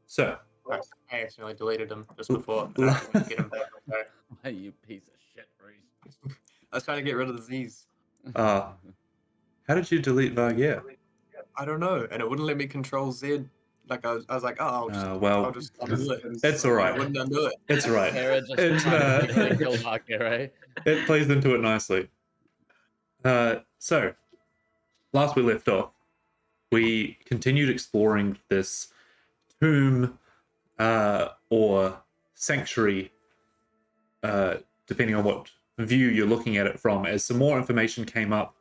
So, I accidentally deleted him just l- before, and I l- just want to get him back. I'm sorry. Hey, you piece of shit, Reese. I was trying to get rid of the Z's. uh, how did you delete Vargier? I don't know, and it wouldn't let me control Z. Like I was like, oh, I'll Well, just undo it, it's all and it right. wouldn't undo it. It's all right. Kara just It, hypothetically killed Archer, right? it plays into it nicely. So, last we left off, we continued exploring this tomb or sanctuary, depending on what view you're looking at it from, as some more information came up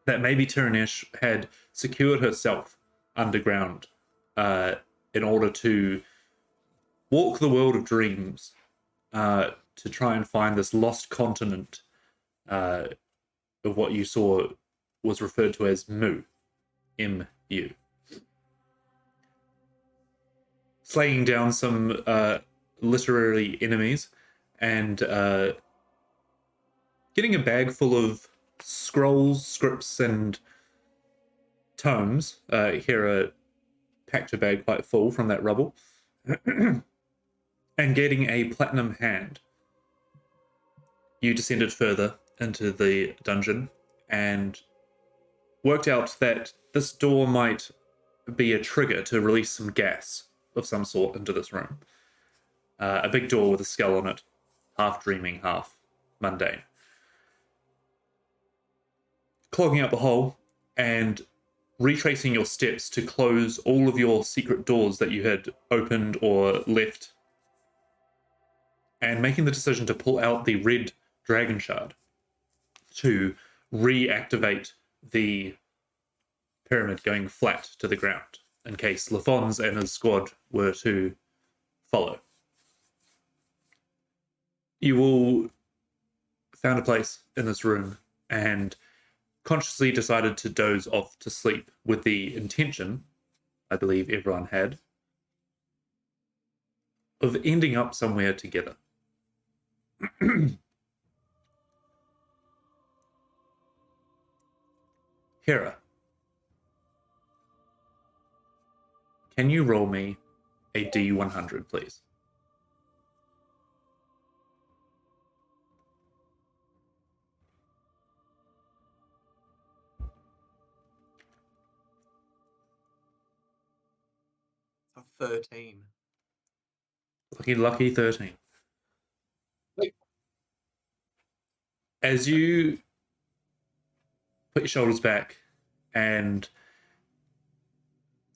that maybe Tiranesh had secured herself underground in order to walk the world of dreams to try and find this lost continent of what you saw was referred to as Mu, M-U. Slaying down some literary enemies and getting a bag full of scrolls, scripts, and tomes. Here, packed a bag quite full from that rubble. And getting a platinum hand. You descended further into the dungeon and worked out that this door might be a trigger to release some gas of some sort into this room. A big door with a skull on it, half dreaming, half mundane. Clogging up the hole and retracing your steps to close all of your secret doors that you had opened or left, and making the decision to pull out the red dragon shard to reactivate the pyramid going flat to the ground in case Lafons and his squad were to follow. You all found a place in this room and consciously decided to doze off to sleep with the intention, I believe everyone had, of ending up somewhere together. Hera, can you roll me a D100, please? A 13. Lucky 13. Wait. As you put your shoulders back and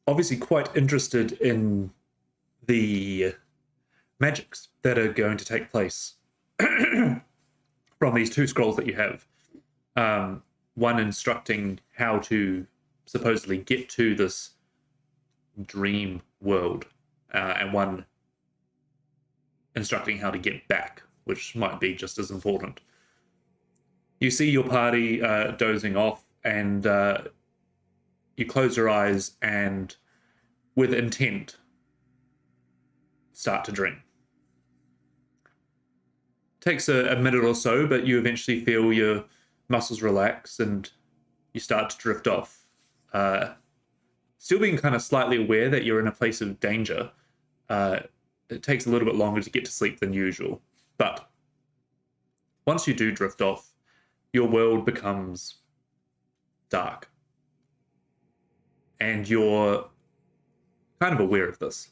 obviously quite interested in the magics that are going to take place from these two scrolls that you have. One instructing how to supposedly get to this dream world, and one instructing how to get back, which might be just as important. You see your party dozing off, and you close your eyes and, with intent, start to dream. Takes a minute or so, but you eventually feel your muscles relax and you start to drift off. Still being kind of slightly aware that you're in a place of danger. It takes a little bit longer to get to sleep than usual. But once you do drift off, your world becomes dark. And you're kind of aware of this.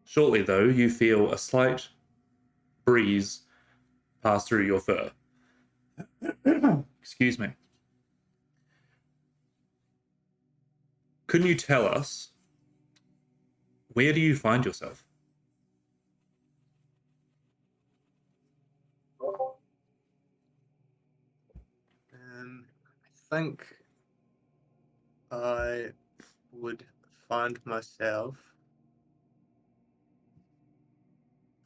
Shortly, though, you feel a slight breeze pass through your fur. Excuse me. Couldn't you tell us, where do you find yourself? I think I would find myself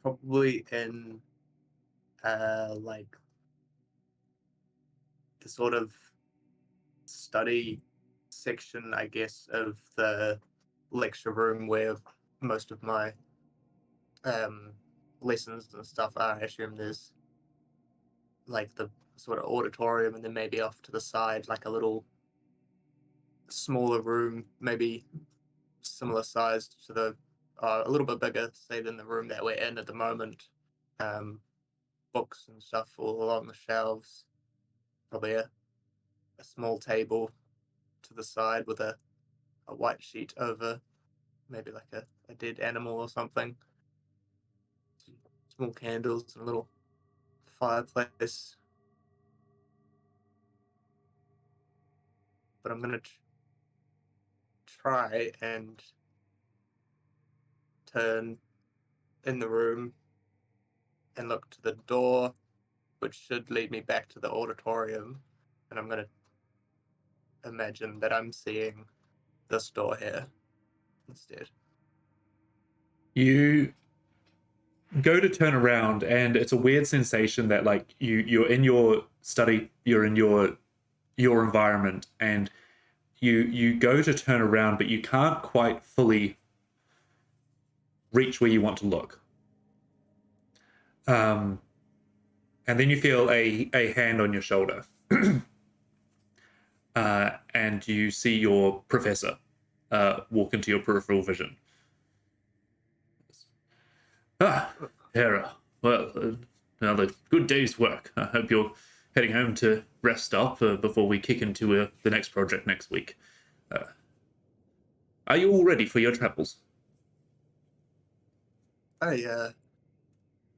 probably in like the sort of study section, I guess, of the lecture room where most of my lessons and stuff are. I assume there's like the sort of auditorium, and then maybe off to the side, like a little smaller room, maybe similar size to the, a little bit bigger, say, than the room that we're in at the moment. Books and stuff all along the shelves. Probably a small table to the side with a white sheet over, maybe like a dead animal or something. Small candles and a little fireplace. But I'm gonna try and turn in the room and look to the door, which should lead me back to the auditorium. And I'm gonna imagine that I'm seeing this door here instead. You go to turn around, and it's a weird sensation that like you're in your study, you're in your environment, and you go to turn around, but you can't quite fully reach where you want to look. And then you feel a hand on your shoulder. And you see your professor walk into your peripheral vision. Ah, Hera. Well, another good day's work. I hope you're heading home to rest up before we kick into the next project next week. Are you all ready for your travels?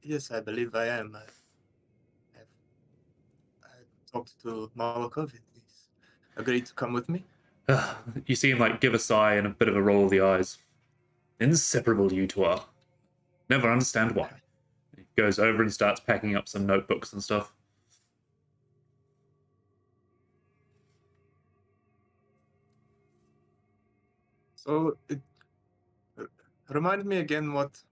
Yes, I believe I am. I talked to Malakov. He's agreed to come with me. You see him like give a sigh and a bit of a roll of the eyes. Inseparable you two are. Never understand why. He goes over and starts packing up some notebooks and stuff. So, remind me again what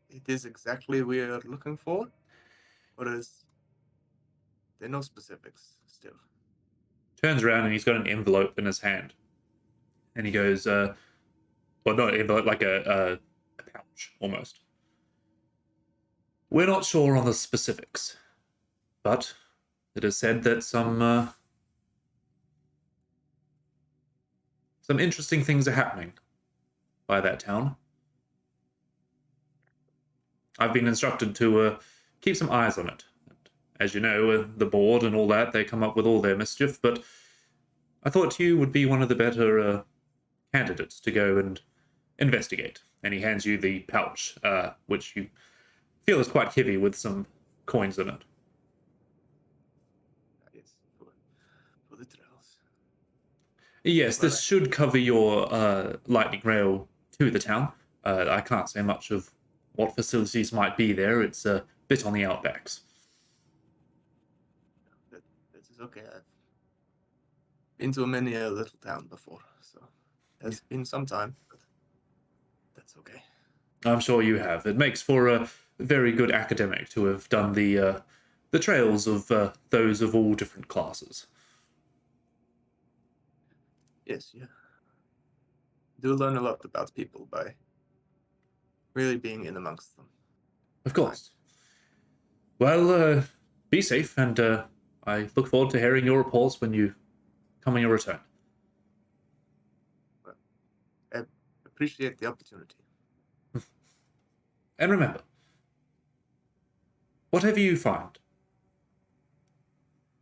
it is exactly we are looking for? Or is there no specifics still? Turns around and he's got an envelope in his hand. And he goes, well, not an envelope, like a pouch, almost. We're not sure on the specifics, but it is said that some interesting things are happening by that town. I've been instructed to keep some eyes on it. As you know, the board and all that, they come up with all their mischief, but I thought you would be one of the better candidates to go and investigate. And he hands you the pouch, which you feel is quite heavy with some coins in it. Yes, for the trails. Yes, Well, this should cover your lightning rail to the town. I can't say much of what facilities might be there. It's a bit on the outbacks. that is okay. I've been to many a little town before, so it's been some time, but that's okay. I'm sure you have. It makes for a very good academic to have done the trails of those of all different classes. Yes, you do learn a lot about people by really being in amongst them. Of course. Well, be safe, and I look forward to hearing your reports when you come on your return. I appreciate the opportunity. And remember, whatever you find,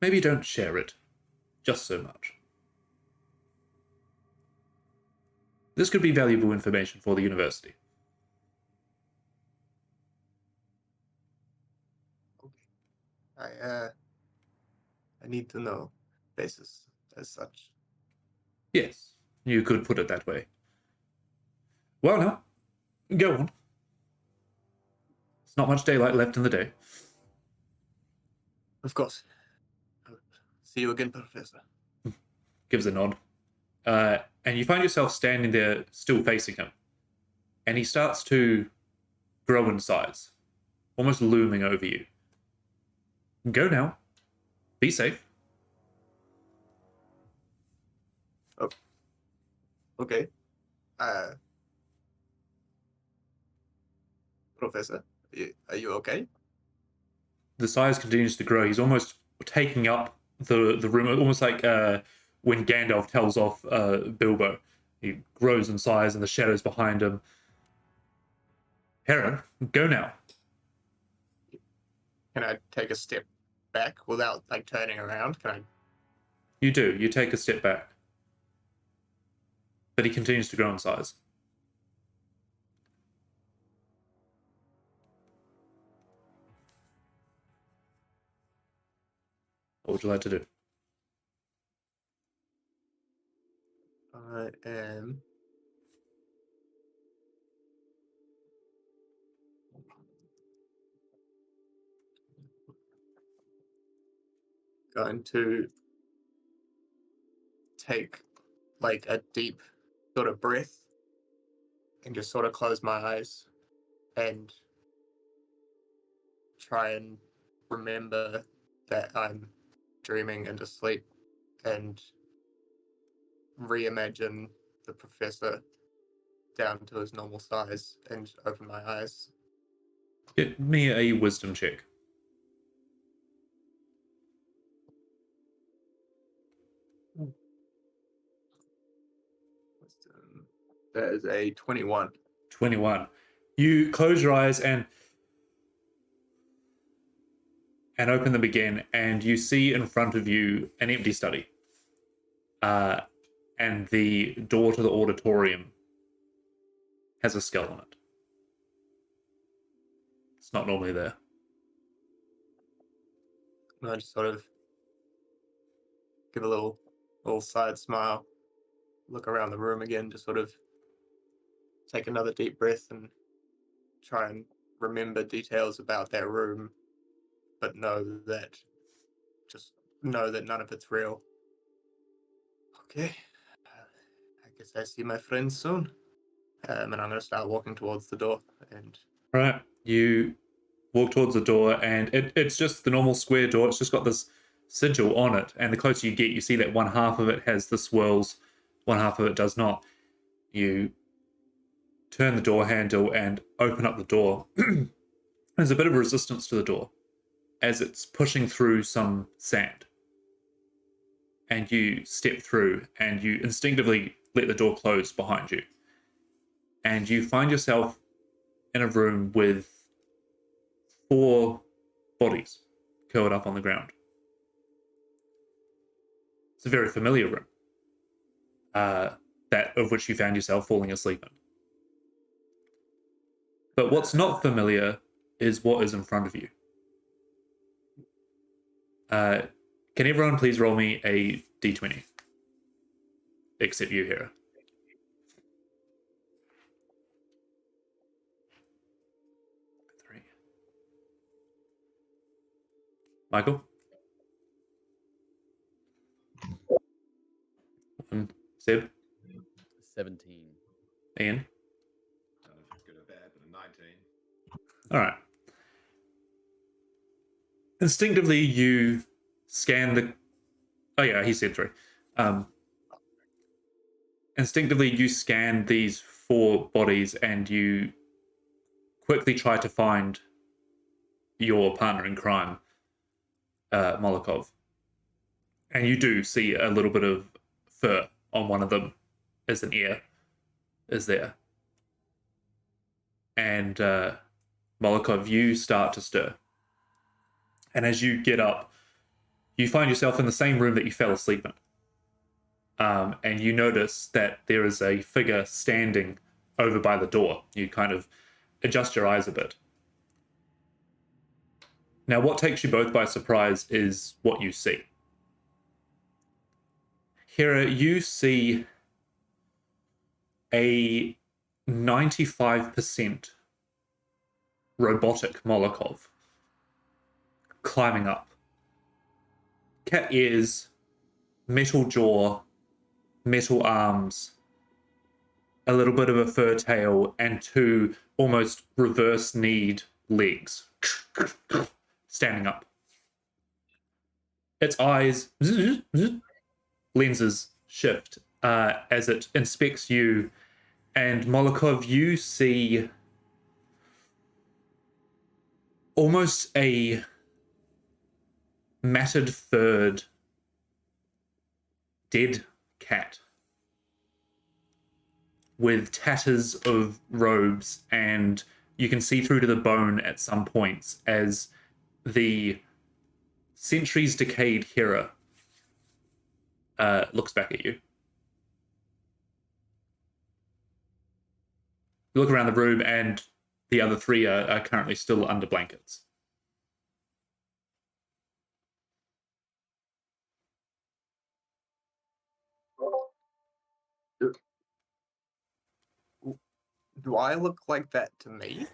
maybe don't share it just so much. This could be valuable information for the university. Okay. I need to know basis as such. Yes, you could put it that way. Well, now, go on. There's not much daylight left in the day. Of course. See you again, Professor. Gives a nod. And you find yourself standing there, still facing him. And he starts to grow in size, almost looming over you. Go now. Be safe. Oh. Okay. Professor, are you okay? The size continues to grow. He's almost taking up the room, almost like when Gandalf tells off Bilbo. He grows in size and the shadows behind him. Hera, go now. Can I take a step back without like turning around? Can I? You do. You take a step back. But he continues to grow in size. What would you like to do? I am going to take like a deep sort of breath and just sort of close my eyes and try and remember that I'm dreaming into sleep and reimagine the professor down to his normal size and open my eyes. Get me a wisdom check. That is a 21. 21. You close your eyes and open them again, and you see in front of you an empty study. And the door to the auditorium has a skull on it. It's not normally there. And I just sort of give a little side smile, look around the room again, just sort of take another deep breath and try and remember details about that room, but just know that none of it's real. Okay, I guess I see my friends soon. And I'm going to start walking towards the door. And All right. You walk towards the door, and it's just the normal square door. It's just got this sigil on it. And the closer you get, you see that one half of it has the swirls, one half of it does not. You turn the door handle and open up the door. There's a bit of resistance to the door as it's pushing through some sand. And you step through, and you instinctively let the door close behind you. And you find yourself in a room with 4 bodies curled up on the ground. It's a very familiar room, that of which you found yourself falling asleep in. But what's not familiar is what is in front of you. Can everyone please roll me a d20? Except you, Hera. Three. Michael? 1. Seb? 17. Ian? Don't know if it's good or bad, but a 19. All right. Instinctively, you scan the... Oh, yeah, he said 3. Instinctively, you scan these 4 bodies and you quickly try to find your partner in crime, Molokov. And you do see a little bit of fur on one of them as an ear is there. And Molokov, you start to stir. And as you get up, you find yourself in the same room that you fell asleep in. And you notice that there is a figure standing over by the door. You kind of adjust your eyes a bit. Now, what takes you both by surprise is what you see. Hera, you see a 95% robotic Molokov climbing up. Cat ears, metal jaw, metal arms, a little bit of a fur tail, and 2 almost reverse-kneed legs standing up. Its eyes, lenses shift as it inspects you, and Molokov, you see almost a matted furred dead cat with tatters of robes, and you can see through to the bone at some points as the centuries decayed Hera looks back at you. You look around the room, and the other three are currently still under blankets. Do I look like that to me?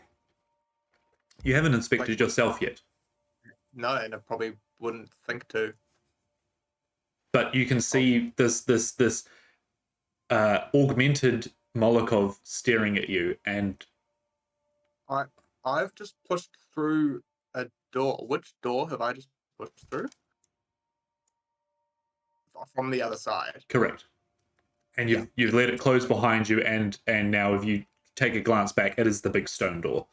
You haven't inspected yourself yet, No, and I probably wouldn't think to. but you can see this augmented Molokov staring at you, and I've just pushed through a door. Which door have I just pushed through? From the other side. correct. And you've let it close behind you, and now if you take a glance back, it is the big stone door.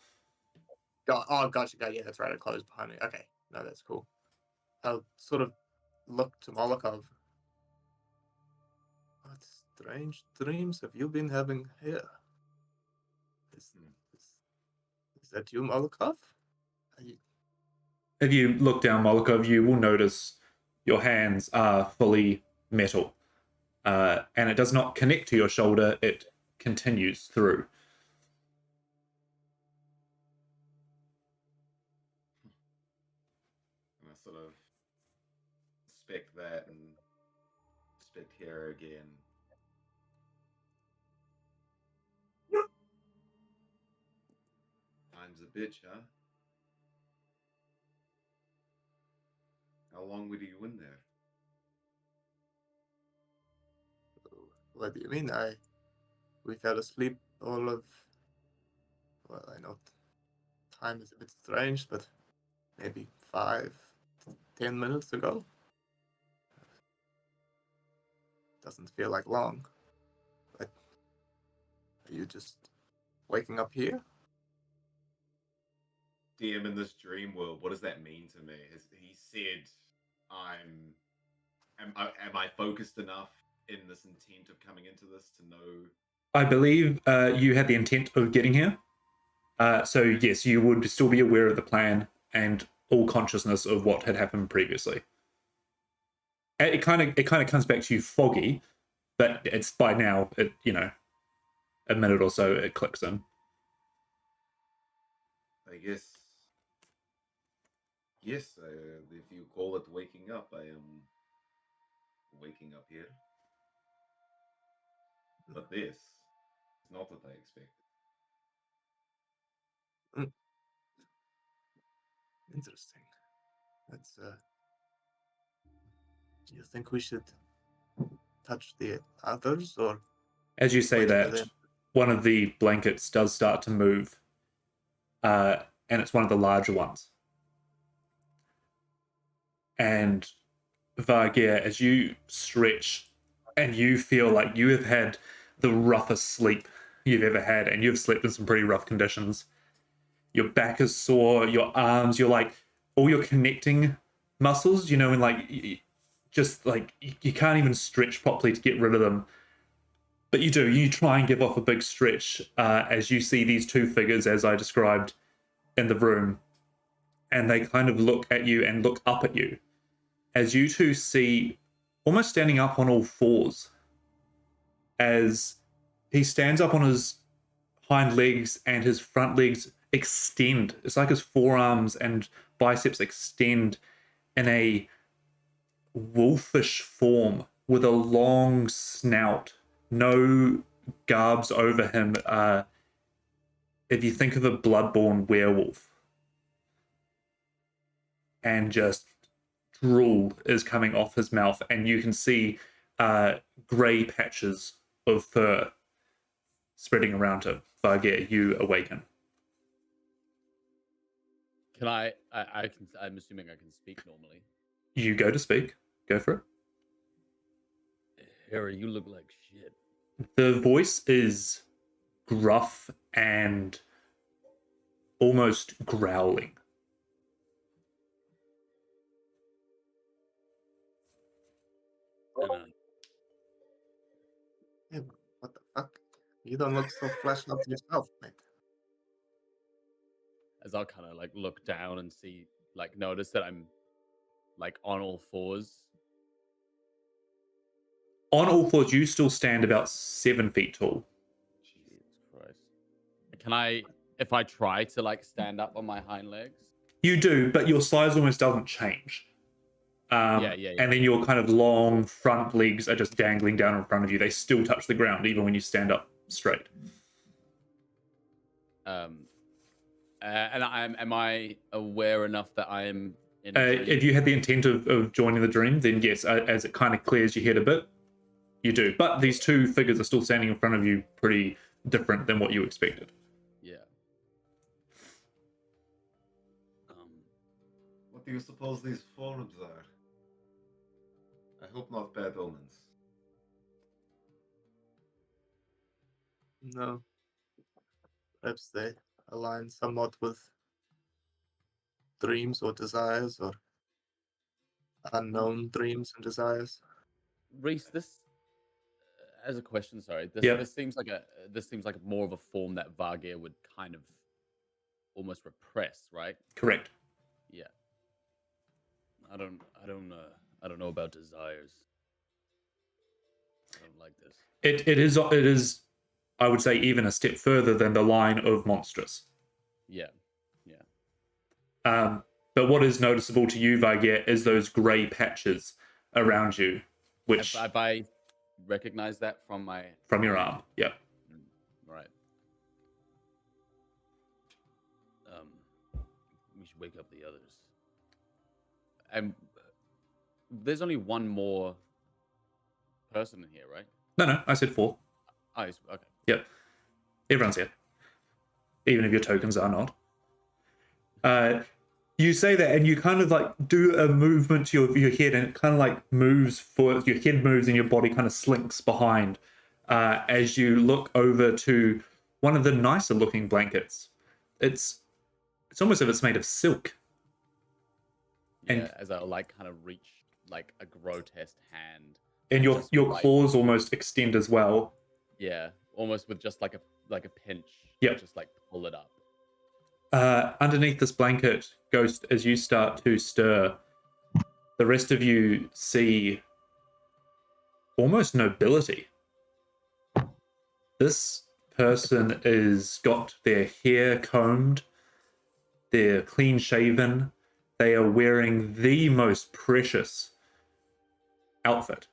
Oh, gotcha. Yeah, that's right. It closed behind me. Okay, no, that's cool. I'll sort of look to Molokov. What strange dreams have you been having here? Is that you, Molokov? If you look down, Molokov, you will notice your hands are fully metal. And it does not connect to your shoulder, it continues through. And I sort of inspect that and inspect Hera again. Time's a bitch, huh? How long were you in there? What do you mean? We fell asleep all of. Well, I know time is a bit strange, but maybe 5-10 minutes ago. Doesn't feel like long. But are you just waking up here? DM, in this dream world, what does that mean to me? Has he said am I focused enough in this intent of coming into this to know? I believe you had the intent of getting here. So yes, you would still be aware of the plan and all consciousness of what had happened previously. It kind of comes back to you foggy, but it's by now, a minute or so it clicks in. I guess. Yes, if you call it waking up, I am waking up here. But this is not what I expected. Interesting. That's do you think we should touch the others, or As you say wait for that, them? one of the blankets does start to move, and it's one of the larger ones. And Vargir, as you stretch and you feel like you have had the roughest sleep you've ever had, and you've slept in some pretty rough conditions. Your back is sore, your arms, you're like, all your connecting muscles, and like, you can't even stretch properly to get rid of them. But you do, you try and give off a big stretch as you see these two figures, as I described, in the room. And they kind of look at you and look up at you. As you two see, almost standing up on all fours, as he stands up on his hind legs and his front legs extend. It's like his forearms and biceps extend in a wolfish form with a long snout, no garbs over him. If you think of a bloodborne werewolf, and just drool is coming off his mouth, and you can see grey patches of fur spreading around him. Vargir, you awaken. Can I can. I'm assuming I can speak normally. You go to speak. Go for it. Harry, you look like shit. The voice is gruff and almost growling. And, You don't look so fleshed out yourself, mate. As I'll kind of like look down and see, like, notice that I'm like on all fours. On all fours, you still stand about 7 feet tall. Jesus Christ. Can I, if I try to like stand up on my hind legs? You do, but your size almost doesn't change. Yeah. And then your kind of long front legs are just dangling down in front of you. They still touch the ground even when you stand up straight. And am I aware enough that I am in a dream? If you had the intent of joining the dream, then yes, as it kind of clears your head a bit, you do. But these two figures are still standing in front of you, pretty different than what you expected. Yeah. What do you suppose these forms are? I hope not bad omens. No. Perhaps they align somewhat with dreams or desires or unknown dreams and desires. Reese, this as a question, sorry. Yeah. This seems like more of a form that Vargir would kind of almost repress, right? Correct. Yeah. I don't know about desires. I don't like this. It is, I would say, even a step further than the line of monstrous. Yeah. But what is noticeable to you, Vargir, is those grey patches around you, which Have I recognized that from my from your arm. Yep. Right. We should wake up the others. And there's only one more person in here, right? No, I said 4. Oh, okay. Yep. Everyone's here. Even if your tokens are not. You say that and you kind of like do a movement to your head and it kind of like moves forward. Your head moves and your body kind of slinks behind as you look over to one of the nicer looking blankets. It's almost as if it's made of silk. Yeah, And as I like kind of reach like a grotesque hand. and your just like- claws almost extend as well. Yeah, almost with just like a pinch. Yep. Just like pull it up. Underneath this blanket, Ghost, as you start to stir, the rest of you see almost nobility. This person is got their hair combed, they're clean shaven, they are wearing the most precious outfit.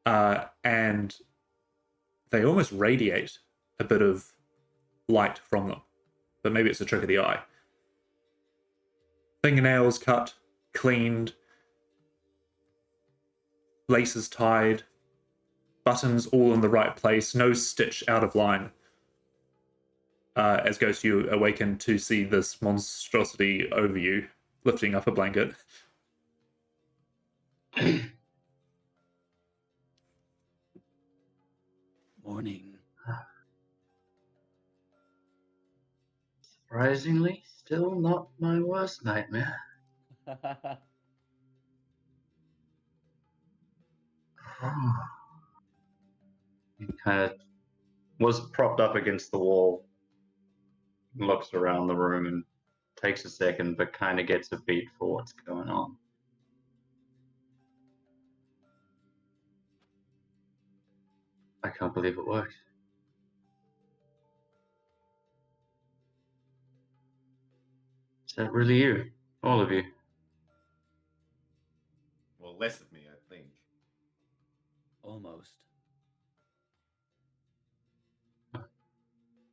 And they almost radiate a bit of light from them. But maybe it's a trick of the eye. Fingernails cut, cleaned, laces tied, buttons all in the right place, no stitch out of line. As Ghost, you awaken to see this monstrosity over you, lifting up a blanket. Morning. Surprisingly, still not my worst nightmare. He kind of was propped up against the wall, looks around the room and takes a second, but kind of gets a beat for what's going on. I can't believe it worked. Is that really you? All of you? Well, less of me, I think. Almost.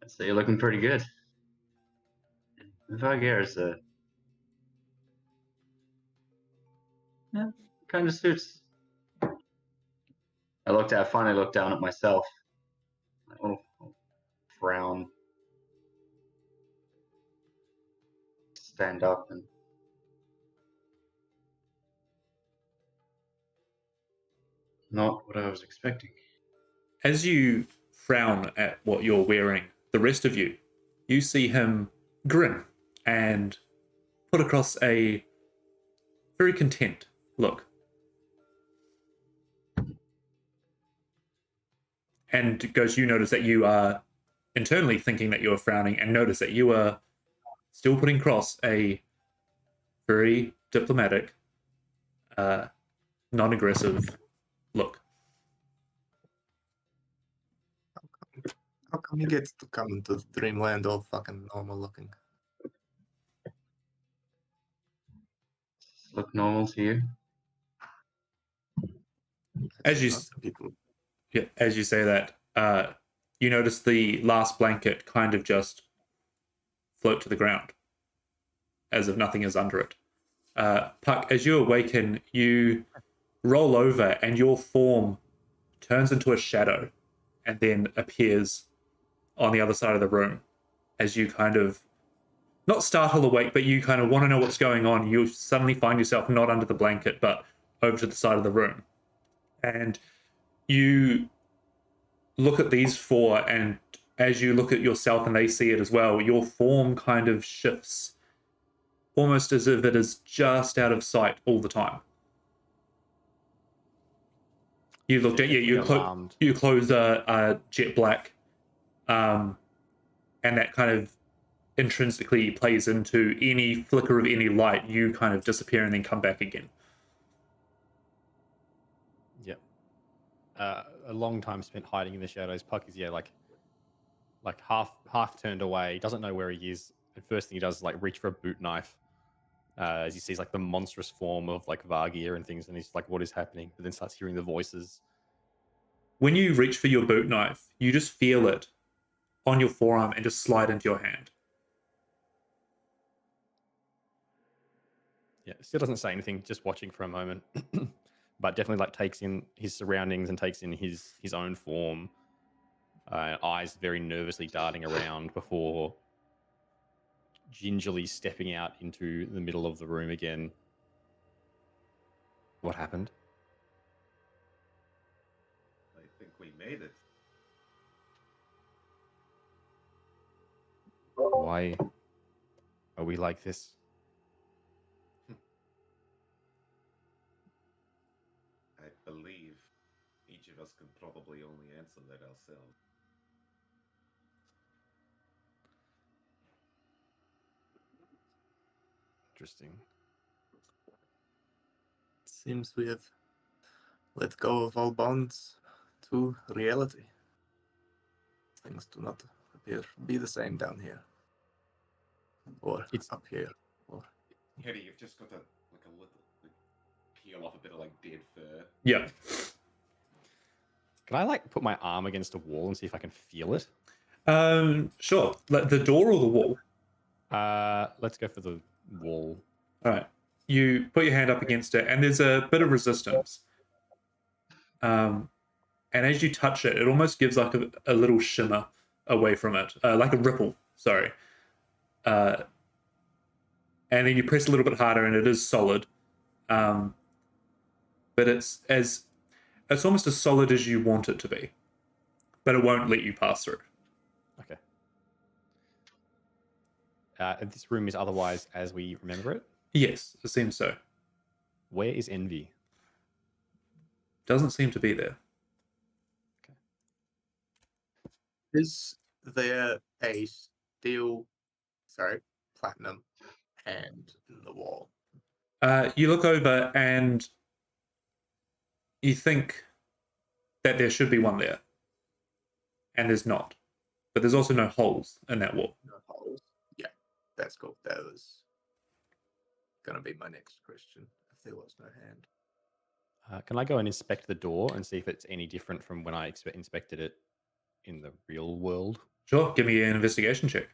So you're looking pretty good. Vargir's kind of suits. I finally looked down at myself. A little frown. Stand up and not what I was expecting. As you frown at what you're wearing, the rest of you see him grin and put across a very content look. And Ghost, you notice that you are internally thinking that you are frowning, and notice that you are still putting across a very diplomatic, non-aggressive look. How come he gets to come into Dreamland all fucking normal looking? Look normal to you? As you Lots of people. Yeah, as you say that, you notice the last blanket kind of just float to the ground, as if nothing is under it. Puck, as you awaken, you roll over, and your form turns into a shadow, and then appears on the other side of the room. As you kind of not startle awake, but you kind of want to know what's going on. You suddenly find yourself not under the blanket, but over to the side of the room, and you look at these four, and as you look at yourself and they see it as well, your form kind of shifts, almost as if it is just out of sight all the time. You looked at your clothes are jet black, and that kind of intrinsically plays into any flicker of any light. You kind of disappear and then come back again. Yep. A long time spent hiding in the shadows. Puck is like half turned away, doesn't know where he is. And first thing he does is like reach for a boot knife, as he sees like the monstrous form of like Vargir and things, and he's like, "What is happening?" But then starts hearing the voices. When you reach for your boot knife, you just feel it on your forearm and just slide into your hand. Yeah, still doesn't say anything, just watching for a moment, but definitely like takes in his surroundings and takes in his own form. Eyes very nervously darting around before gingerly stepping out into the middle of the room again. What happened? I think we made it. Why are we like this? I believe each of us can probably only answer that ourselves. Interesting. Seems we have let go of all bonds to reality. Things do not appear to be the same down here. Or It's- up here. Or Hetty, you've just got to like a little like, peel off a bit of like dead fur. Yeah. Can I like put my arm against a wall and see if I can feel it? Sure. Like the door or the wall? Let's go for the wall. All right. You put your hand up against it, and there's a bit of resistance. And as you touch it, it almost gives like a little shimmer away from it, like a ripple. Sorry. And then you press a little bit harder, and it is solid. But it's almost as solid as you want it to be, but it won't let you pass through. Okay. This room is otherwise as we remember it. Yes, it seems so. Where is Envy? Doesn't seem to be there. is there a platinum hand in the wall? You look over and you think that there should be one there, and there's not. But there's also no holes in that wall. No holes. Yeah, that's cool. That was gonna be my next question. If there was no hand. Can I go and inspect the door and see if it's any different from when I inspected it in the real world? Sure, give me an investigation check.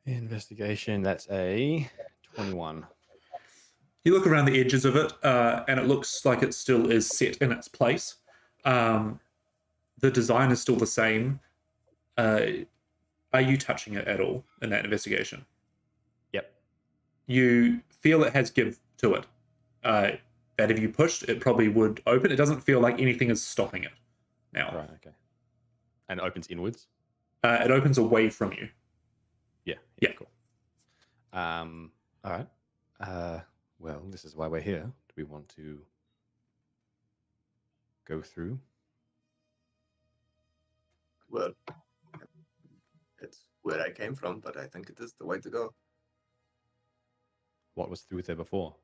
Investigation, that's a 21. You look around the edges of it, and it looks like it still is set in its place. The design is still the same. Are you touching it at all in that investigation? Yep. You feel it has give to it. That if you pushed, it probably would open. It doesn't feel like anything is stopping it now. Right, okay. And it opens inwards? It opens away from you. Yeah, cool. All right. Well, this is why we're here. Do we want to go through? Well, it's where I came from, but I think it is the way to go. What was through there before?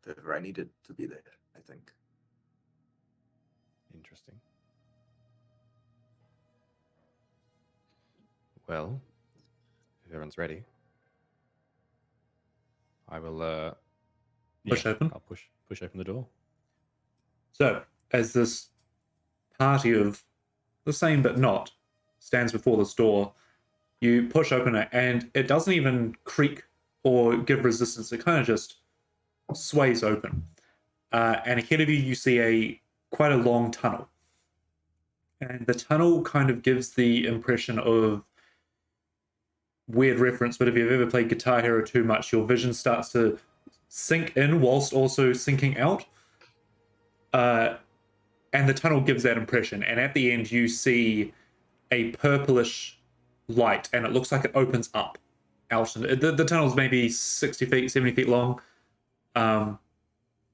Whatever I needed to be there, I think. Interesting. Well, if everyone's ready, I will Push open? I'll push open the door. So, as this party of the same but not stands before this door, you push open it, and it doesn't even creak or give resistance. It kind of just sways open. And ahead of you, you see quite a long tunnel. And the tunnel kind of gives the impression of, weird reference, but if you've ever played Guitar Hero too much, your vision starts to sink in whilst also sinking out. And the tunnel gives that impression. And at the end, you see a purplish light, and it looks like it opens up out. The tunnel's maybe 60 feet, 70 feet long. And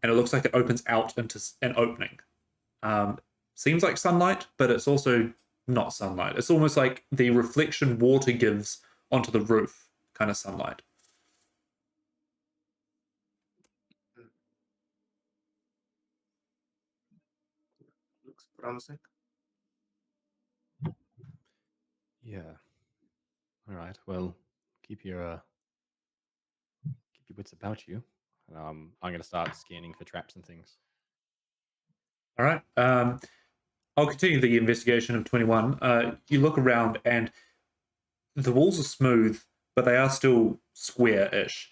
it looks like it opens out into an opening. Seems like sunlight, but it's also not sunlight. It's almost like the reflection water gives onto the roof kind of sunlight. Looks promising. Yeah. All right. Well, keep your wits about you. I'm going to start scanning for traps and things. All right. I'll continue the investigation of 21. You look around, and the walls are smooth, but they are still square-ish.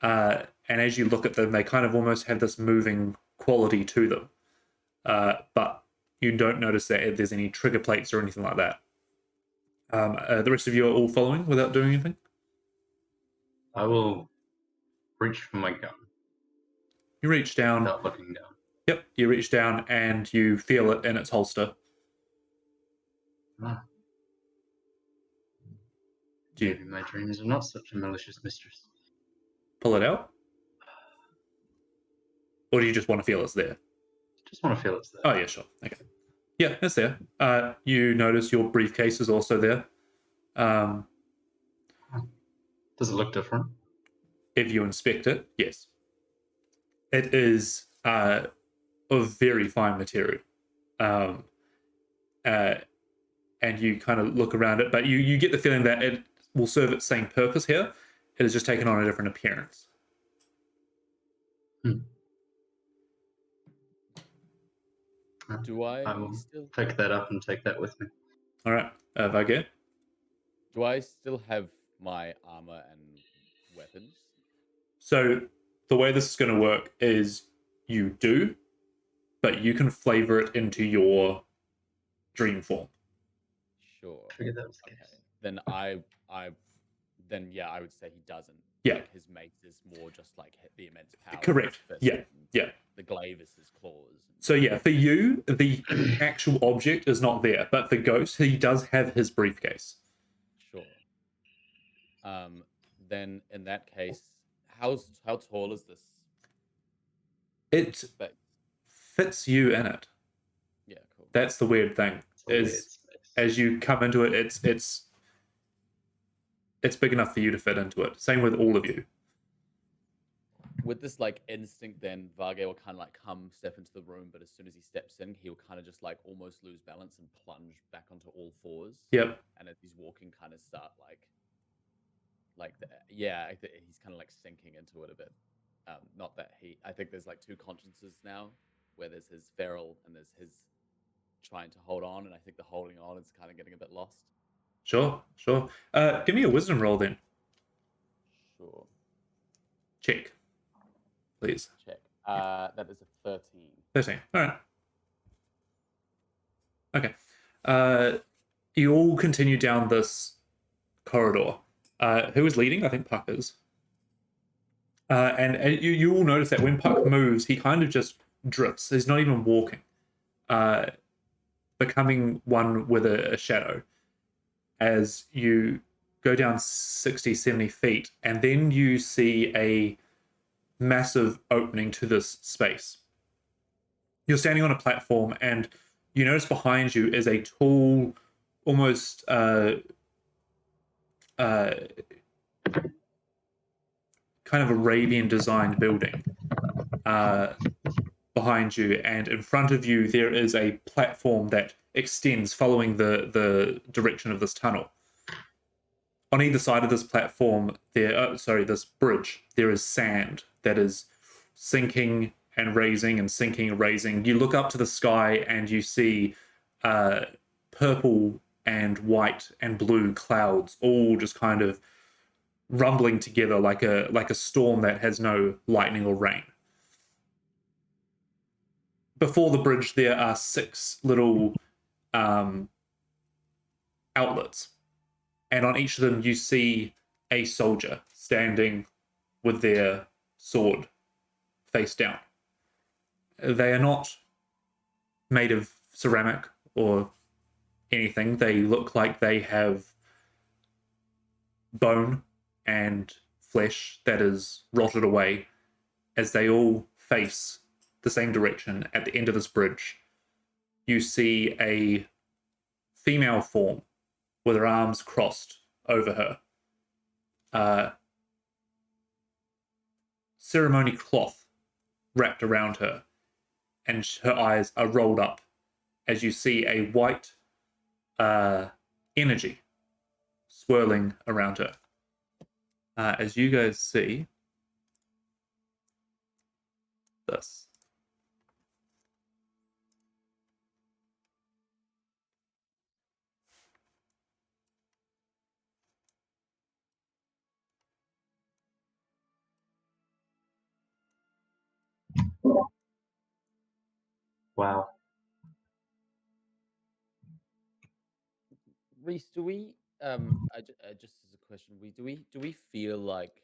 And as you look at them, they kind of almost have this moving quality to them. But you don't notice that there's any trigger plates or anything like that. The rest of you are all following without doing anything? I will reach for my gun You reach down. without looking down. Yep, you reach down and you feel it in its holster. Ah. Do you Maybe my dreams are not such a malicious mistress. pull it out? Or do you just want to feel it's there? Just want to feel it's there. Oh, yeah, sure. Okay. Yeah, it's there. You notice your briefcase is also there. Does it look different? If you inspect it, yes. It is of very fine material. And you kind of look around it, but you get the feeling that it will serve its same purpose here. It has just taken on a different appearance. Do I will still pick that up and take that with me. All right, Vage. do I still have my armor and weapons? So the way this is going to work is you do, but you can flavor it into your dream form. Sure. Figured that was the Okay. case. Then then yeah, I would say he doesn't. Yeah. Like his mate is more just like the immense power. of Correct. his fist Yeah. and Yeah. The glaive is his claws. So yeah, for you, the actual object is not there, but for Ghost, he does have his briefcase. Sure. Then in that case, how tall is this? It Space? fits you in it. Yeah, cool. That's the weird thing. It's a weird Is space. as you come into it, it's big enough for you to fit into it. Same with all of you. With this like instinct, then Varge will kind of like step into the room, but as soon as he steps in, he'll kind of just like almost lose balance and plunge back onto all fours. Yep. And as he's walking, kind of start he's kind of like sinking into it a bit. Not that I think there's like two consciences now, where there's his feral and there's his trying to hold on, and I think the holding on is kind of getting a bit lost. Sure. Give me a wisdom roll then. Sure. Check. Please. Check. That is a 13. 13. All right. Okay. You all continue down this corridor. Who is leading? I think Puck is. And you all notice that when Puck moves, he kind of just drifts. He's not even walking. Becoming one with a shadow. As you go down 60, 70 feet, and then you see a massive opening to this space. You're standing on a platform, and you notice behind you is a tall, almost kind of Arabian designed building behind you, and in front of you there is a platform that extends following the direction of this tunnel. On either side of this platform, this bridge, there is sand that is sinking and raising and sinking and raising. You look up to the sky and you see purple and white and blue clouds all just kind of rumbling together like a storm that has no lightning or rain. Before the bridge, there are 6 little outlets, and on each of them you see a soldier standing with their sword face down. They are not made of ceramic or anything. They look like they have bone and flesh that is rotted away, as they all face the same direction. At the end of this bridge, you see a female form with her arms crossed over her, ceremony cloth wrapped around her, and her eyes are rolled up as you see a white energy swirling around her. As you guys see this. Wow. Reese, do we just as a question, do we feel like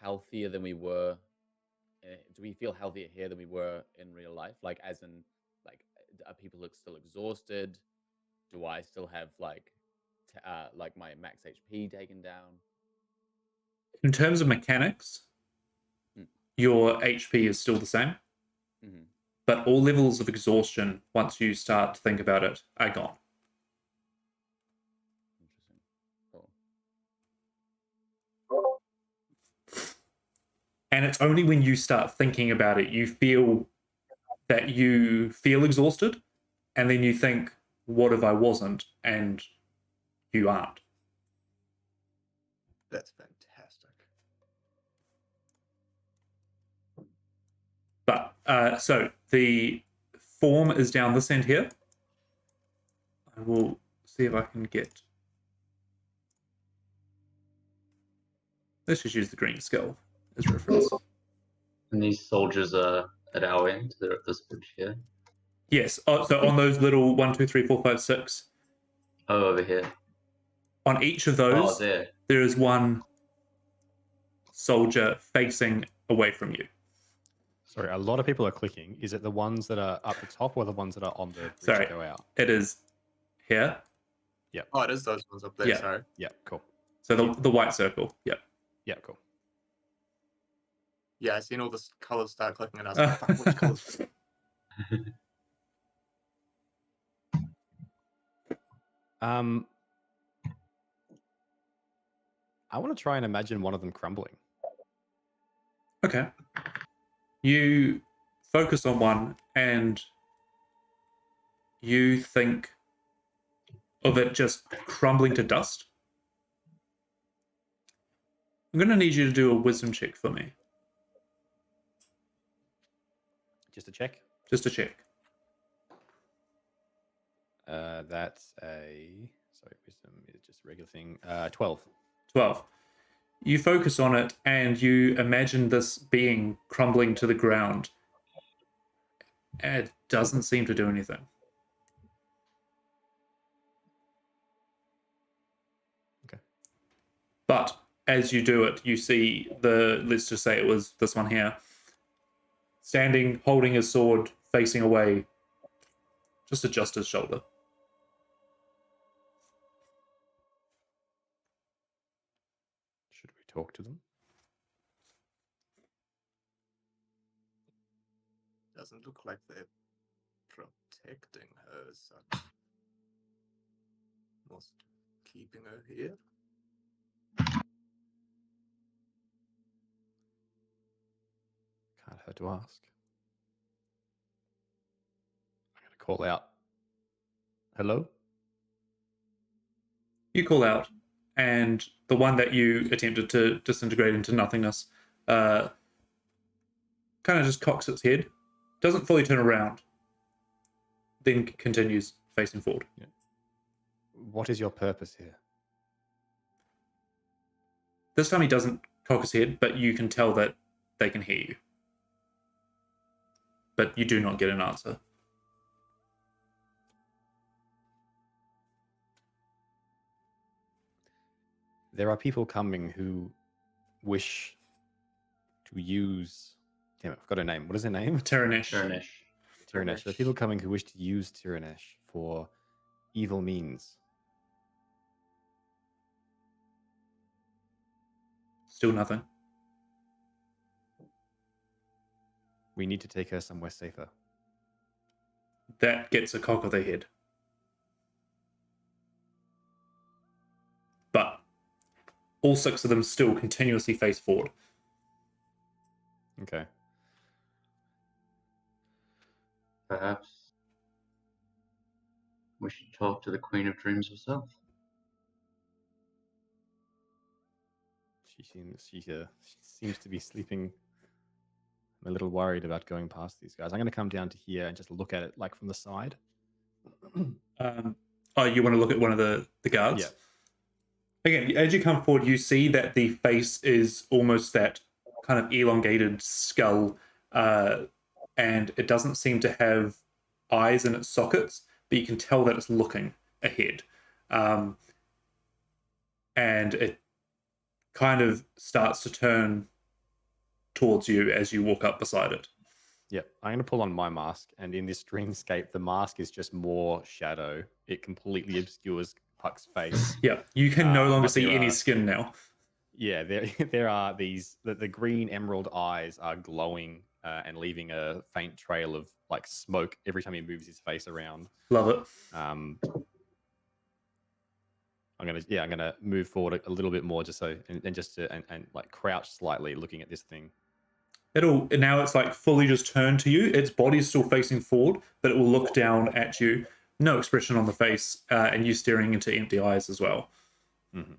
healthier than we were? Do we feel healthier here than we were in real life? Like, as in, like, are people look still exhausted? Do I still have like my max HP taken down? In terms of mechanics, your HP is still the same, but all levels of exhaustion, once you start to think about it, are gone. Interesting. Cool. And it's only when you start thinking about it, you feel that you feel exhausted, and then you think, what if I wasn't? And you aren't. That's fantastic. But so the form is down this end here. I will see if I can get. Let's just use the green skull as reference. And these soldiers are at our end. They're at this bridge here. Yes. Oh, so on those little 1, 2, 3, 4, 5, 6. Oh, over here. On each of those, there is one soldier facing away from you. Sorry, a lot of people are clicking. Is it the ones that are up the top or the ones that are on the bridge Sorry, to go out? it is here. Oh, it is those ones up there. Yeah. Sorry. Yeah, cool. So the white circle. Yeah. Yeah, cool. Yeah, I seen all the colors start clicking, and I was like, "Fuck, which colors?" I want to try and imagine one of them crumbling. Okay. You focus on one and you think of it just crumbling to dust. I'm going to need you to do a wisdom check for me. Just a check. Just a check. That's a wisdom is just a regular thing. 12. 12. You focus on it and you imagine this being crumbling to the ground. It doesn't seem to do anything. Okay. But as you do it, you see let's just say it was this one here, standing, holding his sword, facing away, just adjust his shoulder. Should we talk to them? doesn't look like they're protecting her as such. Almost keeping her here. Can't hurt to ask. I'm going to call out. Hello? You call out, and the one that you attempted to disintegrate into nothingness kind of just cocks its head, doesn't fully turn around, then continues facing forward. Yeah. What is your purpose here? This time he doesn't cock his head, but you can tell that they can hear you. But you do not get an answer. There are people coming who wish to use... Damn it, I've got her name. What is her name? Taranesh. Turnish. Tyrannesh. There are people coming who wish to use Tyrannesh for evil means. Still nothing. We need to take her somewhere safer. That gets a cock of the head. But all 6 of them still continuously face forward. Okay. Perhaps we should talk to the Queen of Dreams herself. She seems to be sleeping. I'm a little worried about going past these guys. I'm going to come down to here and just look at it like from the side. You want to look at one of the guards? Yeah. Again, as you come forward, you see that the face is almost that kind of elongated skull, and it doesn't seem to have eyes in its sockets, but you can tell that it's looking ahead. And it kind of starts to turn towards you as you walk up beside it. Yep. I'm going to pull on my mask, and in this dreamscape, the mask is just more shadow. It completely obscures Puck's face. Yeah, you can no longer but see there any are- skin now. Yeah, there are these. The green emerald eyes are glowing and leaving a faint trail of like smoke every time he moves his face around. Love it. I'm gonna move forward a little bit more just so and like crouch slightly, looking at this thing. It's like fully just turned to you. Its body's still facing forward, but it will look down at you. No expression on the face, and you staring into empty eyes as well. Mm-hmm.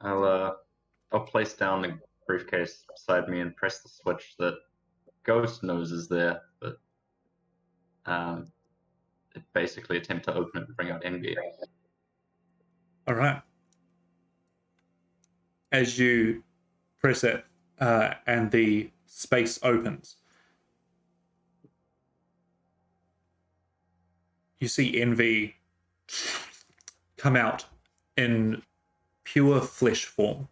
I'll place down the briefcase beside me and press the switch that Ghost knows is there, but it basically attempt to open it and bring out Envy. All right. As you press it, and the space opens, you see Envy come out in pure flesh form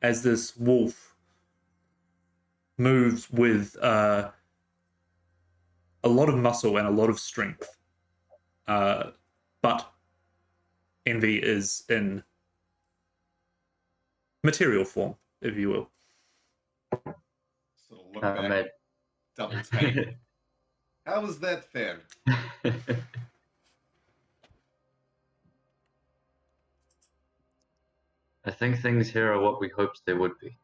as this wolf moves with a lot of muscle and a lot of strength. But Envy is in material form, if you will. So look back, double take. How was that fair? I think things here are what we hoped they would be,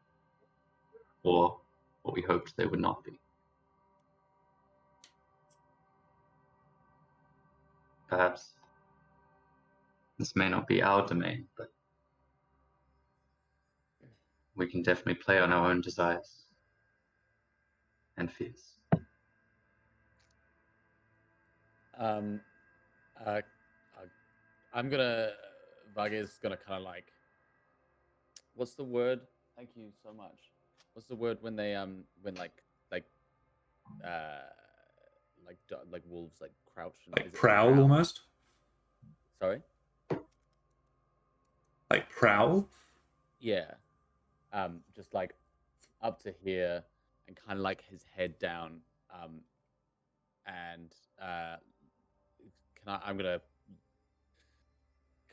or what we hoped they would not be. Perhaps this may not be our domain, but we can definitely play on our own desires and fears. I'm gonna. Varga's gonna kind of like. What's the word? Thank you so much. What's the word when they when like wolves like crouch and Like is it prowl almost? Sorry. Like prowl? Yeah. Just like up to here and kind of like his head down. And I'm gonna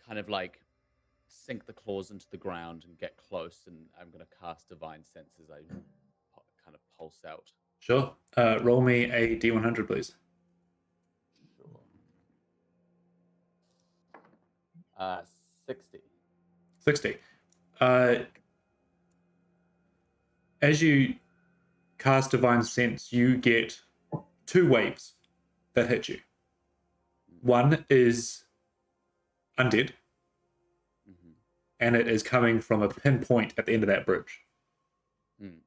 kind of like sink the claws into the ground and get close, and I'm going to cast Divine Sense as I kind of pulse out. Sure. Roll me a D100, please. Sure. 60. 60. As you cast Divine Sense, you get 2 waves that hit you. One is undead, Mm-hmm. and it is coming from a pinpoint at the end of that bridge. Mm.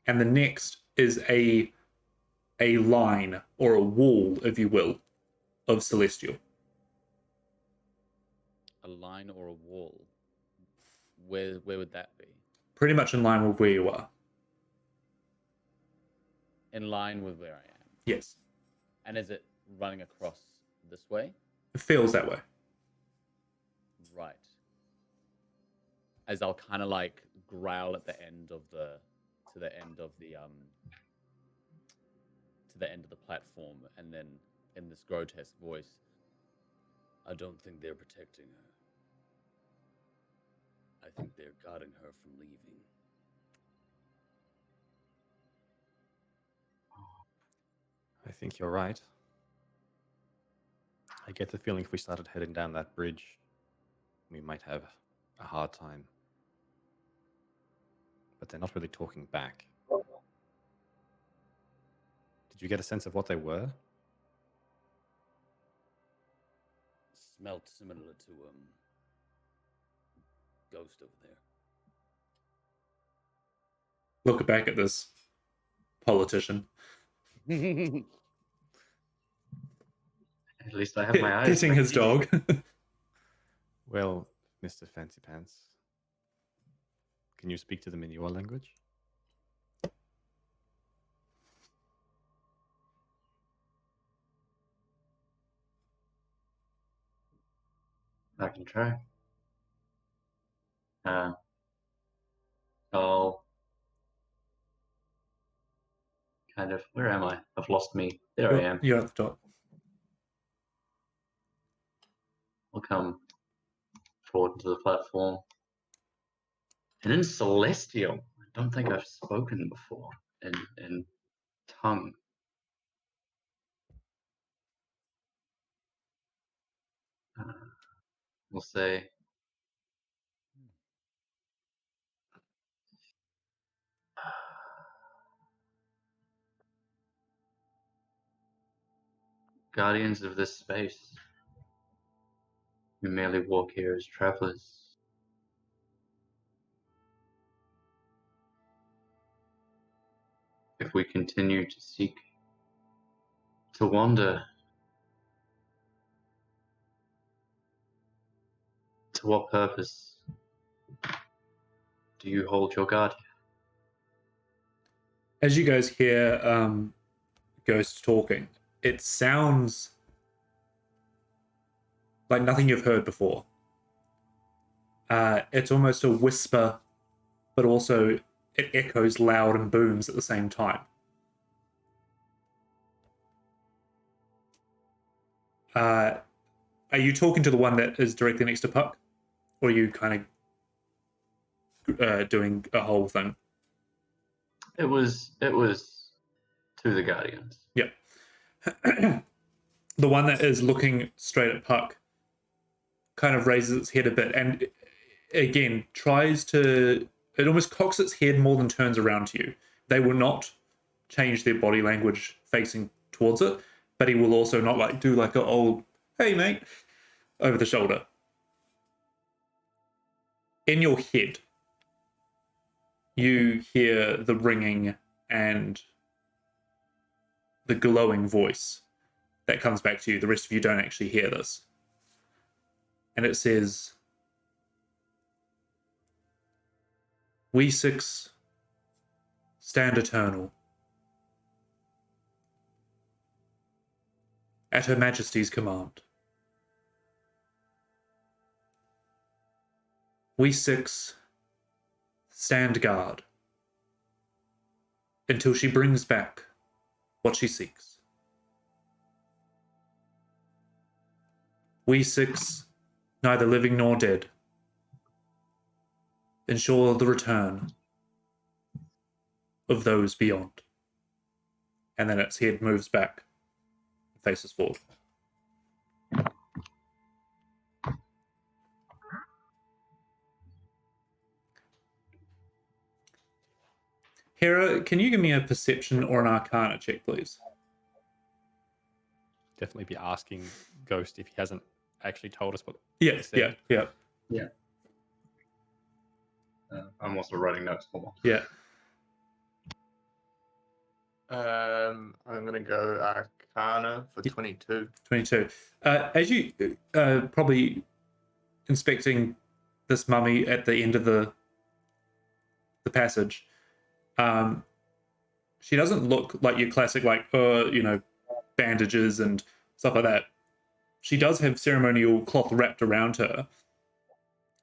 And the next is a line, or a wall, if you will, of Celestial. A line or a wall? Where would that be? Pretty much in line with where you are. In line with where I am. Yes. And is it running across this way? It feels that way. Right. As I'll kind of like growl at the end of the platform, and then in this grotesque voice, I don't think they're protecting her. I think they're guarding her from leaving. I think you're right. I get the feeling if we started heading down that bridge, we might have a hard time. But they're not really talking back. Did you get a sense of what they were? Smelled similar to ghost over there. Look back at this politician. At least I have my eyes. Petting his dog. Well, Mr. Fancy Pants, can you speak to them in your language? I can try. I'll kind of, where am I? I've lost me. There I am. You're at the top. I'll come forward to the platform. And in Celestial, I don't think I've spoken before in tongue. We'll say, guardians of this space, we merely walk here as travelers. If we continue to seek, to wander, to what purpose do you hold your guardian? As you guys hear Ghost talking, it sounds like nothing you've heard before. It's almost a whisper, but also it echoes loud and booms at the same time. Are you talking to the one that is directly next to Puck? Or are you kind of doing a whole thing? It was to the guardians. Yep. The one that is looking straight at Puck kind of raises its head a bit and again tries to, it almost cocks its head more than turns around to you. They will not change their body language facing towards it, but he will also not like do like a old hey mate over the shoulder. In your head you hear the ringing and the glowing voice that comes back to you. The rest of you don't actually hear this. And it says, "We six stand eternal. At Her Majesty's command. We six stand guard until she brings back what she seeks. We six neither living nor dead. Ensure the return of those beyond. And then its head moves back, faces forward. Hera, can you give me a perception or an arcana check, please? Definitely be asking Ghost if he hasn't actually told us what. Yes, he said. yeah. I'm also writing notes for one. Yeah. I'm gonna go Arcana for 22. 22. As you probably inspecting this mummy at the end of the passage, she doesn't look like your classic, like, bandages and stuff like that. She does have ceremonial cloth wrapped around her,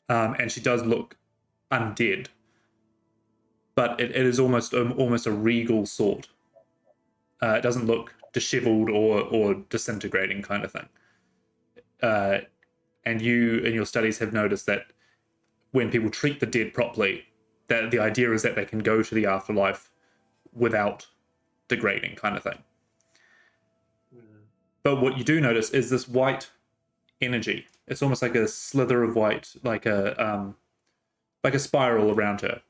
and she does look undead. But it is almost a regal sort. It doesn't look disheveled or disintegrating kind of thing. And you in your studies have noticed that when people treat the dead properly, that the idea is that they can go to the afterlife without degrading kind of thing. But what you do notice is this white energy. It's almost like a slither of white, like a spiral around her.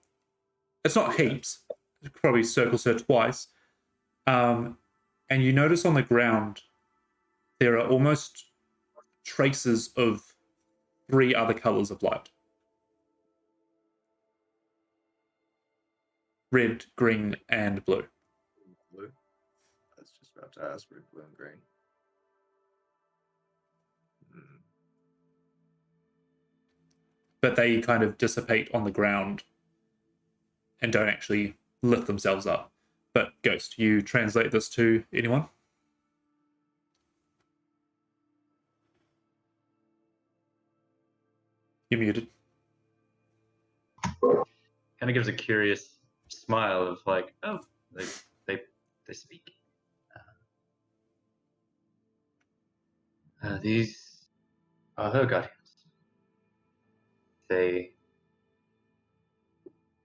It's not heaps. It probably circles her twice. And you notice on the ground there are almost traces of 3 other colors of light. Red, green, and blue. Blue. I was just about to ask red, blue, and green. But they kind of dissipate on the ground and don't actually lift themselves up. But Ghost, you translate this to anyone? You're muted. Kind of gives a curious smile of like, oh, they speak. These are her guardians. They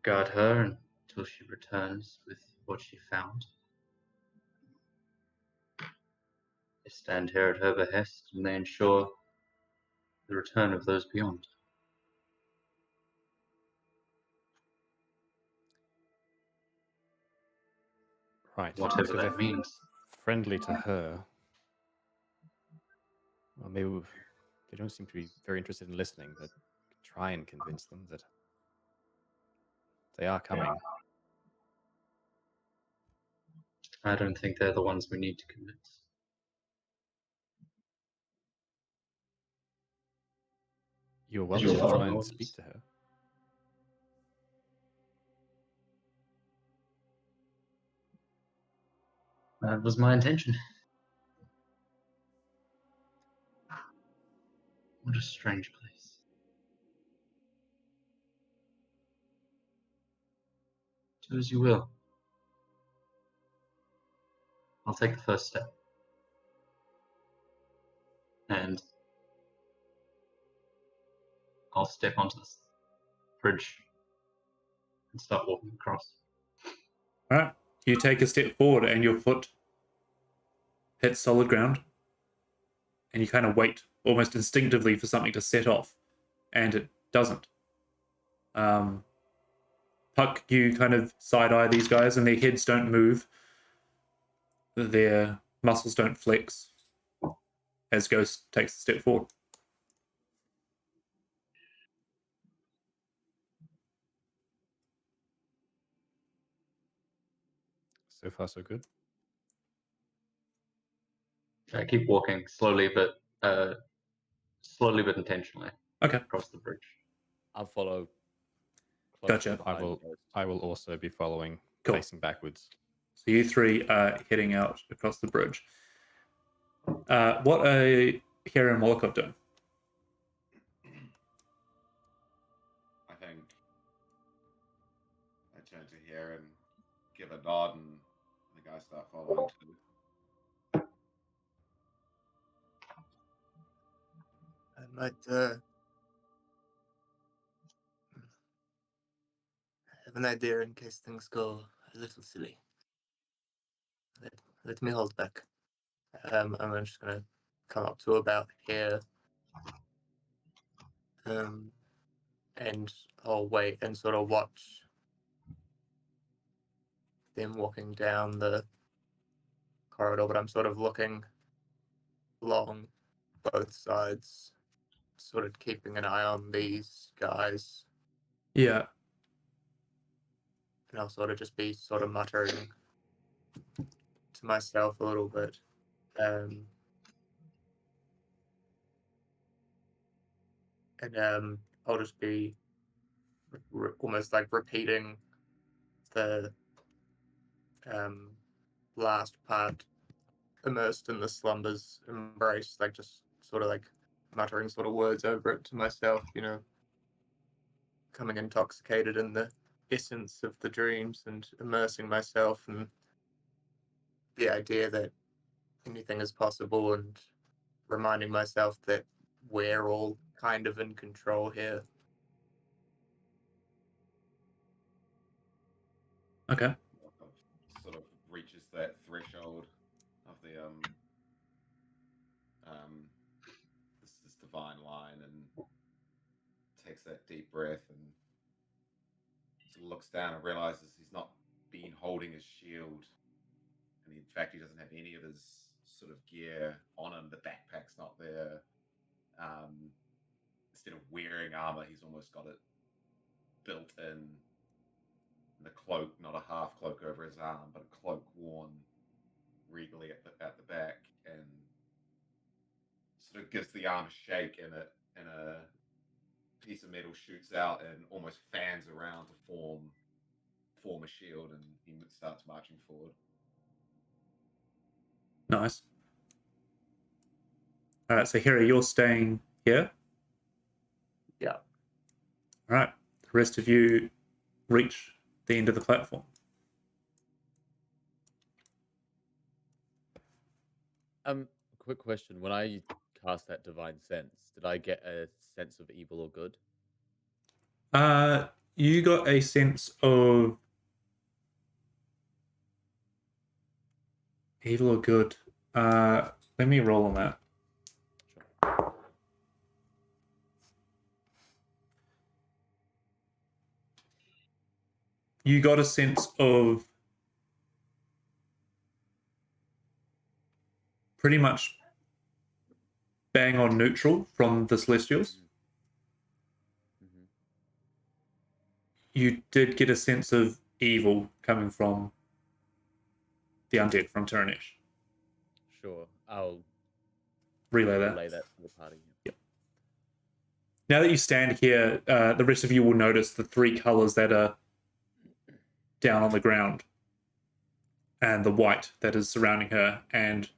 guard her until she returns with what she found. They stand here at her behest, and they ensure the return of those beyond. Right. Whatever so that they're means. friendly to her. Well, maybe they don't seem to be very interested in listening, but try and convince them that they are coming. I don't think they're the ones we need to convince. You're Did welcome you to follow try and orders? speak to her. That was my intention. What a strange place. Do as you will. I'll take the first step. And I'll step onto this bridge and start walking across. All right. You take a step forward and your foot hits solid ground. And you kind of wait almost instinctively for something to set off. And it doesn't. Puck, you kind of side-eye these guys and their heads don't move. Their muscles don't flex as Ghost takes a step forward. So far, so good. I keep walking slowly but intentionally Okay. across the bridge. I'll follow. Gotcha. I will also be following, Cool. facing backwards. So you 3 are heading out across the bridge. What are Hera and Molokov doing? I think I turn to here and give a nod, and the guys start following too. I might have an idea in case things go a little silly. Let me hold back. I'm just gonna come up to about here. And I'll wait and sort of watch them walking down the corridor, but I'm sort of looking along both sides, sort of keeping an eye on these guys, Yeah. and I'll sort of just be sort of muttering to myself a little bit. And I'll just be almost like repeating the last part, immersed in the slumber's embrace, like just sort of like muttering sort of words over it to myself, coming intoxicated in the essence of the dreams and immersing myself in the idea that anything is possible, and reminding myself that we're all kind of in control here. Okay. Sort of reaches that threshold of the this divine line, and takes that deep breath and sort of looks down and realizes he's not been holding his shield, and in fact he doesn't have any of his sort of gear on him. The backpack's not there. Instead of wearing armor, he's almost got it built in. The cloak, not a half cloak over his arm, but a cloak worn regally at the back, and sort of gives the arm a shake, and a piece of metal shoots out and almost fans around to form a shield, and he starts marching forward. Nice. All right, so Hira, you're staying here. Yeah. All right. The rest of you reach the end of the platform. Quick question. When I cast that divine sense, did I get a sense of evil or good? You got a sense of evil or good. Let me roll on that. Sure. You got a sense of pretty much bang on neutral from the Celestials. Mm-hmm. You did get a sense of evil coming from the undead, from Tyranish. Sure. I'll Relay that. relay that to the party. Yep. Now that you stand here, the rest of you will notice the three colors that are down on the ground and the white that is surrounding her, and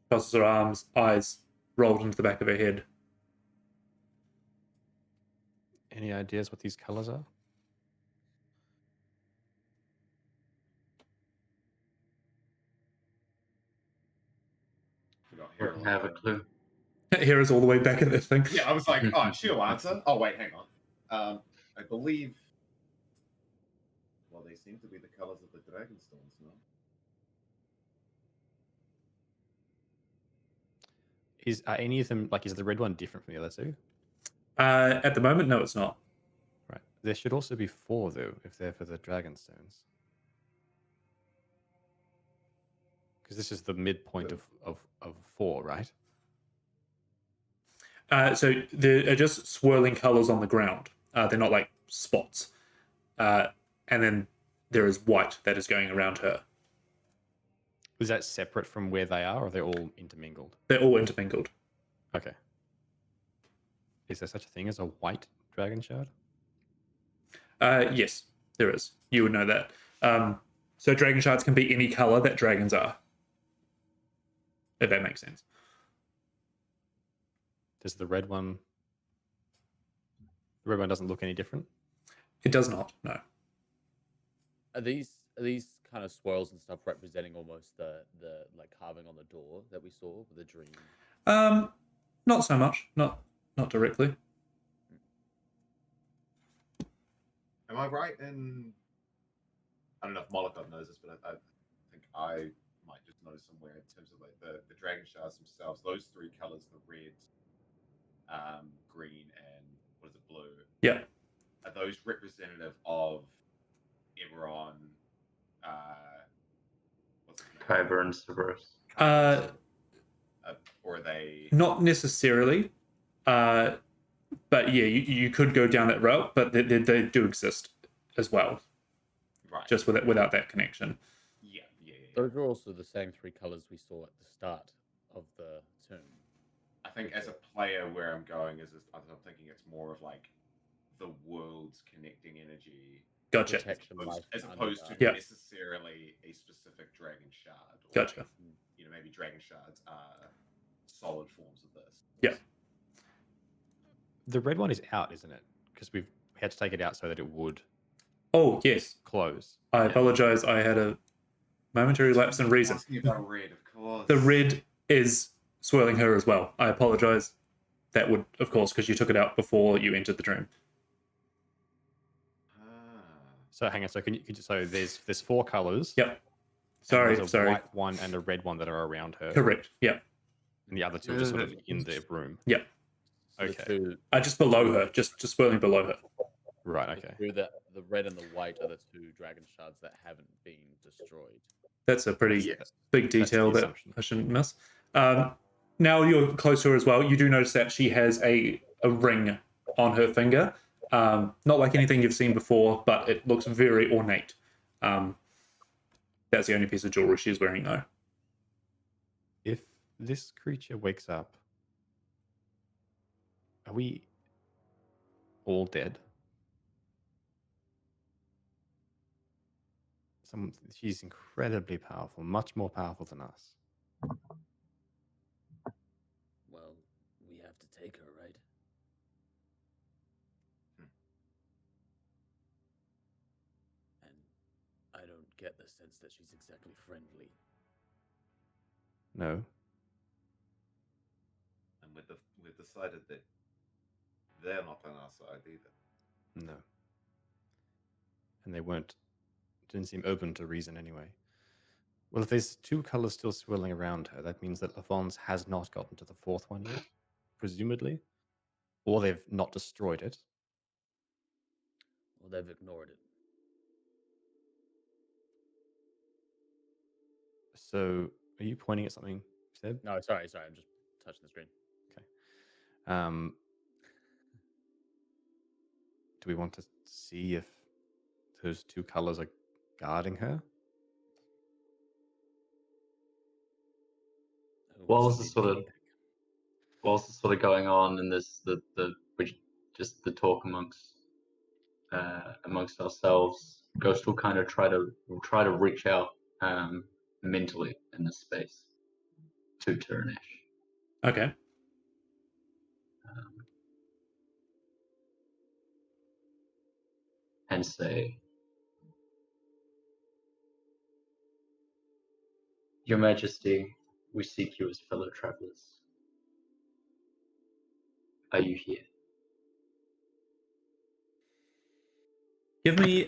crosses her arms, eyes rolled into the back of her head. Any ideas what these colors are? Wouldn't have a clue. Hera's all the way back at this thing. Yeah, I was like, oh, she'll answer. Oh, wait, hang on. I believe. Well, they seem to be the colors of the Dragonstones, no? Are any of them is the red one different from the other two? At the moment, no, it's not. Right. There should also be 4 though, if they're for the Dragonstones. Because this is the midpoint of 4, right? So they're just swirling colors on the ground. They're not like spots. And then there is white that is going around her. Is that separate from where they are, or are they all intermingled? They're all intermingled. Okay. Is there such a thing as a white dragon shard? Yes, there is. You would know that. So dragon shards can be any color that dragons are. If that makes sense. Does the red one... The red one doesn't look any different? It does not, no. Are these kind of swirls and stuff representing almost the like carving on the door that we saw with the dream? Not so much. Not directly. I Am I right in? I don't know if Molotov knows this, but I think I might just know somewhere in terms of like the dragon shards themselves. Those three colors, the red, green, and what is it, blue? Yeah. Are those representative of Eberron? What's his name? Kyber and Cerberus. Or are they? Not necessarily. But yeah, you could go down that route, but they do exist as well, Right. just without that connection. Yeah. Those are also the same three colors we saw at the start of the tomb. I think as a player, where I'm going is I'm thinking it's more of like the world's connecting energy. Gotcha. Protection, life, As and opposed to underdark. Yeah. necessarily a specific dragon shard. Or Gotcha. like, maybe dragon shards are solid forms of this. Yeah. The red one is out, isn't it? Because we had to take it out so that it would Oh, yes. close. I apologize. I had a momentary lapse in reason. Asking about red, of course. The red is swirling her as well. I apologize. That would, of course, because you took it out before you entered the dream. So hang on. So so there's four colors. Yep. There's a Sorry. white one and a red one that are around her. Correct. Yeah. And the other two are just sort of in the room. Yeah. So the Okay. two- Just below her. Just swirling below her. Right. the Okay. two that the red and the white are the two dragon shards that haven't been destroyed. That's a pretty Yes. big detail the that assumption. I shouldn't miss. Now you're close to her as well. You do notice that she has a ring on her finger. Not like anything you've seen before, but it looks very ornate. That's the only piece of jewelry she's wearing, though. If this creature wakes up, are we all dead? She's incredibly powerful, much more powerful than us. Well, we have to take her, right? And I don't get the sense that she's exactly friendly. No. And we've decided that they're not on our side either. No. And they didn't seem open to reason anyway. Well, if there's two colors still swirling around her, that means that Lavon's has not gotten to the fourth one yet, presumably. Or they've not destroyed it. Well, they've ignored it. So, are you pointing at something, Seb? No, sorry, I'm just touching the screen. Okay. Do we want to see if those two colors are guarding her? Who Well, wants this to is be sort of whilst it's sort of going on, and this just the talk amongst ourselves, Ghost will kind of try to reach out mentally in this space to Turnish. Okay. And say, Your Majesty, we seek you as fellow travelers. Are you here? Give me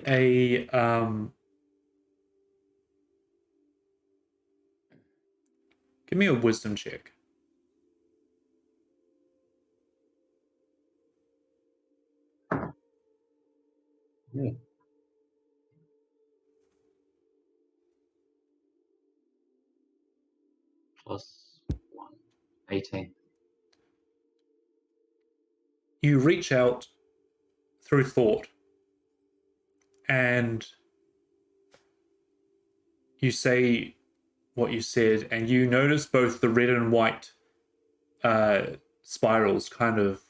a wisdom check. +1. 18. You reach out through thought and you say what you said, and you notice both the red and white spirals kind of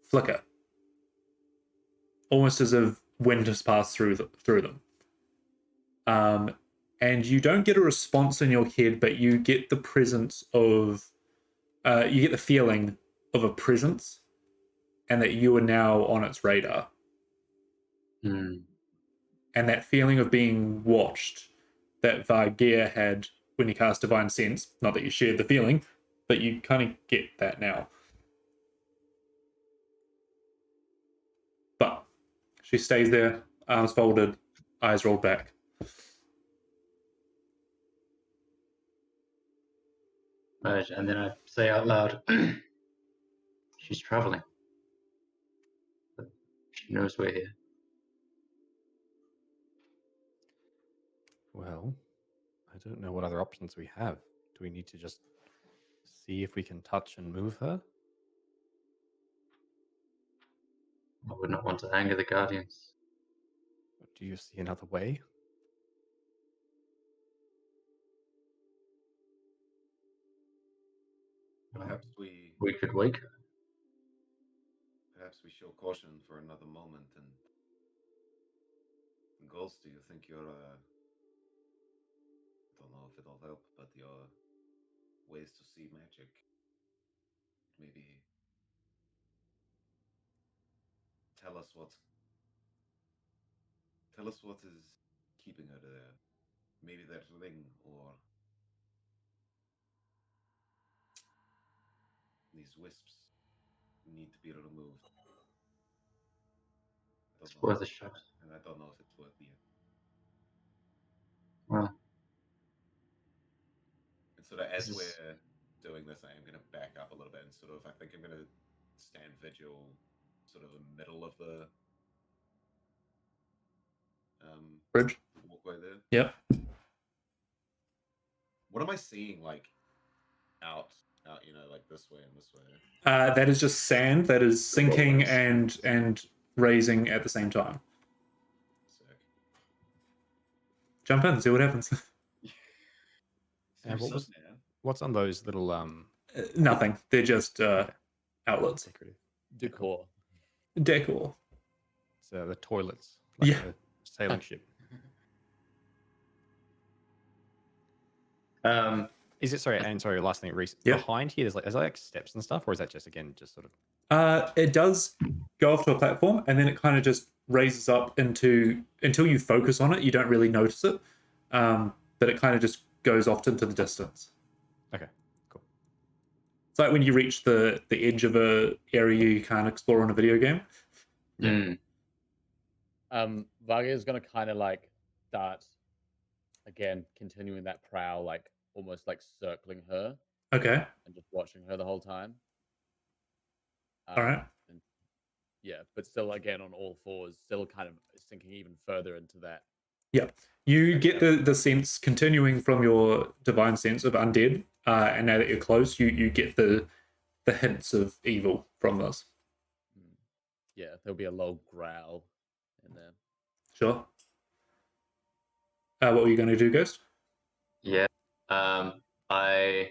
flicker, almost as if wind has passed through them. And you don't get a response in your head, but you get the presence of, you get the feeling of a presence, and that you are now on its radar. Hmm. And that feeling of being watched that Vargeir had when he cast Divine Sense, not that you shared the feeling, but you kind of get that now. But She stays there, arms folded, eyes rolled back. Right, and then I say out loud, she's traveling. But she knows we're here. Well, I don't know what other options we have. Do we need to just see if we can touch and move her? I would not want to anger the Guardians. Do you see another way? Perhaps we We could wake her. perhaps we show caution for another moment. And Ghost, do you think your I don't know if it'll help, but your ways to see magic maybe tell us what is keeping her there. Maybe that ring or these wisps need to be removed. I It's don't know. worth a shot. And I don't know if it's worth it. Well, And sort of as This is- we're doing this, I am going to back up a little bit and sort of, I think I'm going to stand vigil sort of in the middle of the Bridge. walkway there. Yep. What am I seeing, like, out, like this way and this way? That is just sand that is sinking rollers. and raising at the same time. Sick. Jump in, see what happens. And what So was- sad. What's on those little Nothing. They're just outlets. decorative Decor. Decor. the toilets, like Yeah. a sailing ship? Is it sorry? And sorry, last thing, Reese. Yeah. Behind here, is there like steps and stuff, or is that just sort of? It does go off to a platform, and then it kind of just raises up into until you focus on it. You don't really notice it, but it kind of just goes off into the distance. Okay, cool. It's like when you reach the edge of a area you can't explore in a video game. Mm, Varga is gonna kind of like start again, continuing that prowl, like almost like circling her Okay. and just watching her the whole time. All right. And, yeah, but still again on all fours, still kind of sinking even further into that. Yeah. You get the sense continuing from your divine sense of undead, and now that you're close, you get the hints of evil from this. Yeah, there'll be a low growl in there. Sure. What were you going to do, Ghost? yeah. I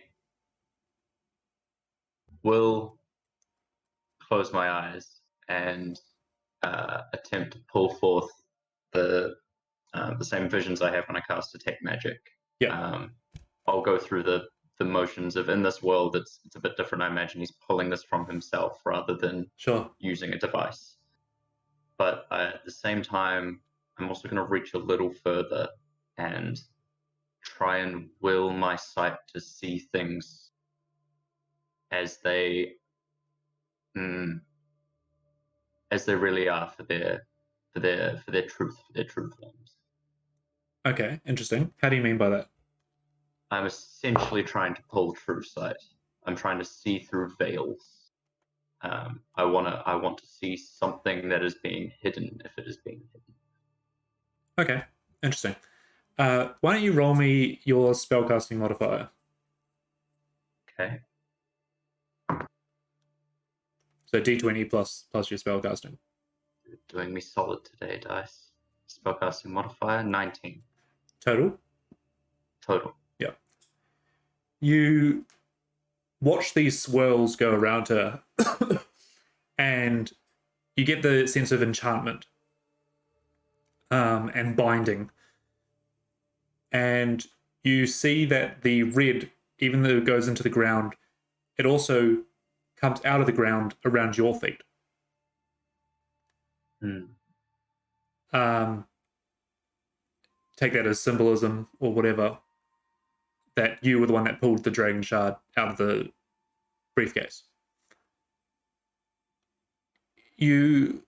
will close my eyes and attempt to pull forth the same visions I have when I cast Detect Magic. Yeah. I'll go through the motions of in this world. It's a bit different. I imagine he's pulling this from himself rather than Sure. using a device. But at the same time, I'm also going to reach a little further and try and will my sight to see things as they really are for their true forms. Okay. Interesting. How do you mean by that? I'm essentially trying to pull true sight. I'm trying to see through veils. I want to see something that is being hidden if it is being hidden. Okay. Interesting. Why don't you roll me your spellcasting modifier? Okay. So D20 plus your spellcasting. You're doing me solid today, dice. Spellcasting modifier 19 Total? total. Yeah. You watch these swirls go around her, and you get the sense of enchantment and binding. And you see that the red, even though it goes into the ground, it also comes out of the ground around your feet. Take that as symbolism or whatever, that you were the one that pulled the dragon shard out of the briefcase. You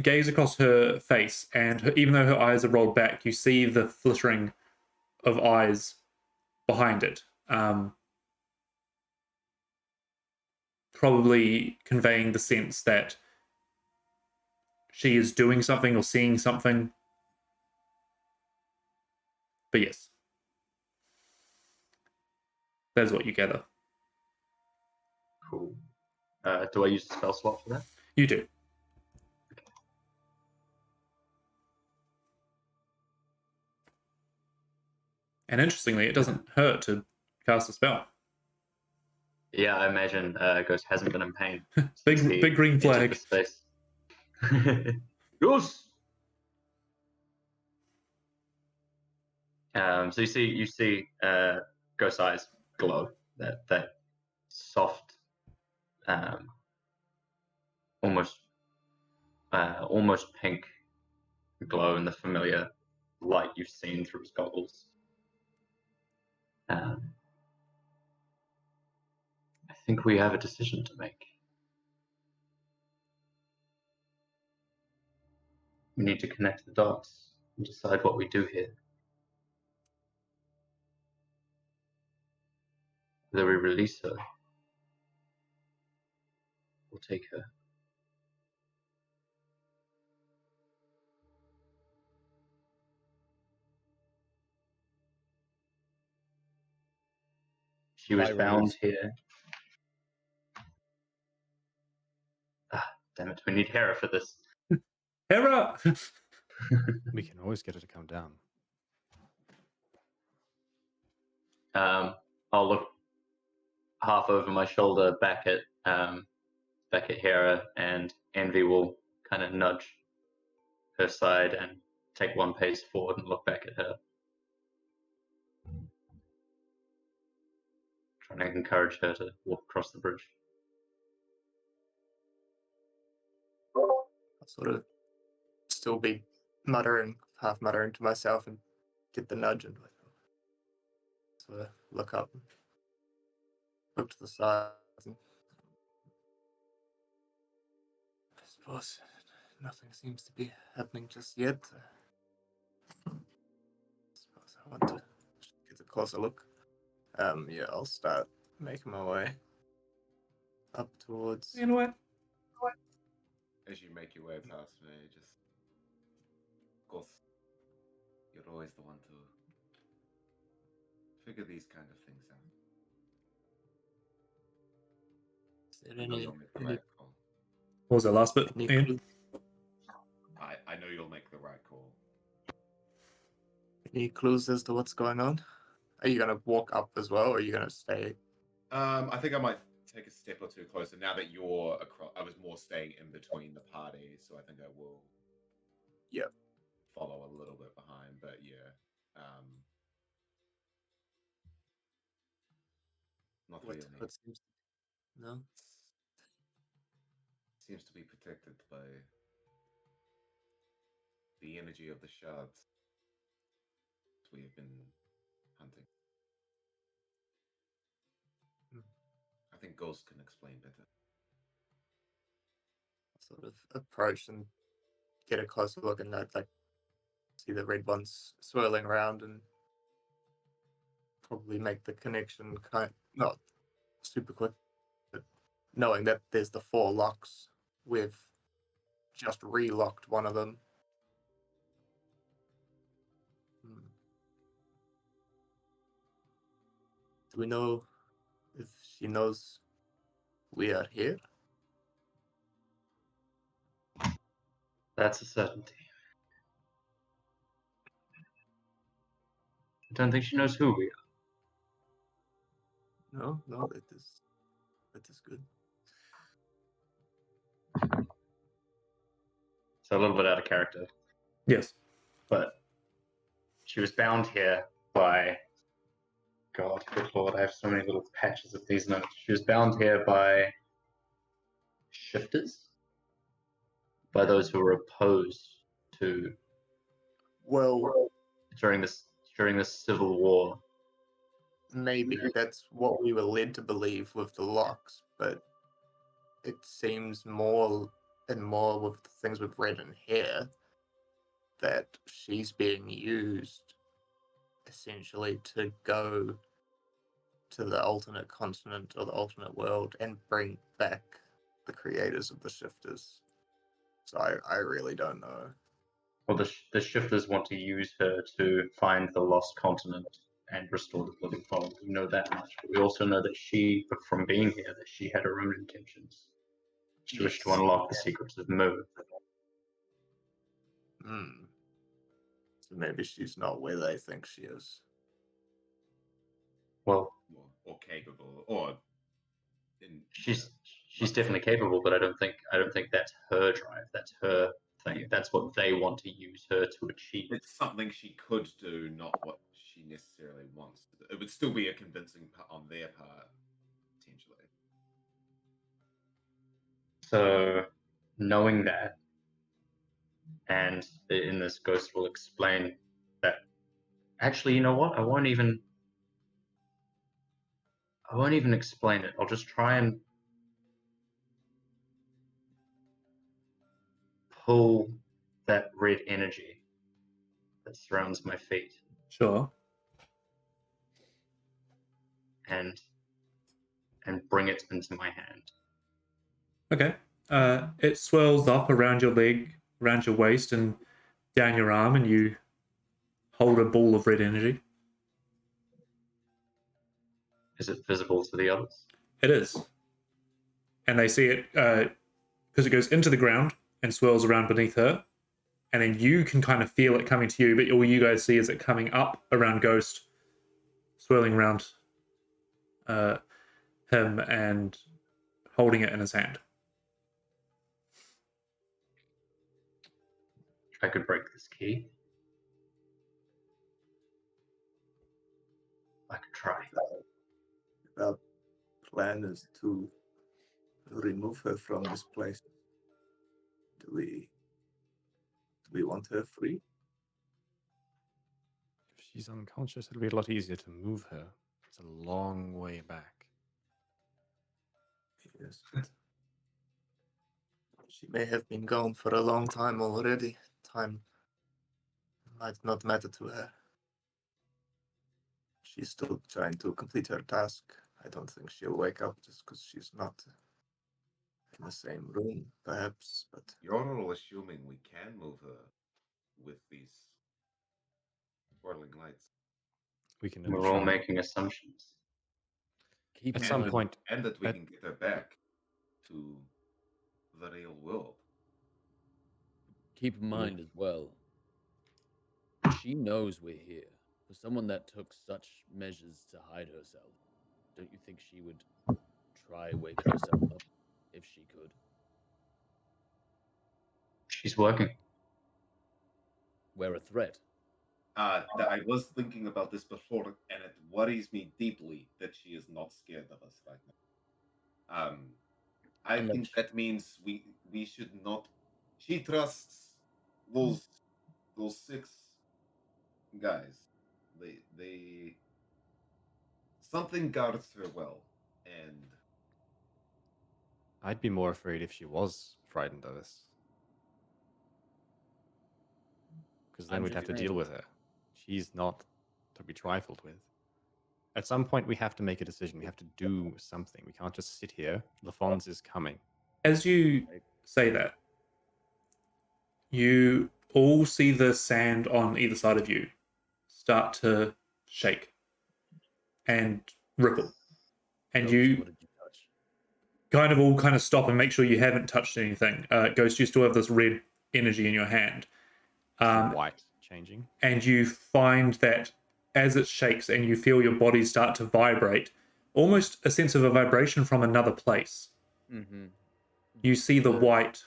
gaze across her face, and even though her eyes are rolled back, you see the flittering of eyes behind it, probably conveying the sense that she is doing something or seeing something. But yes, that is what you gather. Cool. Do I use a spell slot for that? You do. And interestingly, it doesn't hurt to cast a spell. Yeah, I imagine Ghost hasn't been in pain. Big since he big green entered flag. the space. Yes. So you see Ghost's eyes glow. That soft, almost pink glow in the familiar light you've seen through his goggles. I think we have a decision to make. We need to connect the dots and decide what we do here. Whether we release her or take her. She was By bound release. here. She was By bound release. here. Damn it, we need Hera for this. Hera! We can always get her to come down. I'll look half over my shoulder back at Hera, and Envy will kind of nudge her side and take one pace forward and look back at her. Trying to encourage her to walk across the bridge. I'll sort of still be half muttering to myself, and get the nudge and sort of look up, look to the side. And I suppose nothing seems to be happening just yet. I suppose I want to get a closer look. Yeah, I'll start making my way up towards. You know what? As you make your way past me, just of course, you're always the one to figure these kind of things out. Is there I know any you'll make the right call. What was that last bit, any Ian? clue- I know you'll make the right call. any clues as to what's going on? Are you gonna walk up as well, or are you gonna stay? I think I might take a step or two closer now that you're across. I was more staying in between the parties, so I think I will. Yep. Follow a little bit behind, but yeah. Not What, really. what seems no? Seems to be protected by the energy of the shards we have been hunting. I think Ghost can explain better. Sort of approach and get a closer look, and that see the red ones swirling around, and probably make the connection not super quick, but knowing that there's the 4 locks, we've just relocked one of them. Do we know if she knows we are here? That's a certainty. I don't think she knows who we are. No, that is good. So a little bit out of character. Yes. But she was bound here by, God, good Lord, I have so many little patches of these notes. She was bound here by shifters, by those who were opposed to Well, during this civil war. maybe that's what we were led to believe with the locks, but it seems more and more with the things we've read in here, that she's being used essentially to go to the alternate continent or the alternate world and bring back the creators of the shifters. So I really don't know. Well, the shifters want to use her to find the lost continent and restore the living fold. We know that much. But we also know that she, from being here, that she had her own intentions. She wished to Yes. unlock the secrets of Mu. So maybe she's not where they think she is. Well, or capable, or in she's definitely capable, but I don't think that's her drive. That's her thing. That's what they want to use her to achieve. It's something she could do, not what she necessarily wants to do. It would still be a convincing part on their part, potentially. So, knowing that, and in this, Ghost will explain that. Actually, you know what? I won't even explain it. I'll just try and pull that red energy that surrounds my feet Sure. and bring it into my hand. Okay. It swirls up around your leg, around your waist, and down your arm, and you hold a ball of red energy. Is it visible to the others? It is. And they see it because it goes into the ground and swirls around beneath her. And then you can kind of feel it coming to you, but all you guys see is it coming up around Ghost, swirling around him and holding it in his hand. I could break this key. I could try. Our plan is to remove her from this place. Do we want her free? If she's unconscious, it'll be a lot easier to move her. It's a long way back. Yes. She may have been gone for a long time already. Time might not matter to her. She's still trying to complete her task. I don't think she'll wake up just because she's not in the same room, perhaps, but You're all assuming we can move her with these swirling lights. We can only We're all try. making assumptions. Keep At in some mind- point, And that we at- can get her back to the real world. Keep in mind as well, she knows we're here. For someone that took such measures to hide herself, don't you think she would try wake herself up if she could? She's working. We're a threat. I was thinking about this before, and it worries me deeply that she is not scared of us right now. I And think that means we should not. She trusts those 6 guys. They something guards her well, and I'd be more afraid if she was frightened of us. Because then I'm we'd have just to deal saying. with her. She's not to be trifled with. At some point, we have to make a decision. We have to do something. We can't just sit here. LaFons is coming. As you say that, you all see the sand on either side of you start to shake and ripple. And Ghost, you what did you touch? kind of stop and make sure you haven't touched anything. Ghost, you still have this red energy in your hand. White changing. And you find that as it shakes and you feel your body start to vibrate, almost a sense of a vibration from another place, Mm-hmm. you see the white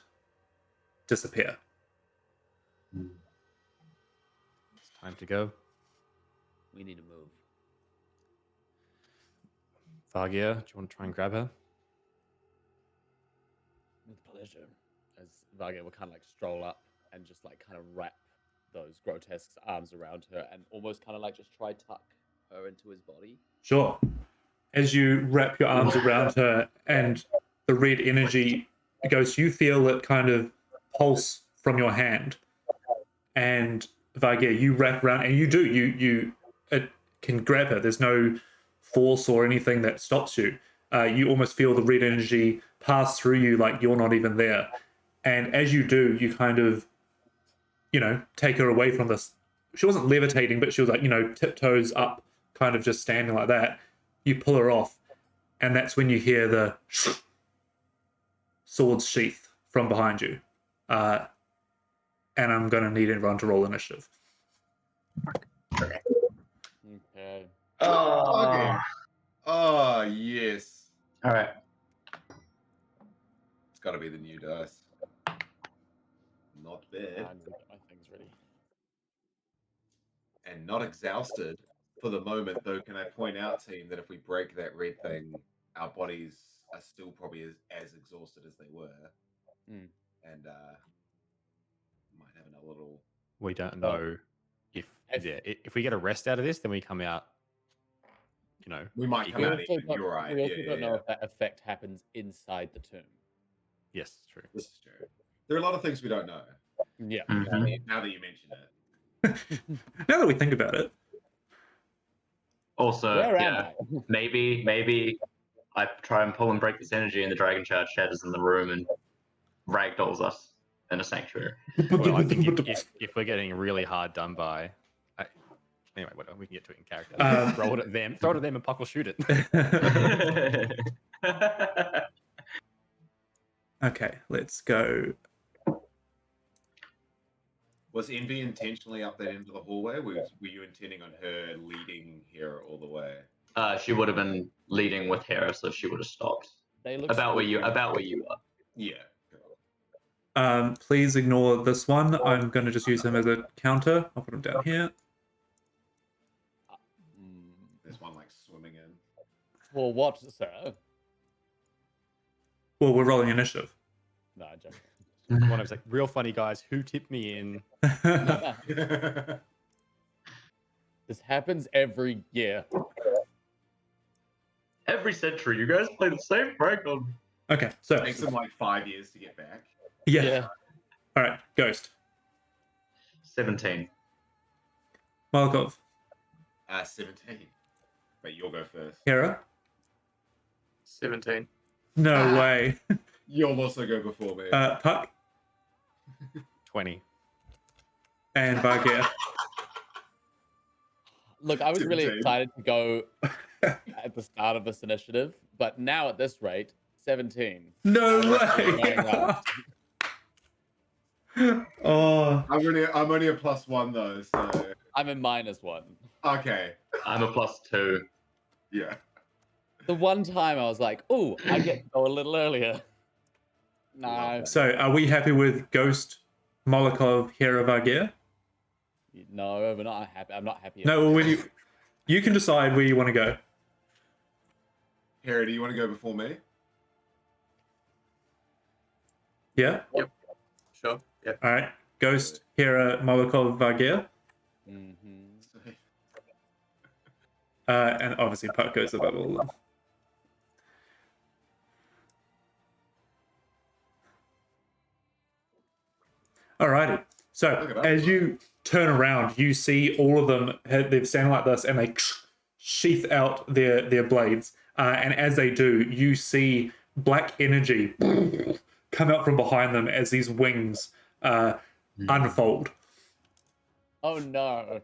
disappear. It's time to go. We need to move. Vargia, do you want to try and grab her? With pleasure. As Varga will kind of like stroll up and just like kind of wrap those grotesque arms around her and almost kind of like just try tuck her into his body. Sure. As you wrap your arms around her and the red energy Ghost, you feel it kind of pulse from your hand, and Vargir, you wrap around, and you it can grab her. There's no force or anything that stops you. You almost feel the red energy pass through you like you're not even there. And as you do, you kind of, take her away from this. She wasn't levitating, but she was like, tiptoes up, kind of just standing like that. You pull her off, and that's when you hear the sword sheath from behind you. And I'm going to need everyone to roll initiative. Okay. Okay. Oh, yes. All right. It's got to be the new dice. Not I bad. need to get my things ready. And not exhausted for the moment, though. Can I point out, team, that if we break that red thing, our bodies are still probably as exhausted as they were. Mm. And might have a little... We don't know if we get a rest out of this, then we come out, We might come We out also even. You're right. We also Yeah, don't yeah, know yeah. if that effect happens inside the tomb. Yes, true. This is true. There are a lot of things we don't know. Yeah. Mhm. Now that you mention it. Now that we think about it. Also, Where am yeah, I? maybe I try and pull and break this energy, and the dragon shard shatters in the room and ragdolls us in a sanctuary. Well, I think if we're getting really hard done by, anyway, whatever, we can get to it in character. Throw it at them, and Puck will shoot it. Okay, let's go. Was Envy intentionally up that into the hallway? Were you intending on her leading here all the way? She would have been leading with Hera, so she would have stopped They look about where you spooky. are. Yeah. Please ignore this one. I'm going to just use him as a counter. I'll put him down here. There's one like swimming in. For what, sir? Well, we're rolling initiative. No, I'm joking. One of them's like, real funny guys, who tipped me in? This happens every year. Every century, you guys play the same prank on me. Okay, so It takes them like 5 years to get back. yeah. All right, Ghost. 17. Malkov. 17. But you'll go first. Hera. 17. No way. You'll also go before me. Puck 20. and Vargir. Look, I was really 17. excited to go at the start of this initiative, but now at this rate, 17. No Going way. up. Oh, I'm only a +1 though, so I'm a -1. okay. I'm a +2. Yeah. The one time I was like, "Oh, I get to go a little earlier." No, so are we happy with Ghost, Molokov, Hera, Vargir? no, we're not happy. I'm not happy. No, when you can decide where you want to go. Harry, do you want to go before me? Yeah. Sure. Yep. All right. Ghost, Hera, Molokov, Vargir. And obviously Puck goes above all of them. Alrighty. So as you turn around, you see all of them. They're standing like this, and they sheath out their blades. And as they do, you see black energy come out from behind them as these wings unfold. Oh no.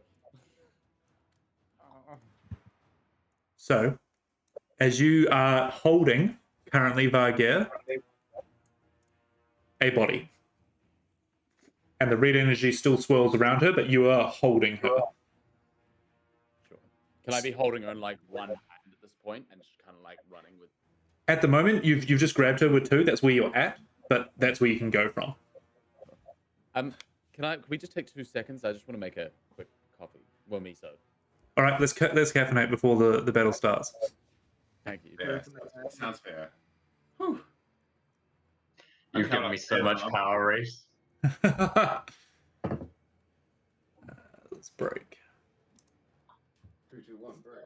So, as you are holding currently Vargir, a body. And the red energy still swirls around her, but you are holding her. Sure. Can I be holding her in like one hand at this point and just kind of like running with? At the moment, you've just grabbed her with two. That's where you're at, but that's where you can go from. Can we just take 2 seconds? I just want to make a quick coffee. Well, me so. All right, let's caffeinate before the battle starts. Thank you. Yeah, sounds fair. You've given me so much power, Reese. Let's break. 3, 2, 1, break.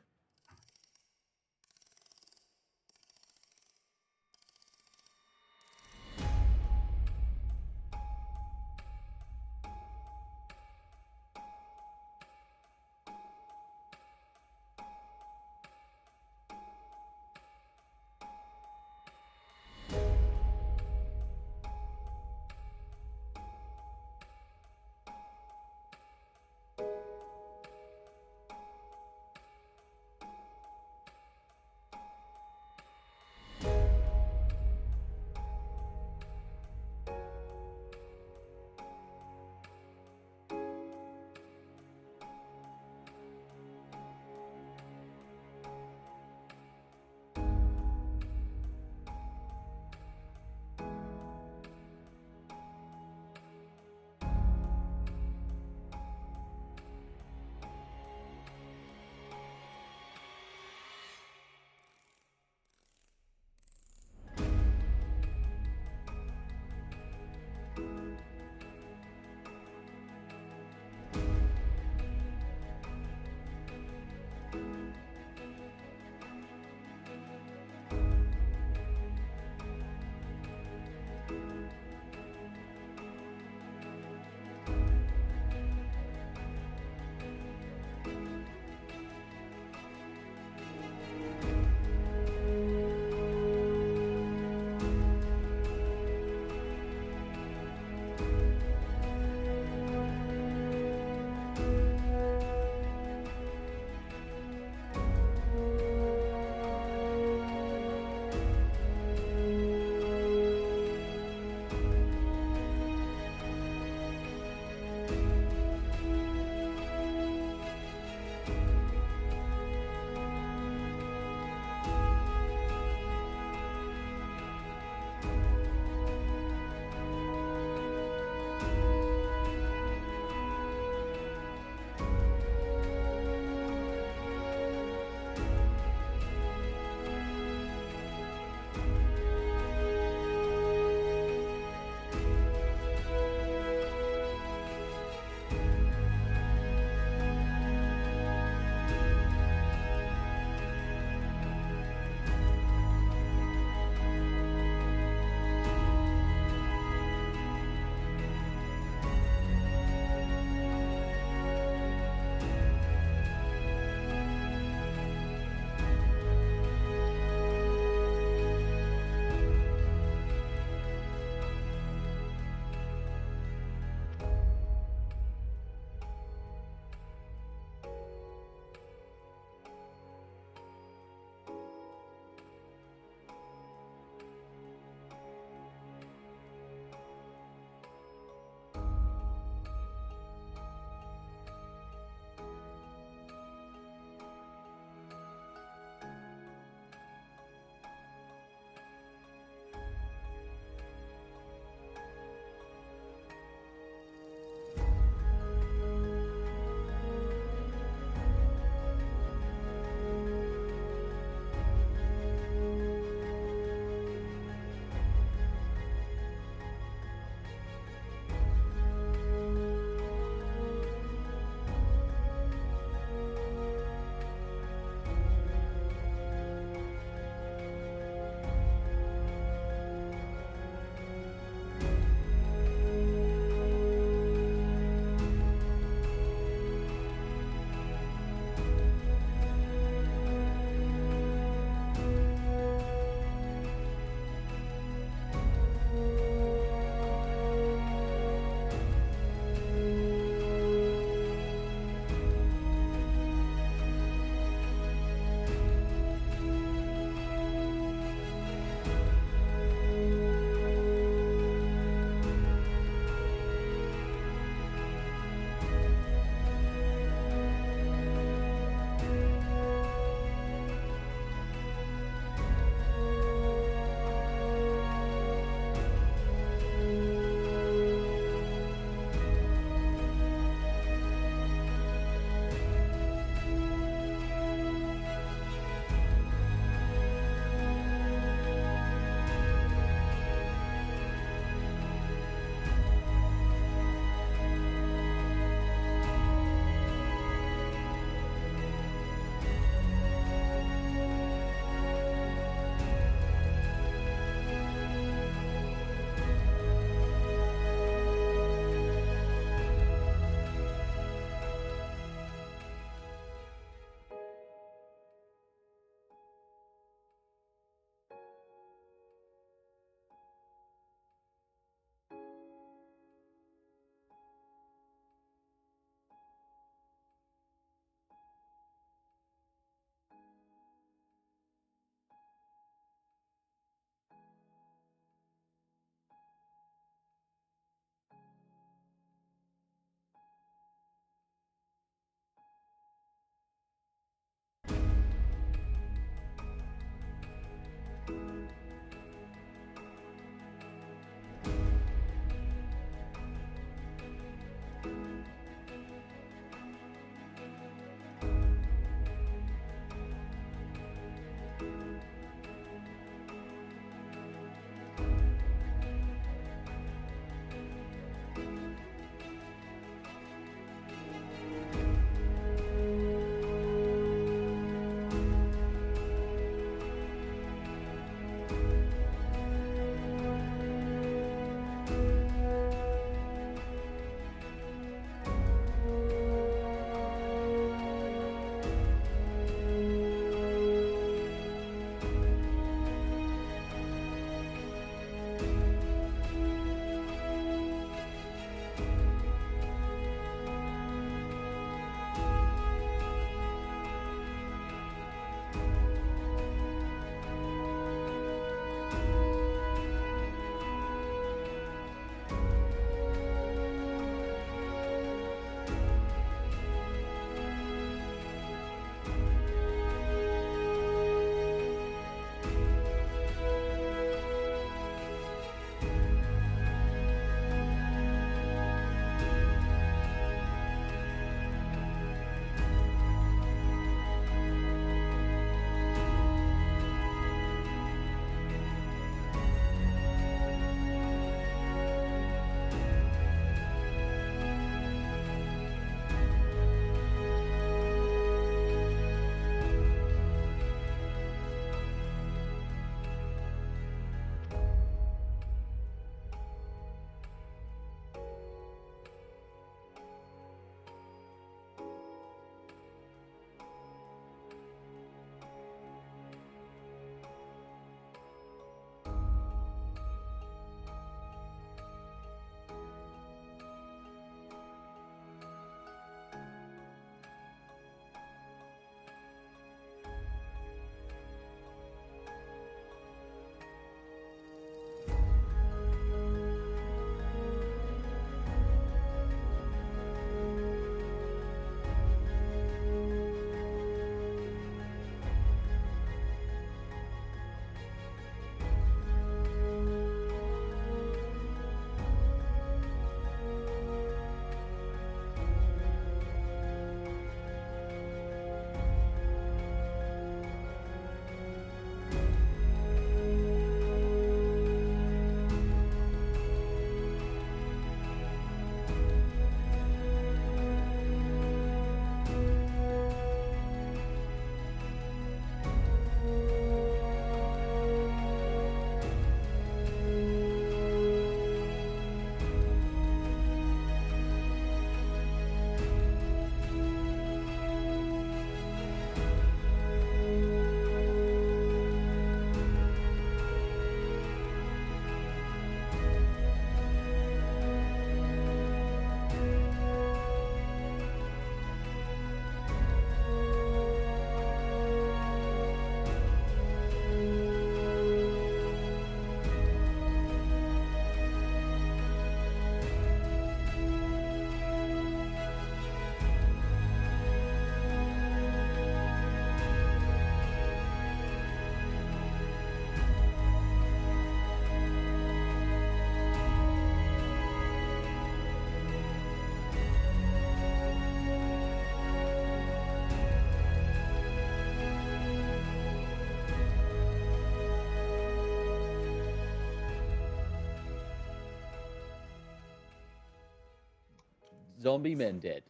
zombie men dead.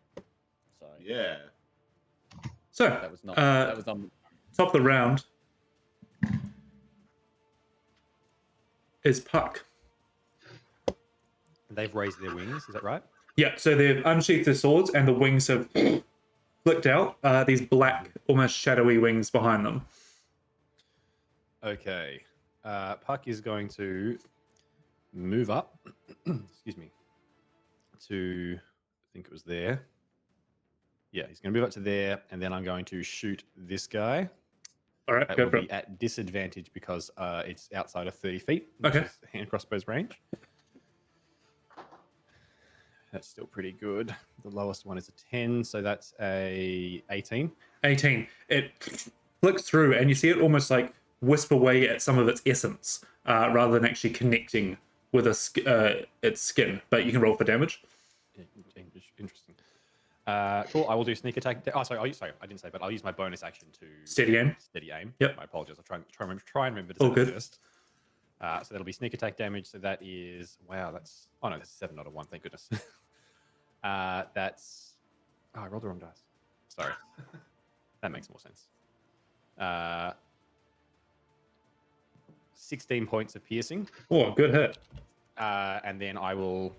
So Yeah. So, that was not. That was on. top of the round is Puck. They've raised their wings. Is that right? Yeah, so they've unsheathed their swords and the wings have flicked out. These black, almost shadowy wings behind them. Okay. Puck is going to move up. Excuse me. To, I think it was there. Yeah, he's going to move up to there, and then I'm going to shoot this guy. All right, That go will for be it. at disadvantage because it's outside of 30 feet, which Okay. is hand crossbow's range. That's still pretty good. The lowest one is a 10, so that's a 18. 18. It flicks through, and you see it almost like wisp away at some of its essence, rather than actually connecting with its skin. But you can roll for damage. Interesting. Cool. I will do sneak attack. Sorry, I didn't say, but I'll use my bonus action to Steady aim. Steady aim. Yep. I apologize. I'll try and remember to All say good. that first. So that'll be sneak attack damage. So that is that's a 7, not a 1. Thank goodness. That's I rolled the wrong dice. Sorry. That makes more sense. 16 points of piercing. Oh, good hit. And then I will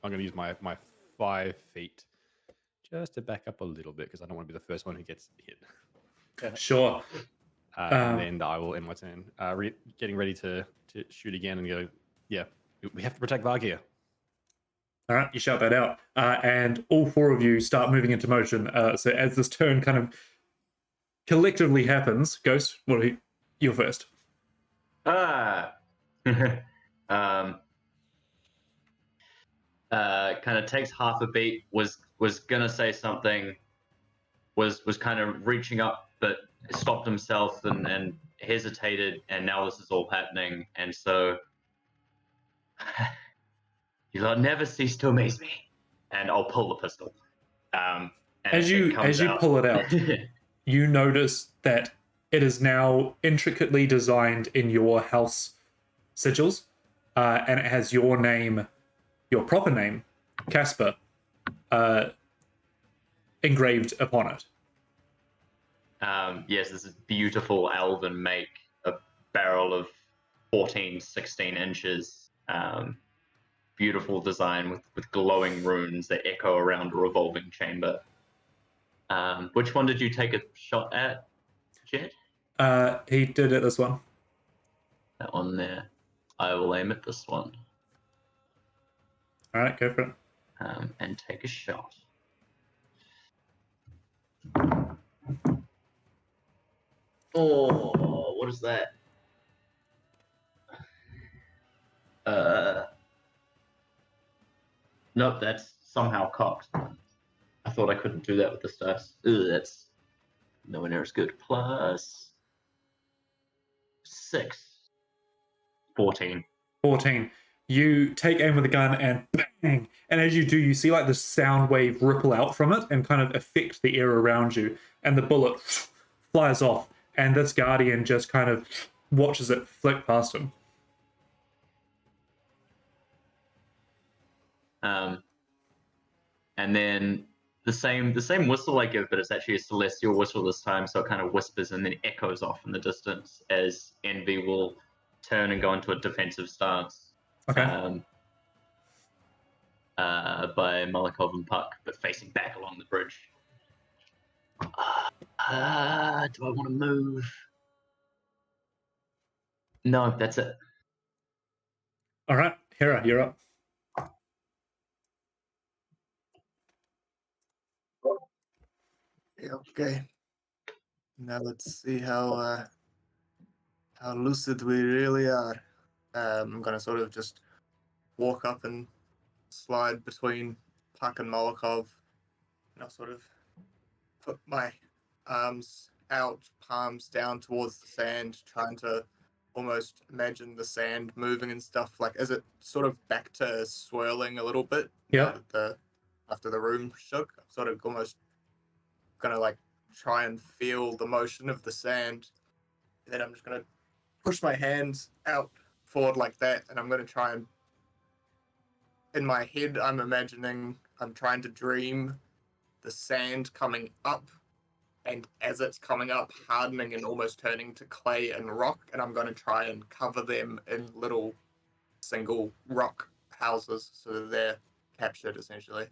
I'm going to use my 5 feet just to back up a little bit because I don't want to be the first one who gets hit. Sure. And then I will end my turn. Getting ready to shoot again and go, yeah, we have to protect Vargir. All right, you shout that out. And all 4 of you start moving into motion. So as this turn kind of collectively happens, Ghost, you're first. Kind of takes half a beat, was gonna say something, was kind of reaching up, but stopped himself and hesitated, and now this is all happening, and so you'll never cease to amaze me. And I'll pull the pistol. And As you pull it out, you notice that it is now intricately designed in your house sigils, and it has your name, your proper name, Casper, engraved upon it. Yes, this is beautiful elven make, a barrel of 14, 16 inches. Beautiful design with glowing runes that echo around a revolving chamber. Which one did you take a shot at, Jed? He did it this one. That one there. I will aim at this one. All right, go for it. And take a shot. Oh, what is that? Nope, that's somehow cocked. I thought I couldn't do that with this dice. Ugh, that's nowhere near as good. Plus 6. 14. 14. You take aim with the gun and bang! And as you do, you see like the sound wave ripple out from it and kind of affect the air around you. And the bullet flies off. And this guardian just kind of watches it flick past him. And then the same whistle I give, but it's actually a celestial whistle this time, so it kind of whispers and then echoes off in the distance as Envy will turn and go into a defensive stance. Okay. By Malikov and Puck, but facing back along the bridge. Do I want to move? No, that's it. All right, Hera, you're up. Yeah, okay. Now let's see how lucid we really are. I'm gonna sort of just walk up and slide between Puck and Molokov, and I'll sort of put my arms out, palms down towards the sand, trying to almost imagine the sand moving and stuff. Like, is it sort of back to swirling a little bit? Yeah. After the room shook, I'm sort of almost gonna like try and feel the motion of the sand. And then I'm just gonna push my hands out forward like that, and I'm going to try and. In my head, I'm imagining I'm trying to dream the sand coming up, and as it's coming up, hardening and almost turning to clay and rock, and I'm going to try and cover them in little single rock houses so that they're captured essentially.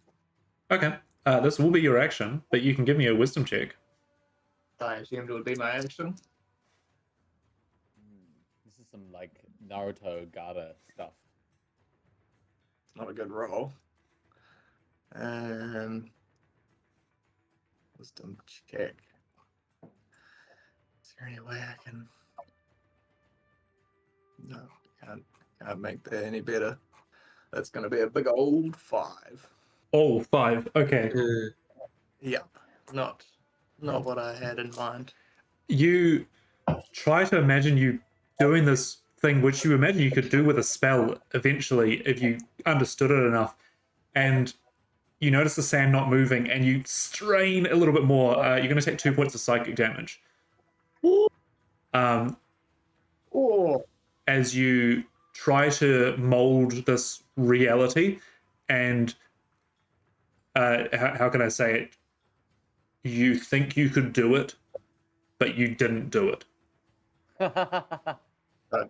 Okay. This will be your action, but you can give me a wisdom check. I assumed it would be my action. This is some like Naruto Gaara stuff. It's not a good roll. Wisdom check. Is there any way I can? No, can't make that any better. That's going to be a big old 5. Oh, 5. Okay. Yeah, not what I had in mind. You try to imagine you doing this thing which you imagine you could do with a spell eventually if you understood it enough, and you notice the sand not moving and you strain a little bit more. You're going to take 2 points of psychic damage as you try to mold this reality, and how can I say it? You think you could do it, but you didn't do it.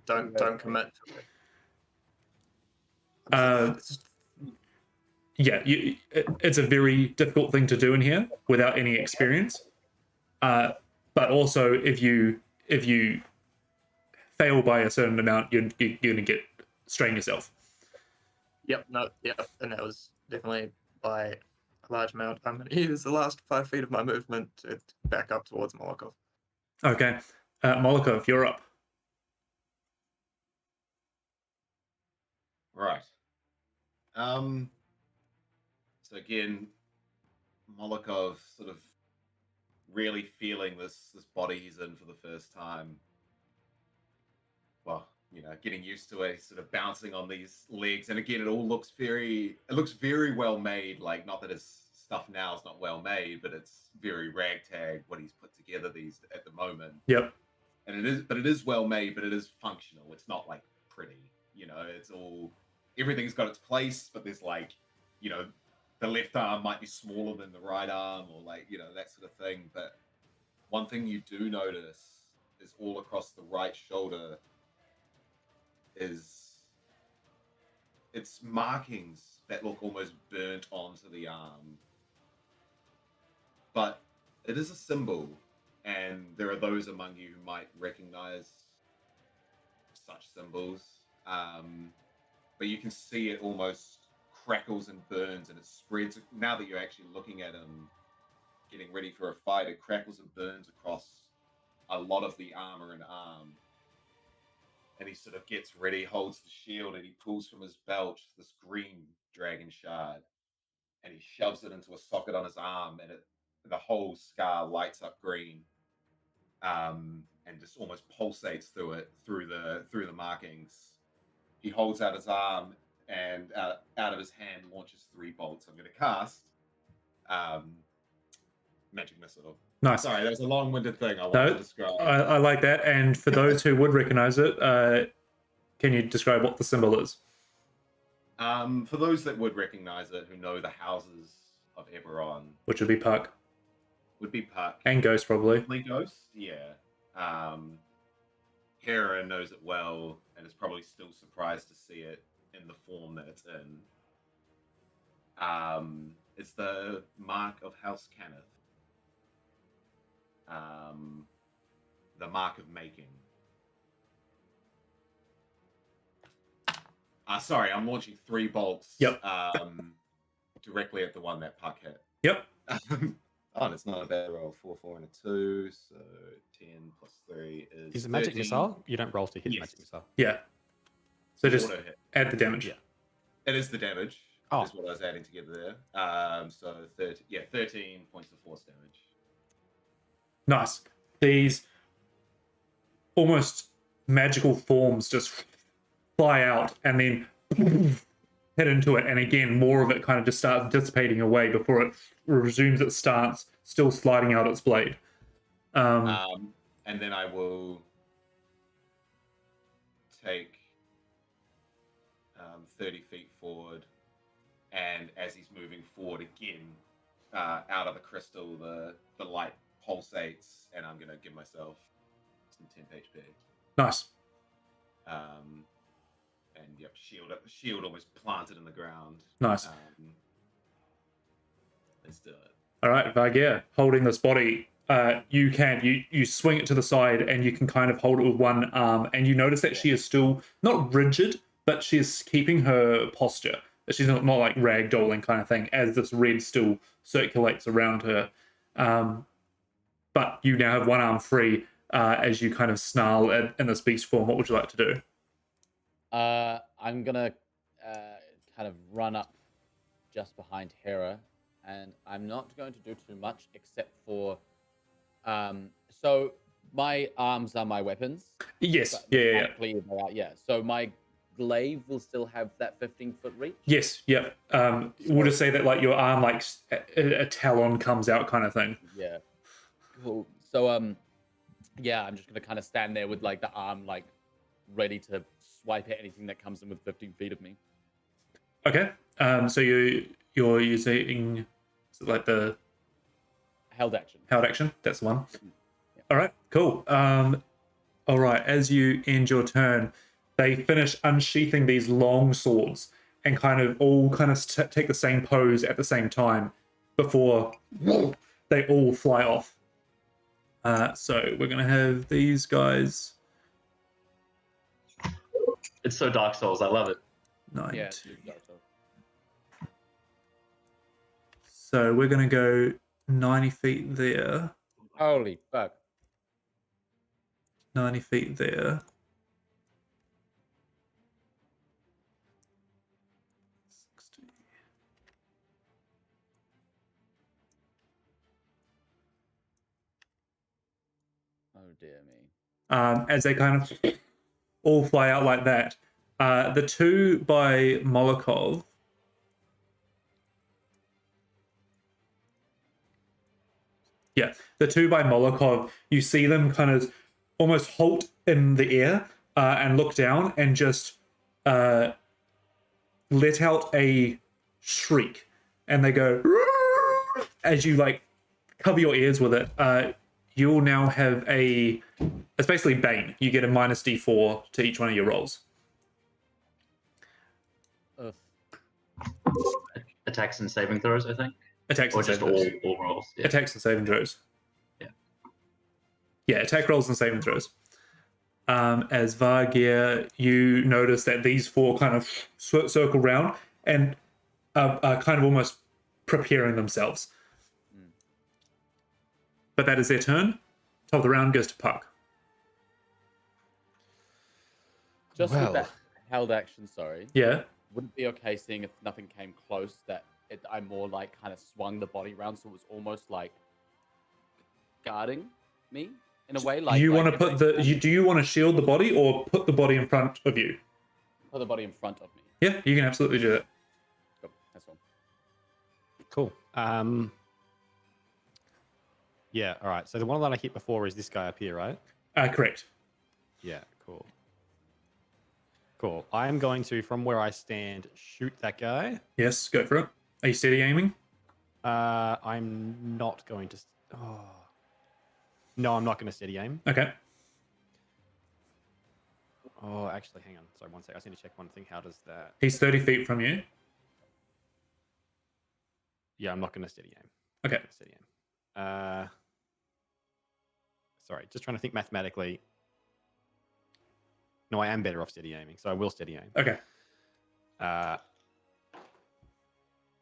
Don't commit to it. Yeah, it's a very difficult thing to do in here without any experience. But also, if you fail by a certain amount, you're going to strain yourself. Yep, and that was definitely by a large amount. I'm going to use the last 5 feet of my movement to back up towards Molokov. Okay. Molokov, you're up. Right. So again, Molokov sort of really feeling this body he's in for the first time. Well, getting used to it, sort of bouncing on these legs, and again, it looks very well made. Like, not that his stuff now is not well made, but it's very ragtag what he's put together at the moment. Yep. And it is well made, but it is functional. It's not like pretty, it's all, everything's got its place, but there's like, the left arm might be smaller than the right arm, or like, that sort of thing. But one thing you do notice is all across the right shoulder it's markings that look almost burnt onto the arm. But it is a symbol, and there are those among you who might recognize such symbols. But you can see it almost crackles and burns, and it spreads. Now that you're actually looking at him, getting ready for a fight, it crackles and burns across a lot of the armor and arm. And he sort of gets ready, holds the shield, and he pulls from his belt this green dragon shard, and he shoves it into a socket on his arm, and the whole scar lights up green, and just almost pulsates through the markings. He holds out his arm, and out of his hand launches 3 bolts. I'm going to cast Magic Missile. Nice. Sorry, that was a long-winded thing I wanted to describe. I like that. And for those who would recognize it, can you describe what the symbol is? For those that would recognize it, who know the houses of Eberron, Which would be Puck. And Ghost, probably. Ghost, yeah. Hera knows it well, and is probably still surprised to see it in the form that it's in. It's the mark of House Cannith. The mark of making. Sorry, I'm launching 3 bolts. Yep. Directly at the one that Puck hit. Yep. Oh, it's not a bad roll. 4, 4, and a 2. So 10 plus 3 is. Is it magic 13. missile? You don't roll to hit Yes. magic missile. Yeah. So just Auto hit. add the damage. Yeah. It is the damage. Oh. Is what I was adding together there. So 13 points of force damage. Nice. These almost magical forms just fly out and then hit into it, and again more of it kind of just starts dissipating away before it resumes its stance, still sliding out its blade. And then I will take 30 feet forward, and as he's moving forward again, out of the crystal, the light pulsates, and I'm gonna give myself some temp HP. Nice. And yep, shield almost planted in the ground. Nice. Let's do it. All right, Vargir, holding this body, you swing it to the side, and you can kind of hold it with one arm, and you notice that she is still not rigid, but she is keeping her posture. She's not like ragdolling kind of thing, as this red still circulates around her. But you now have one arm free as you kind of snarl in this beast form. What would you like to do? I'm gonna kind of run up just behind Hera, and I'm not going to do too much except for so my arms are my weapons. Yes. but Yeah. mechanically they are- yeah. So my glaive will still have that 15-foot reach. Yes. Yeah. We'll just say that like your arm, like a talon comes out, kind of thing. Yeah. Cool. So yeah, I'm just gonna kind of stand there with like the arm like ready to swipe at anything that comes in with 15 feet of me. Okay. So you're using like the Held action. held action. That's the one. Yeah. All right. Cool. All right. As you end your turn, they finish unsheathing these long swords and kind of all take the same pose at the same time before they all fly off. So we're gonna have these guys. It's so Dark Souls. I love it. 90. Yeah. it's Dark Souls. So we're gonna go 90 feet there, Holy fuck. 90 feet there. 60. Oh dear me. As they kind of all fly out like that. The two by Molokov. Yeah, the two by Molokov, you see them kind of almost halt in the air and look down and just let out a shriek. And they go, as you like cover your ears with it. You'll now have it's basically Bane. You get a minus D4 to each one of your rolls. Ugh. Attacks and saving throws, I think. Attacks Or and just saving throws. all rolls. Yeah. Attacks and saving throws. Yeah. Yeah, attack rolls and saving throws. As Vargir, you notice that these four kind of circle round and are kind of almost preparing themselves. But that is their turn. Top of the round goes to Puck. Just Well. with that held action, sorry. Yeah. Would it be okay seeing if nothing came close that I more like kind of swung the body around so it was almost like guarding me in a way? Like you want to if put do you want to shield the body or put the body in front of you? put the body in front of me. Yeah, you can absolutely do that. Cool. That's all. Cool. Yeah, all right. So the one that I hit before is this guy up here, right? Correct. Yeah, cool. Cool. I am going to, from where I stand, shoot that guy. Yes, go for it. Are you steady aiming? I'm not going to... Oh. No, I'm not going to steady aim. Okay. Oh, actually, hang on. Sorry, one sec. I just need to check one thing. How does that... He's 30 feet from you. Yeah, I'm not going to steady aim. Okay. I'm not gonna steady aim. Sorry, just trying to think mathematically. No, I am better off steady aiming, so I will steady aim. Okay.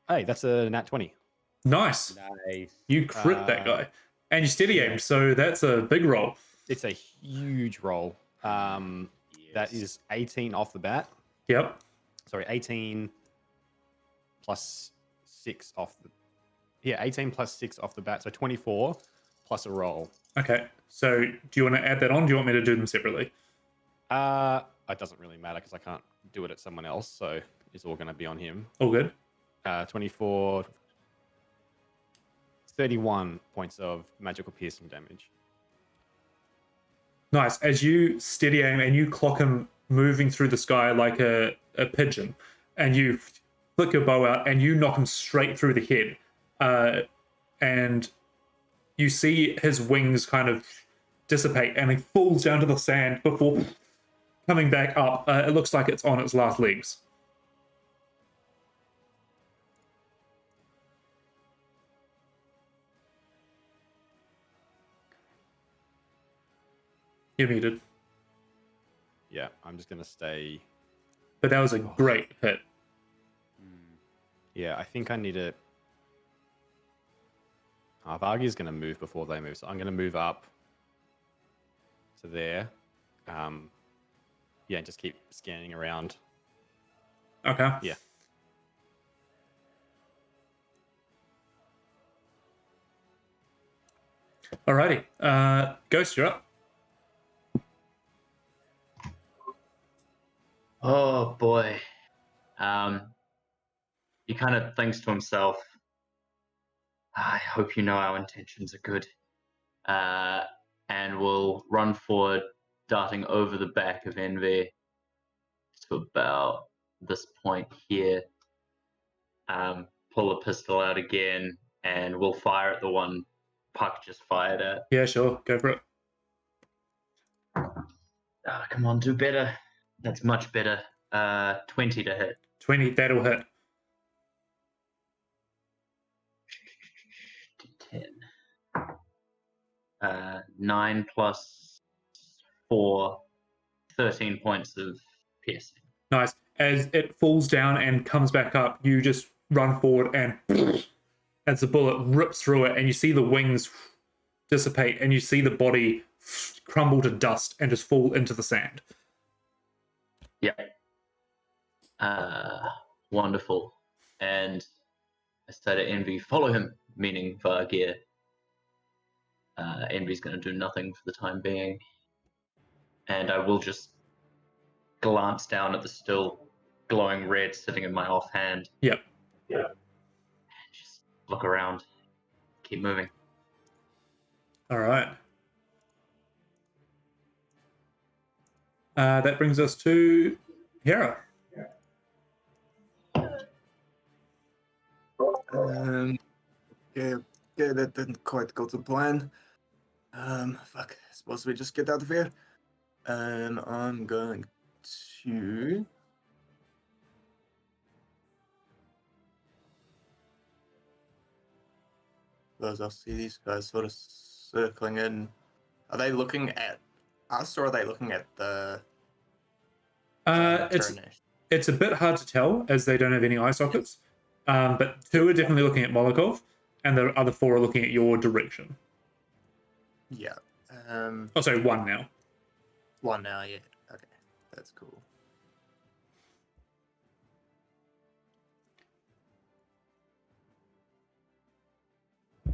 Hey, that's a nat 20. Nice. Nice. You crit that guy. And you steady aimed, so that's a big roll. It's a huge roll. That is 18 off the bat. Yep. Sorry, 18 plus 6 off the... Yeah, 18 plus 6 off the bat, so 24 plus a roll. Okay. So do you want to add that on? Do you want me to do them separately? It doesn't really matter because I can't do it at someone else, so it's all going to be on him. All good. 24, 31 points of magical piercing damage. Nice. As you steady aim and you clock him moving through the sky like a pigeon, and you flick your bow out and you knock him straight through the head. And you see his wings kind of dissipate and he falls down to the sand before coming back up. It looks like it's on its last legs. You're muted. Yeah, I'm just gonna stay. But that was a great hit. Yeah, I think I need to. Vargi's gonna move before they move, so I'm gonna move up to there. Yeah, just keep scanning around. Okay. Yeah. Alrighty. Ghost, you're up. Oh boy. He kind of thinks to himself, I hope you know our intentions are good. And will run forward, darting over the back of Envy to about this point here. Pull a pistol out again, and we'll fire at the one Puck just fired at. Yeah, sure. Go for it. Come on, do better. That's much better. 20 to hit. 20, that'll hit. 10. 9 plus 4, 13 points of piercing. Nice. As it falls down and comes back up, you just run forward and as the bullet rips through it, and you see the wings dissipate, and you see the body crumble to dust and just fall into the sand. Yeah. Wonderful. And I say to Envy, follow him, meaning Vargir. Envy's going to do nothing for the time being. And I will just glance down at the still glowing red sitting in my offhand. Yep. And just look around. Keep moving. All right. That brings us to Hera. Yeah, that didn't quite go to plan. Fuck. Suppose we just get out of here. I'm going to. Suppose I'll see these guys sort of circling in. Are they looking at us or are they looking at the? It's a bit hard to tell as they don't have any eye sockets. But 2 are definitely looking at Molokov, and the other 4 are looking at your direction. Yeah. Oh, sorry, 1 now. 1 now, yeah. Okay, that's cool. Okay.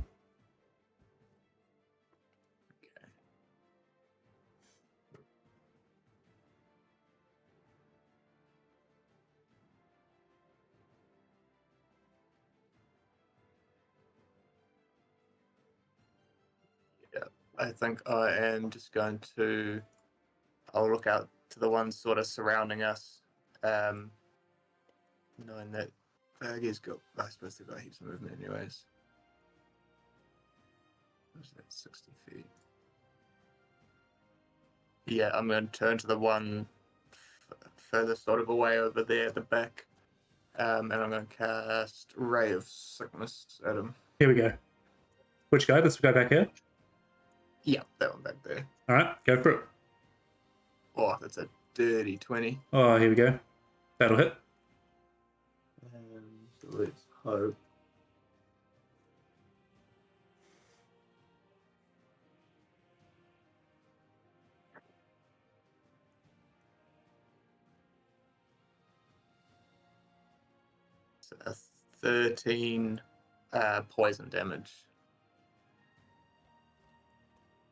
Yeah, I think I am just going to. I'll look out to the ones sort of surrounding us, knowing that Baggy's got. I suppose they've got heaps of movement, anyways. What's that? 60 feet. Yeah, I'm going to turn to the one further sort of away over there at the back, and I'm going to cast Ray of Sickness at him. Here we go. Which guy? This guy back here? Yeah, that one back there. All right, go for it. Oh, that's a dirty 20. Oh, here we go. That'll hit. So let's hope. So a 13 poison damage.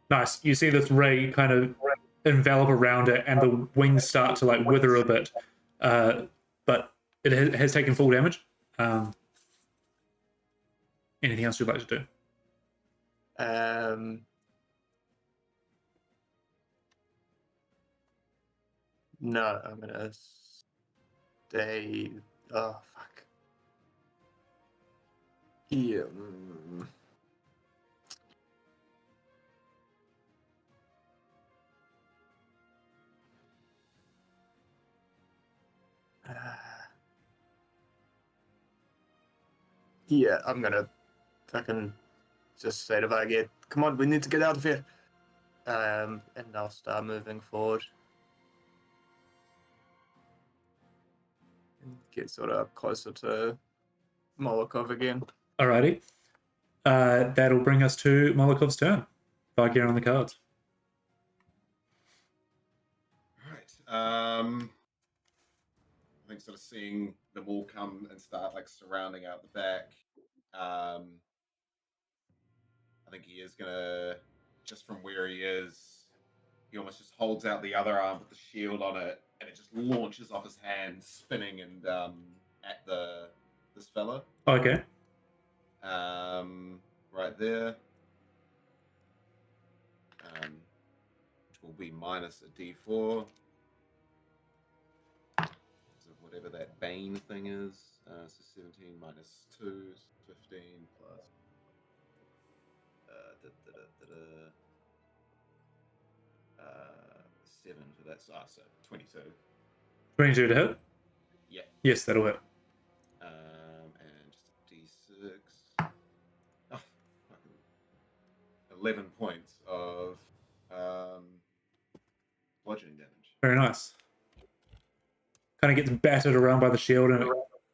Nice. You see this ray kind of envelop around it, and the wings start to like wither a bit, but it has taken full damage. Anything else you'd like to do? No, I'm gonna stay. Oh fuck. Yeah. Yeah, I'm gonna fucking just say to Vargir, come on, we need to get out of here. And I'll start moving forward. And get sort of closer to Molokov again. Alrighty. That'll bring us to Molokov's turn. Vargir on the cards. Right. I think sort of seeing them all come and start like surrounding out the back. I think he is gonna, just from where he is, he almost just holds out the other arm with the shield on it, and it just launches off his hand, spinning and at this fella. Okay. Right there. Which will be minus a d4. So whatever that Bane thing is. So 17 minus 2 is 15 plus. 7 for that. So 22. 22 to hit? Yeah. Yes, that'll hit. And just a d6. Oh, fucking 11 points of bludgeoning damage. Very nice. Kind of gets battered around by the shield and it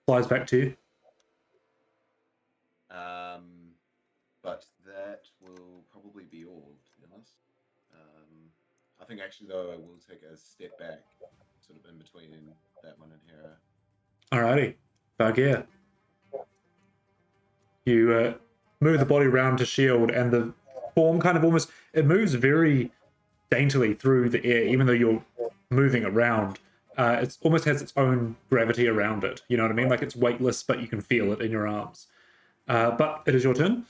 flies back to you. But that will probably be all, to be honest. I think actually, though, I will take a step back, sort of in between that one and here. Alrighty. Vargir. You move the body around to shield, and the form kind of almost, it moves very daintily through the air, even though you're moving around. It almost has its own gravity around it. You know what I mean? Like it's weightless, but you can feel it in your arms. But it is your turn.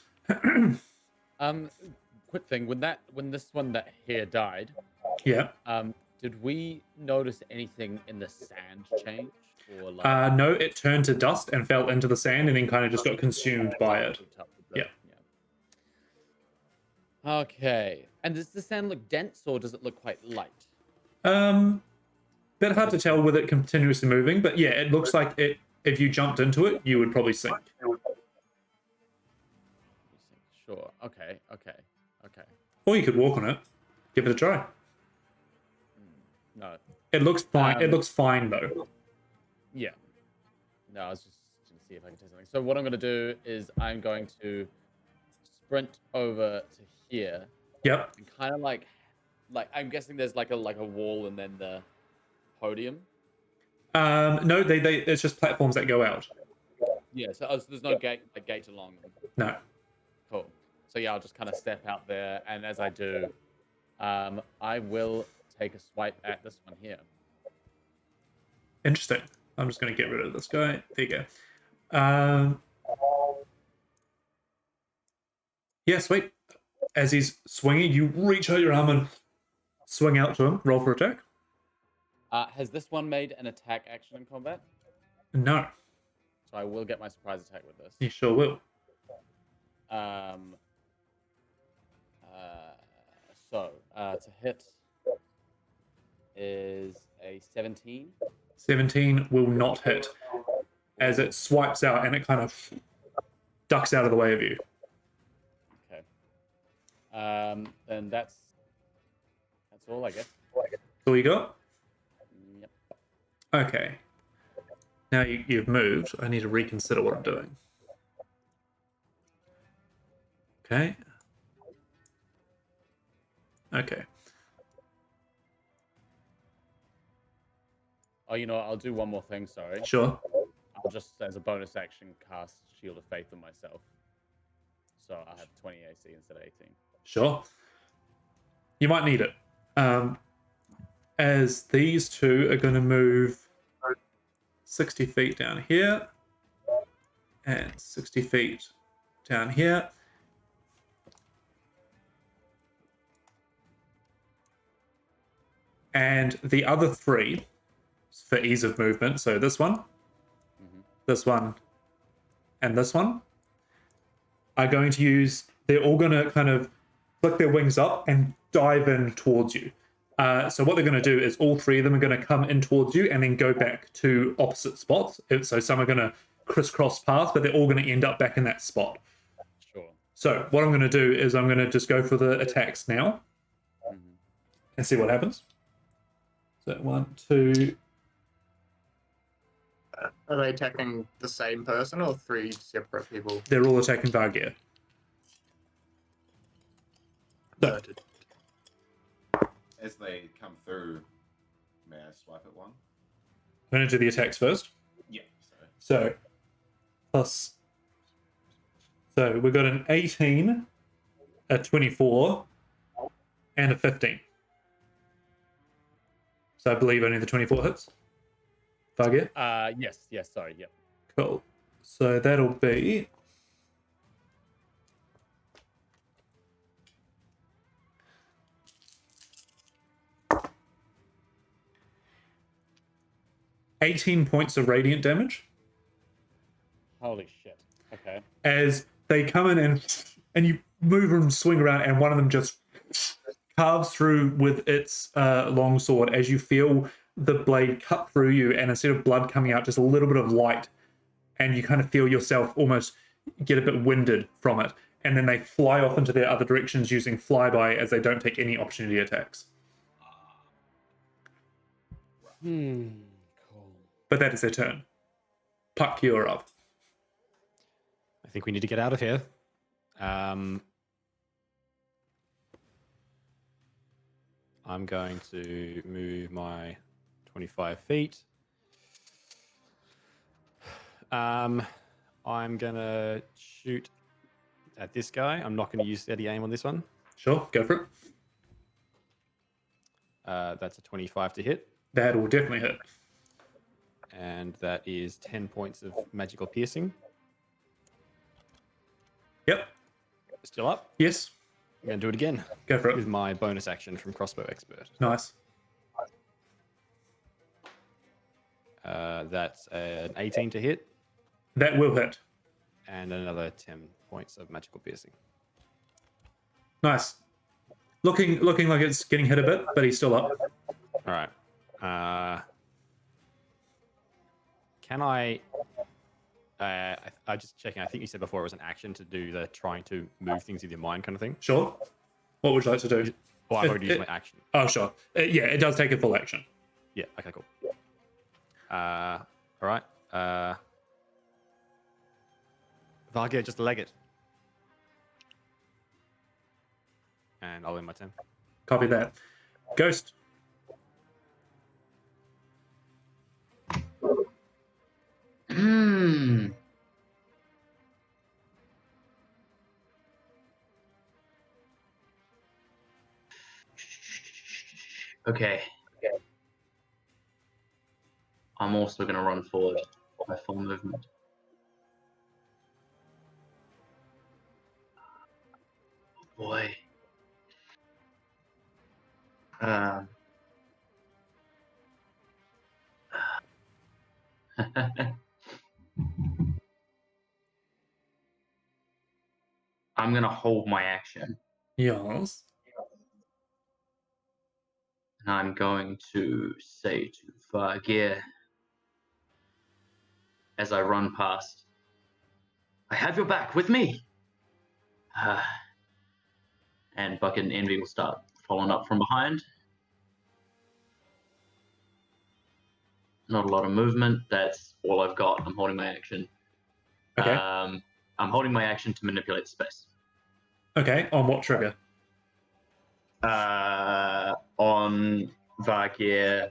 Quick thing, when this one that here died, Yeah. did we notice anything in the sand change? Or like No, it turned to dust and fell into the sand and then kind of just got consumed by it. Yeah. Okay. And does the sand look dense or does it look quite light? Bit hard to tell with it continuously moving, but yeah, it looks like it. If you jumped into it, you would probably sink. Sure. Okay. Or you could walk on it. Give it a try. No. It looks fine. It looks fine though. Yeah. No, I was just going to see if I can do something. So what I'm going to do is I'm going to sprint over to here. Yep. And kind of like I'm guessing there's like a wall and then the podium. No, they it's just platforms that go out. Yeah. So there's no gate along them. No. Cool. So yeah, I'll just kind of step out there, and as I do, I will take a swipe at this one here. Interesting. I'm just going to get rid of this guy. There you go. Yeah, sweet. As he's swinging, you reach out your arm and swing out to him. Roll for attack. Has this one made an attack action in combat? No. So I will get my surprise attack with this. You sure will. To hit is a 17. 17 will not hit as it swipes out and it kind of ducks out of the way of you. Okay. Then that's all, I guess. That's all you got? Yep. Okay. Now you've moved. I need to reconsider what I'm doing. Okay. Okay. Oh, you know what? I'll do one more thing, sorry. Sure. I'll just, as a bonus action, cast Shield of Faith on myself. So I have 20 AC instead of 18. Sure. You might need it. As these two are going to move 60 feet down here and 60 feet down here. And the other 3, for ease of movement, so this one, this one, and this one, are going to use, they're all going to kind of flick their wings up and dive in towards you. So what they're going to do is all 3 of them are going to come in towards you and then go back to opposite spots. So some are going to crisscross paths, but they're all going to end up back in that spot. Sure. So what I'm going to do is I'm going to just go for the attacks now and see what happens. So 1, 2. Are they attacking the same person or 3 separate people? They're all attacking Vargir. No. Noted. As they come through, may I swipe at one? I'm going to do the attacks first. Yeah. Sorry. So, plus. So we've got an 18, a 24, and a 15. So I believe only the 24 hits. Vargir? Yes, sorry, yep. Cool. So that'll be. $18 points of radiant damage Holy shit. Okay. as they come in and you move and swing around, and one of them just carves through with its long sword as you feel the blade cut through you, and instead of blood coming out, just a little bit of light, and you kind of feel yourself almost get a bit winded from it, and then they fly off into their other directions using flyby as they don't take any opportunity attacks. Cool. But that is their turn. Puck, you're up. I think we need to get out of here. I'm going to move my 25 feet. I'm going to shoot at this guy. I'm not going to use steady aim on this one. Sure, go for it. That's a 25 to hit. That will definitely hit. And that is 10 points of magical piercing. Yep. Still up. Yes. I'm going to do it again Go for with it. my bonus action from Crossbow Expert. Nice. That's an 18 to hit That will hit. and another 10 points of magical piercing. Nice. Looking like it's getting hit a bit, but he's still up. All right. Can I just checking. I think you said before it was an action to do the trying to move things with your mind kind of thing. Sure. What would you like to do? Well, I've already used my action. Oh, sure. Yeah, it does take a full action. Yeah. Okay. Cool. All right. Vargir, just leg it, and I'll end my turn. Copy that. Ghost. Okay. I'm also going to run forward by full movement. Oh boy. I'm going to hold my action. Yes. And I'm going to say to Vargir as I run past, I have your back with me. And Bucket and Envy will start following up from behind. Not a lot of movement. That's all I've got. I'm holding my action. Okay. I'm holding my action to manipulate space. Okay. On what trigger? On Vargir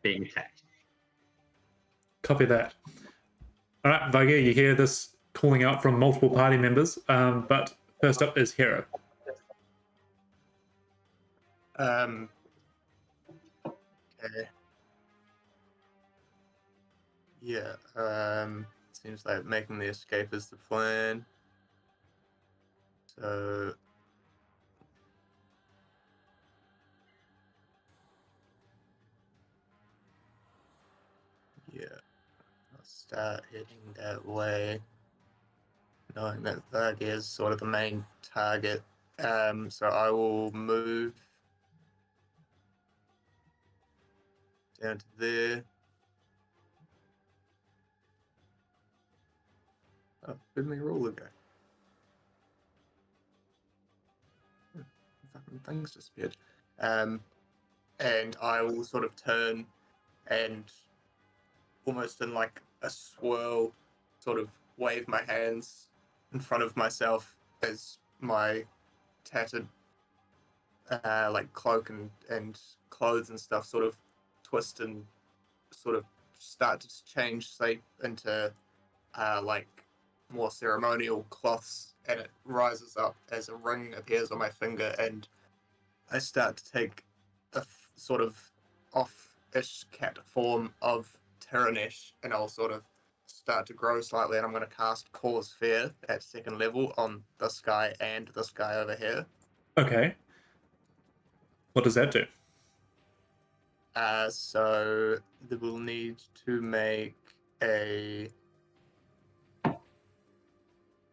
being attacked. Copy that. All right, Vargir, you hear this calling out from multiple party members, but first up is Hero. Okay. Yeah. Seems like making the escape is the plan. So. start heading that way, knowing that Vargi is sort of the main target. So I will move down to there. Oh, where'd my ruler go? Fucking things disappeared. And I will sort of turn and almost in like a swirl, sort of wave my hands in front of myself as my tattered like cloak and clothes and stuff sort of twist and sort of start to change shape into like more ceremonial cloths, and it rises up as a ring appears on my finger, and I start to take a sort of off-ish cat form of Tyrannesh, and I'll sort of start to grow slightly, and I'm going to cast Khorvaire at second level on this guy and this guy over here. Okay. What does that do? So they will need to make a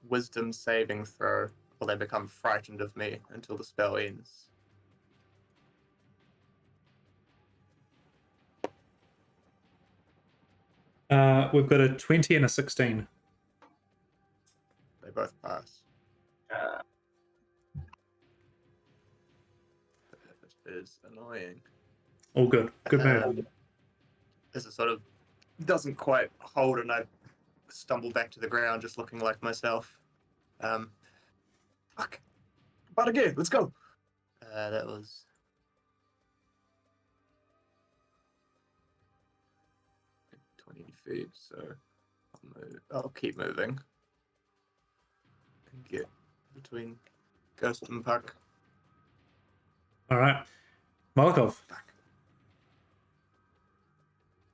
wisdom saving throw, or they become frightened of me until the spell ends. We've got a 20 and a 16. They both pass. It is annoying. All good. Good move. As it sort of doesn't quite hold, and I stumble back to the ground, just looking like myself. Fuck. But again, let's go. That was 20 feet, so I'll keep moving and get between Ghost and Puck. All right. Molotov. Fuck.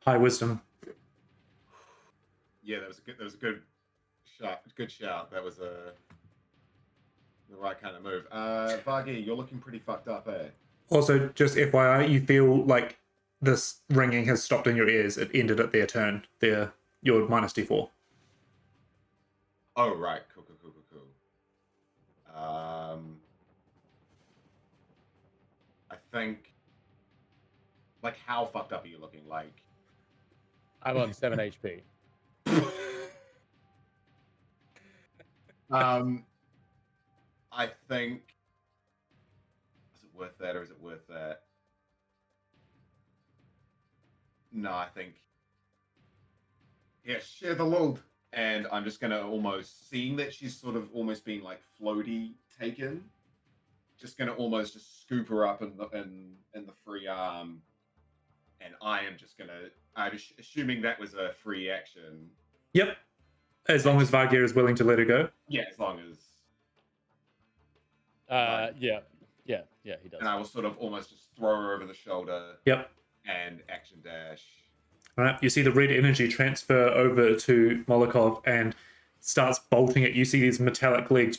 High wisdom. Yeah, that was a good shot. Good shout. That was the right kind of move. Vargi, you're looking pretty fucked up, eh? Also, just FYI, you feel like this ringing has stopped in your ears. It ended at their turn. You're minus D4. Oh, right. Cool. I think, like, how fucked up are you looking? Like, I'm on 7 HP. I think, is it worth that or is it worth that? No, I think, yeah, share the load. And I'm just gonna almost, seeing that she's sort of almost being like floaty taken, just gonna almost just scoop her up in the free arm, and I am just gonna, I'm assuming that was a free action. Yep. As long as Vargir is willing to let her go. Yeah, as long as. Yeah, he does. And I will sort of almost just throw her over the shoulder. Yep. And action dash. All right. You see the red energy transfer over to Molotov and starts bolting it. You see these metallic legs.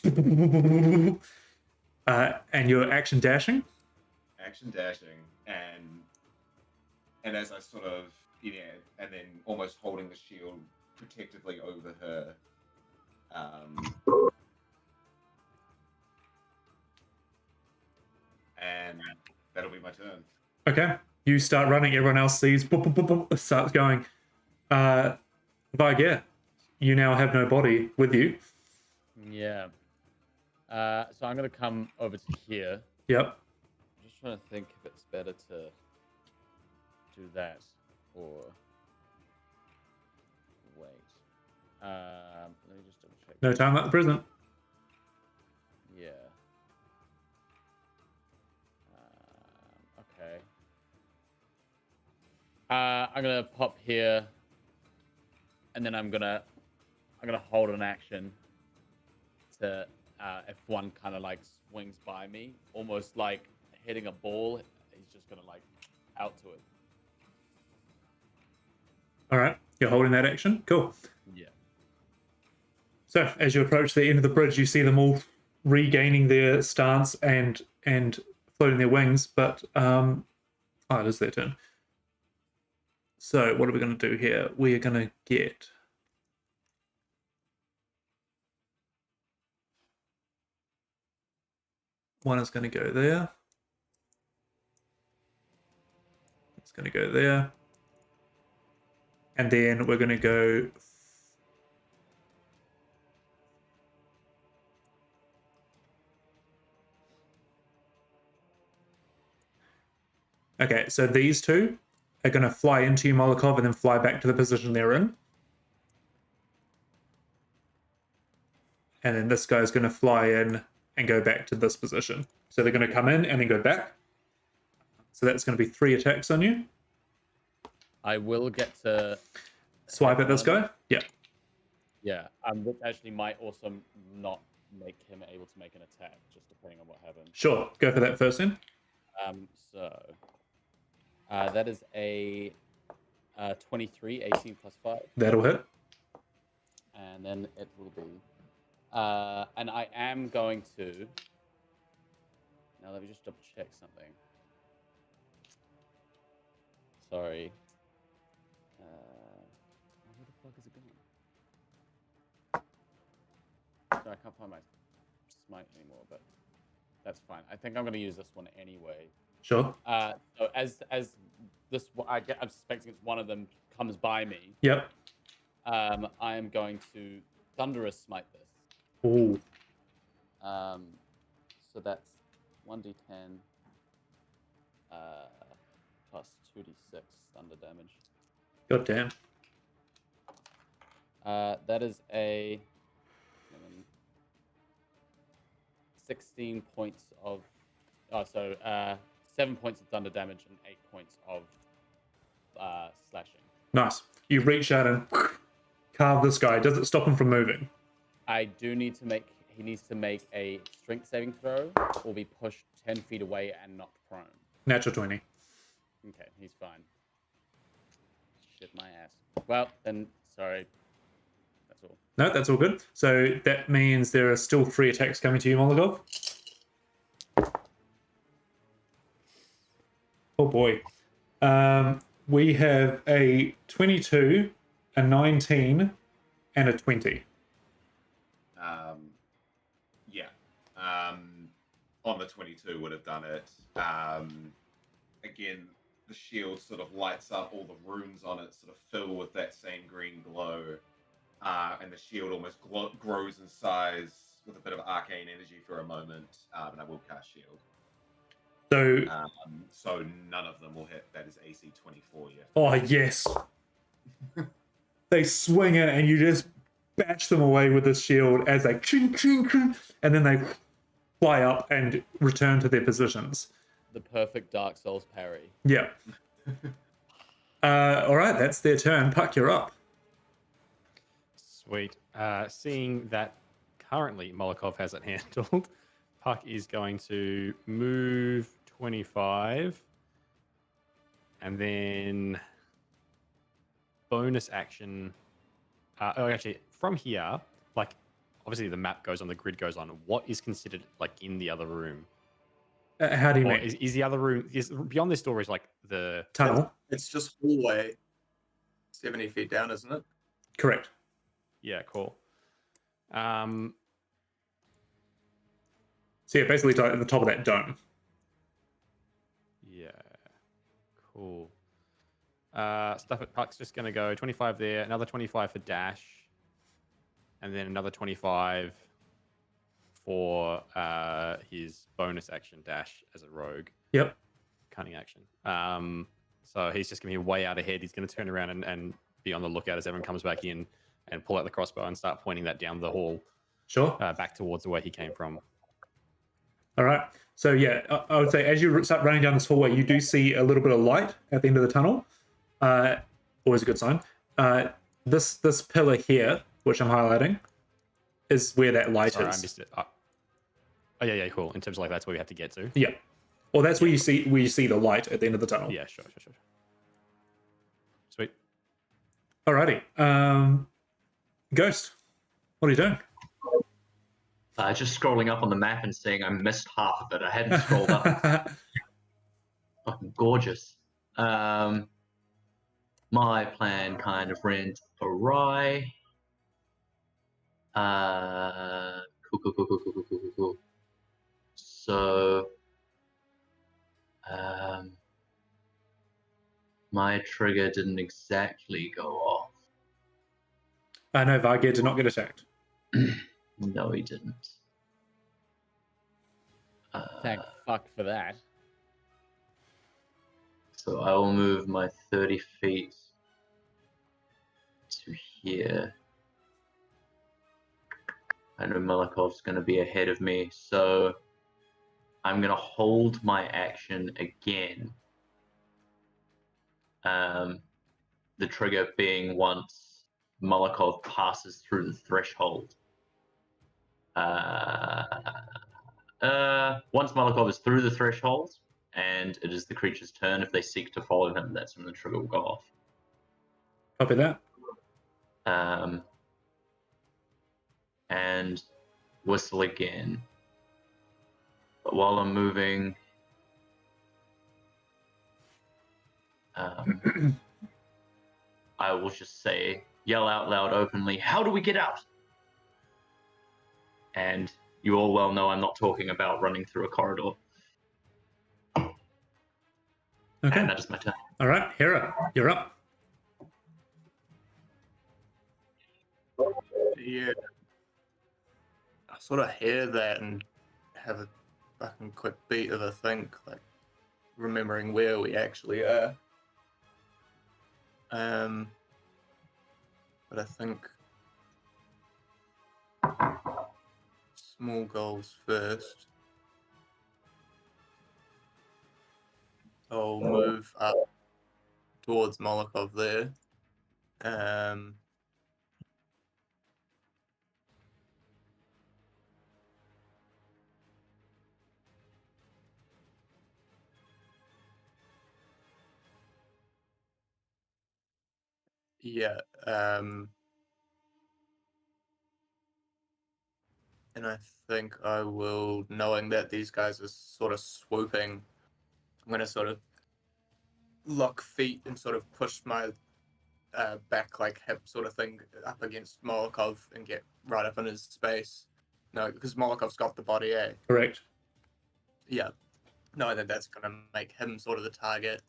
And you're action dashing. Action dashing, and as I sort of, and then almost holding the shield protectively over her. And that'll be my turn. Okay. You start running. Everyone else sees. Starts going. Vargir, you now have no body with you. Yeah. So I'm gonna come over to here. Yep. I'm just trying to think if it's better to do that or wait. Let me just double check. No time like the present. Yeah. Okay. I'm gonna pop here, and then I'm gonna hold an action to if one kind of like swings by me, almost like hitting a ball. He's just gonna like out to it. All right. You're holding that action. Cool. Yeah. So as you approach the end of the bridge, you see them all regaining their stance and floating their wings. But it is their turn. So what are we going to do here? We are going to get one is going to go there. It's going to go there. And then we're going to go... Okay, so these two are going to fly into you, Molokov, and then fly back to the position they're in. And then this guy's going to fly in and go back to this position. So they're going to come in and then go back. So that's going to be 3 attacks on you. I will get to Swipe at this one. guy. Yeah. Yeah, which actually might also not make him able to make an attack, just depending on what happens. Sure. Go for that first then. So that is a 23, 18 plus 5. That'll hit. And then it will be... and I am going to... Now let me just double check something. Sorry. Where the fuck is it going? Sorry, I can't find my smite anymore, but that's fine. I think I'm going to use this one anyway. Sure. So as this, I'm suspecting it's one of them comes by me. Yep. I am going to thunderous smite this. Ooh. So that's 1d10 plus 2d6 thunder damage. God damn. That is a 16 points of... 7 points of thunder damage and 8 points of slashing. Nice. You reach out and carve this guy. Does it stop him from moving? I do need to make... He needs to make a strength saving throw or be pushed 10 feet away and knocked prone. Natural 20. Okay, he's fine. Shit my ass. Well, then, sorry. That's all. No, that's all good. So that means there are still 3 attacks coming to you, Molotov. Oh boy. We have a 22, a 19, and a 20. Yeah. On the 22 would have done it. Again, the shield sort of lights up, all the runes on it sort of fill with that same green glow. And the shield almost grows in size with a bit of arcane energy for a moment. And I will cast shield. So none of them will hit. That is AC 24. Yeah. oh, yes. They swing it and you just bash them away with this shield as they ching, ching, ching, and then they fly up and return to their positions. The perfect Dark Souls parry. Yeah. All right, that's their turn. Puck, you're up. Sweet. Seeing that currently Molokov has it handled, Puck is going to move 25 and then bonus action. Actually, from here, like, obviously the map goes on, the grid goes on. What is considered, like, in the other room? How do you Or mean? is the other room, beyond this door is, like, the... Tunnel? It's just hallway 70 feet down, isn't it? Correct. Yeah, cool. So yeah, basically at the top of that dome. Yeah, cool. Stuff at Puck's just going to go 25 there, another 25 for dash, and then another 25 for his bonus action dash as a rogue. Yep. Cunning action. So he's just going to be way out ahead. He's going to turn around and be on the lookout as everyone comes back in and pull out the crossbow and start pointing that down the hall Sure. back towards the way he came from. All right. So yeah, I would say as you start running down this hallway, you do see a little bit of light at the end of the tunnel. Always a good sign. This pillar here, which I'm highlighting, is where that light Sorry, is. I missed it. Oh, yeah, cool. In terms of, like, that's where we have to get to. Yeah. Well, that's where you see the light at the end of the tunnel. Yeah, sure. Sweet. Alrighty. Ghost, what are you doing? Just scrolling up on the map and seeing I missed half of it. I hadn't scrolled up. Fucking gorgeous. My plan kind of went awry. Cool. So, my trigger didn't exactly go off. I know Vargir did not get attacked. No, he didn't. Thank fuck for that. So I will move my 30 feet to here. I know Malakov's going to be ahead of me, so I'm going to hold my action again. The trigger being once Malakov passes through the threshold. Once Malakov is through the threshold, and it is the creature's turn, if they seek to follow him, that's when the trigger will go off. Copy that. And whistle again. But while I'm moving, I will just say, yell out loud openly, "How do we get out?" And you all well know I'm not talking about running through a corridor. Okay. And that is my turn. All right, Hera, you're up. Yeah. I sort of hear that and have a fucking quick beat of a think, like remembering where we actually are. But I think small goals first. I'll move up towards Molokov there. Yeah. And I think I will, knowing that these guys are sort of swooping, I'm going to sort of lock feet and sort of push my back, like hip sort of thing, up against Molokov and get right up in his space. No, because Molokov's got the body, eh? Correct. Yeah. Knowing that that's going to make him sort of the target.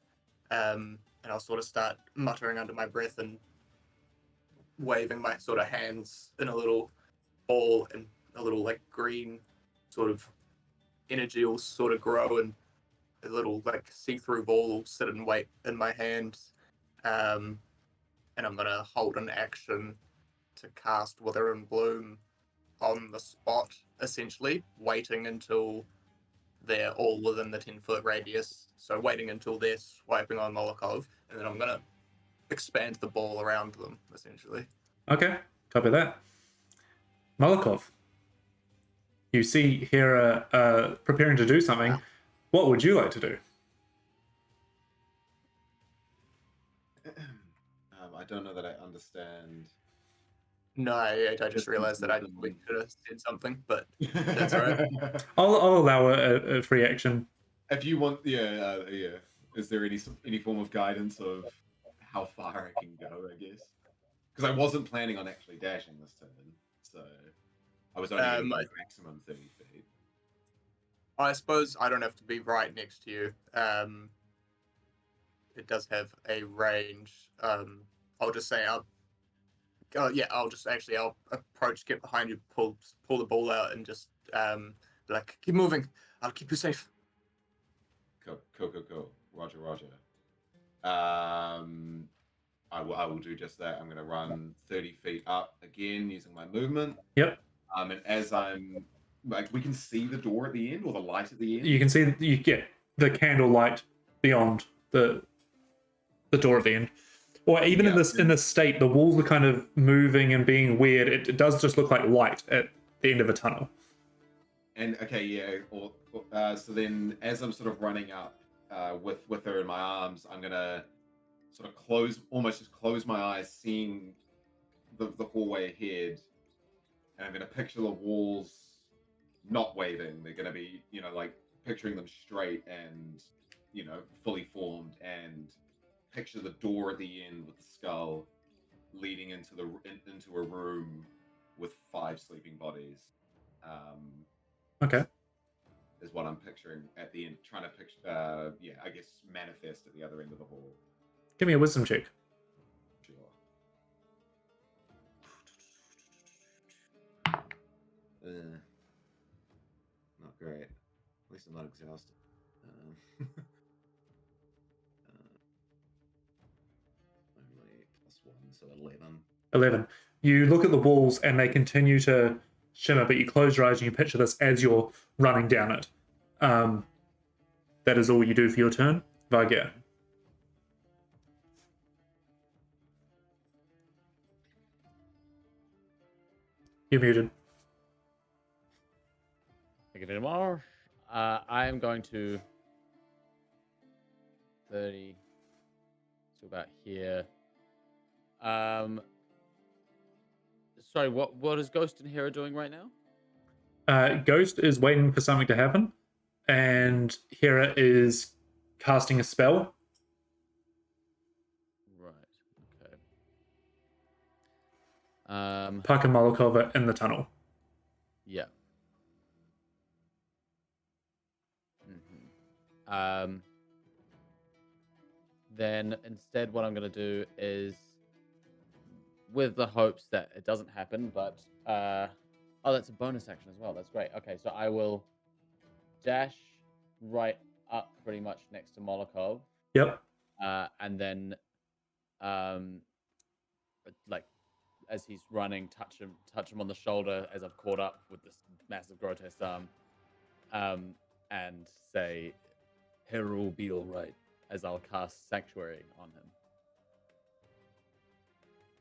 And I'll sort of start muttering under my breath and waving my sort of hands in a little ball, and a little like green sort of energy will sort of grow, and a little like see-through ball will sit and wait in my hand. And I'm going to hold an action to cast Wither and Bloom on the spot, essentially, waiting until they're all within the 10-foot radius. So waiting until they're swiping on Molokov, and then I'm going to expand the ball around them, essentially. Okay, copy that. Molokov, you see Hera preparing to do something. What would you like to do? I don't know that I understand. No, I just realized that we could have said something, but that's all right. I'll allow a free action. If you want, yeah. Is there any form of guidance of how far I can go? I guess because I wasn't planning on actually dashing this turn, so I was only going to go maximum 30 feet. I suppose I don't have to be right next to you. It does have a range. I'll just say I'll approach, get behind you, pull the ball out, and just be like, keep moving. I'll keep you safe. Cool. Roger. I will do just that. I'm going to run 30 feet up again using my movement. Yep. And as I'm like, we can see the door at the end or the light at the end. You can see you get the candle light beyond the door at the end. Or even in this state, the walls are kind of moving and being weird. It does just look like light at the end of a tunnel. And okay, yeah. So then, as I'm sort of running up with her in my arms, I'm gonna sort of almost just close my eyes, seeing the hallway ahead, and I'm gonna picture the walls not waving. They're gonna be, like picturing them straight and, fully formed, and picture the door at the end with the skull leading into a room with 5 sleeping bodies. Okay. is what I'm picturing at the end. Trying to picture, yeah, I guess manifest at the other end of the hall. Give me a wisdom check. Sure. Not great. At least I'm not exhausted. Only +1, so 11. 11. You look at the walls and they continue to shimmer, but you close your eyes and you picture this as you're running down it. That is all you do for your turn. Vargir. You're muted. Thank you very much. I am going to 30 to about here. Sorry, what is Ghost and Hera doing right now? Ghost is waiting for something to happen, and Hera is casting a spell. Right. Okay. Puck and Molokov are in the tunnel. Yeah. Mm-hmm. Then instead, what I'm going to do is, with the hopes that it doesn't happen, but oh, that's a bonus action as well. That's great. Okay, so I will dash right up pretty much next to Molokov. Yep. And then, like, as he's running, touch him on the shoulder as I've caught up with this massive grotesque arm, and say, "Hera will be all right," as I'll cast Sanctuary on him.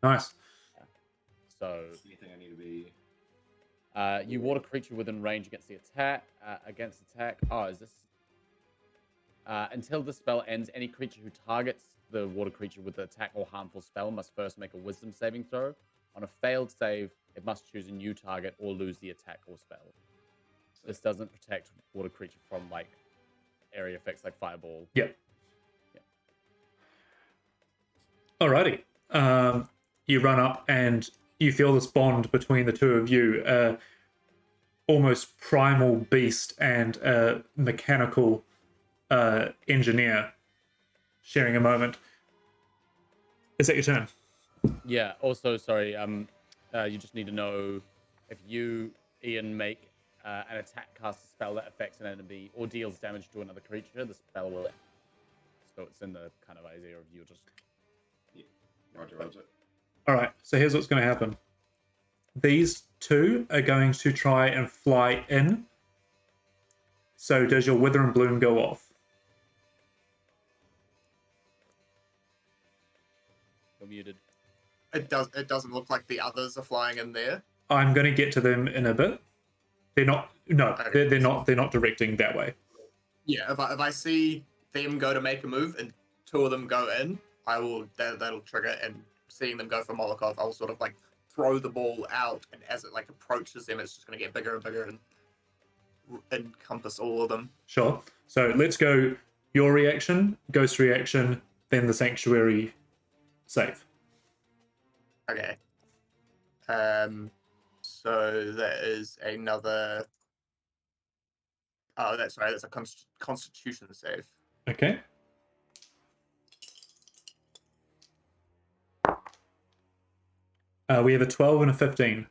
Nice. So, anything I need to be? You water creature within range against the attack. Oh, is this? Until the spell ends, any creature who targets the water creature with the attack or harmful spell must first make a Wisdom saving throw. On a failed save, it must choose a new target or lose the attack or spell. This doesn't protect water creature from like area effects like fireball. Yep. Alrighty. You run up and you feel this bond between the two of you, almost primal beast and a mechanical engineer sharing a moment. Is that your turn? Yeah. Also, sorry. You just need to know if you, Ian, make an attack, cast a spell that affects an enemy or deals damage to another creature, the spell will end. So it's in the kind of idea of you just. Yeah. Roger. All right. So here's what's going to happen. These two are going to try and fly in. So does your Wither and Bloom go off? You're muted. It doesn't look like the others are flying in there. I'm going to get to them in a bit. They're not. No, Okay. they're not. They're not directing that way. Yeah, if I see them go to make a move and two of them go in, I will that'll trigger. And seeing them go for Molotov, I'll sort of like throw the ball out, and as it like approaches them, it's just going to get bigger and bigger and encompass all of them. Sure. So let's go. Your reaction, Ghost reaction, then the Sanctuary save. Okay. So that is another. Oh, that's right. That's a Constitution save. Okay. We have a 12 and a 15.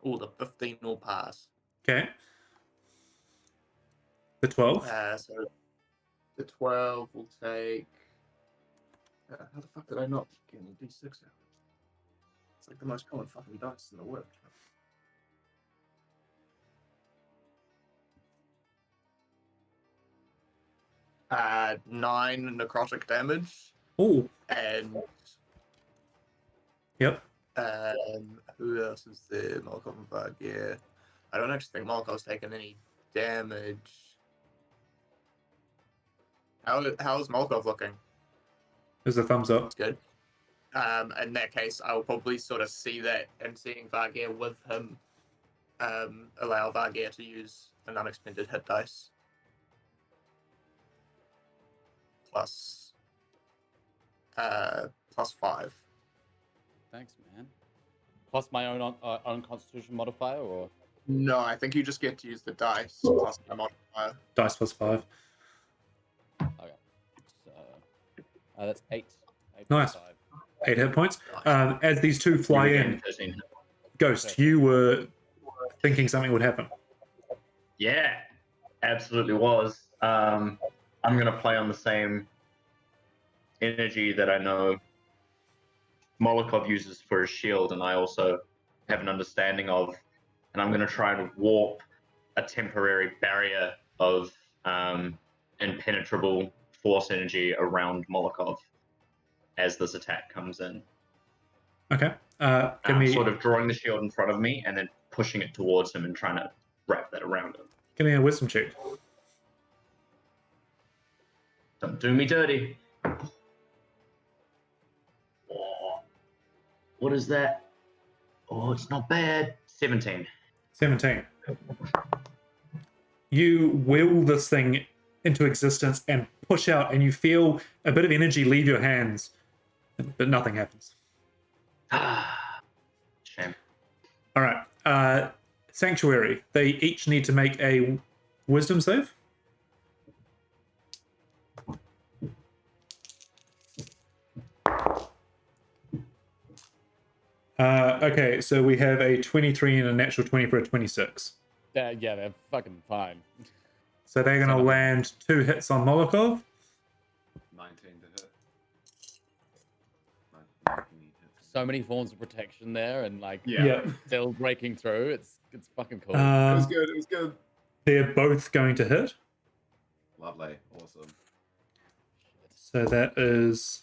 Oh, the 15 will pass. Okay. The 12. So the 12 will take. How the fuck did I not get a D6 out? It's like the most common fucking dice in the world. 9 necrotic damage. Oh. And Yep. who else is there? Malcolm and Bug, yeah. I don't actually think Malcolm's taken any damage. How's Malkov looking? There's a thumbs up. Good. In that case, I'll probably sort of see that, and seeing Vargir with him, allow Vargir to use an unexpended hit dice. Plus 5. Thanks, man. Plus my own Constitution modifier, or No, I think you just get to use the dice plus the modifier. Dice plus 5. Okay. So that's 8. 8 Nice. plus 5. 8 hit points. Nice. As these two fly You in, regain 13. Ghost, you were thinking something would happen. Yeah, absolutely was. I'm going to play on the same energy that I know Molokov uses for his shield, and I also have an understanding of, and I'm going to try and warp a temporary barrier of impenetrable force energy around Molokov as this attack comes in. Okay. Give I'm me sort of drawing the shield in front of me and then pushing it towards him and trying to wrap that around him. give me a wisdom check. Don't do me dirty. Oh, what is that? Oh, it's not bad. 17. 17. You will this thing into existence and push out, and you feel a bit of energy leave your hands, but nothing happens. Ah, shame. All right. Sanctuary. They each need to make a wisdom save. Okay, so we have a 23 and a natural 20 for a 26. Yeah, they're fucking fine. So they're going to land 2 hits on Molokov. 19 to hit. 19 hits. So many forms of protection there, and like Yeah. still breaking through. It's fucking cool. It was Um, good. It was good. they're both going to hit. Lovely. Awesome. So that is...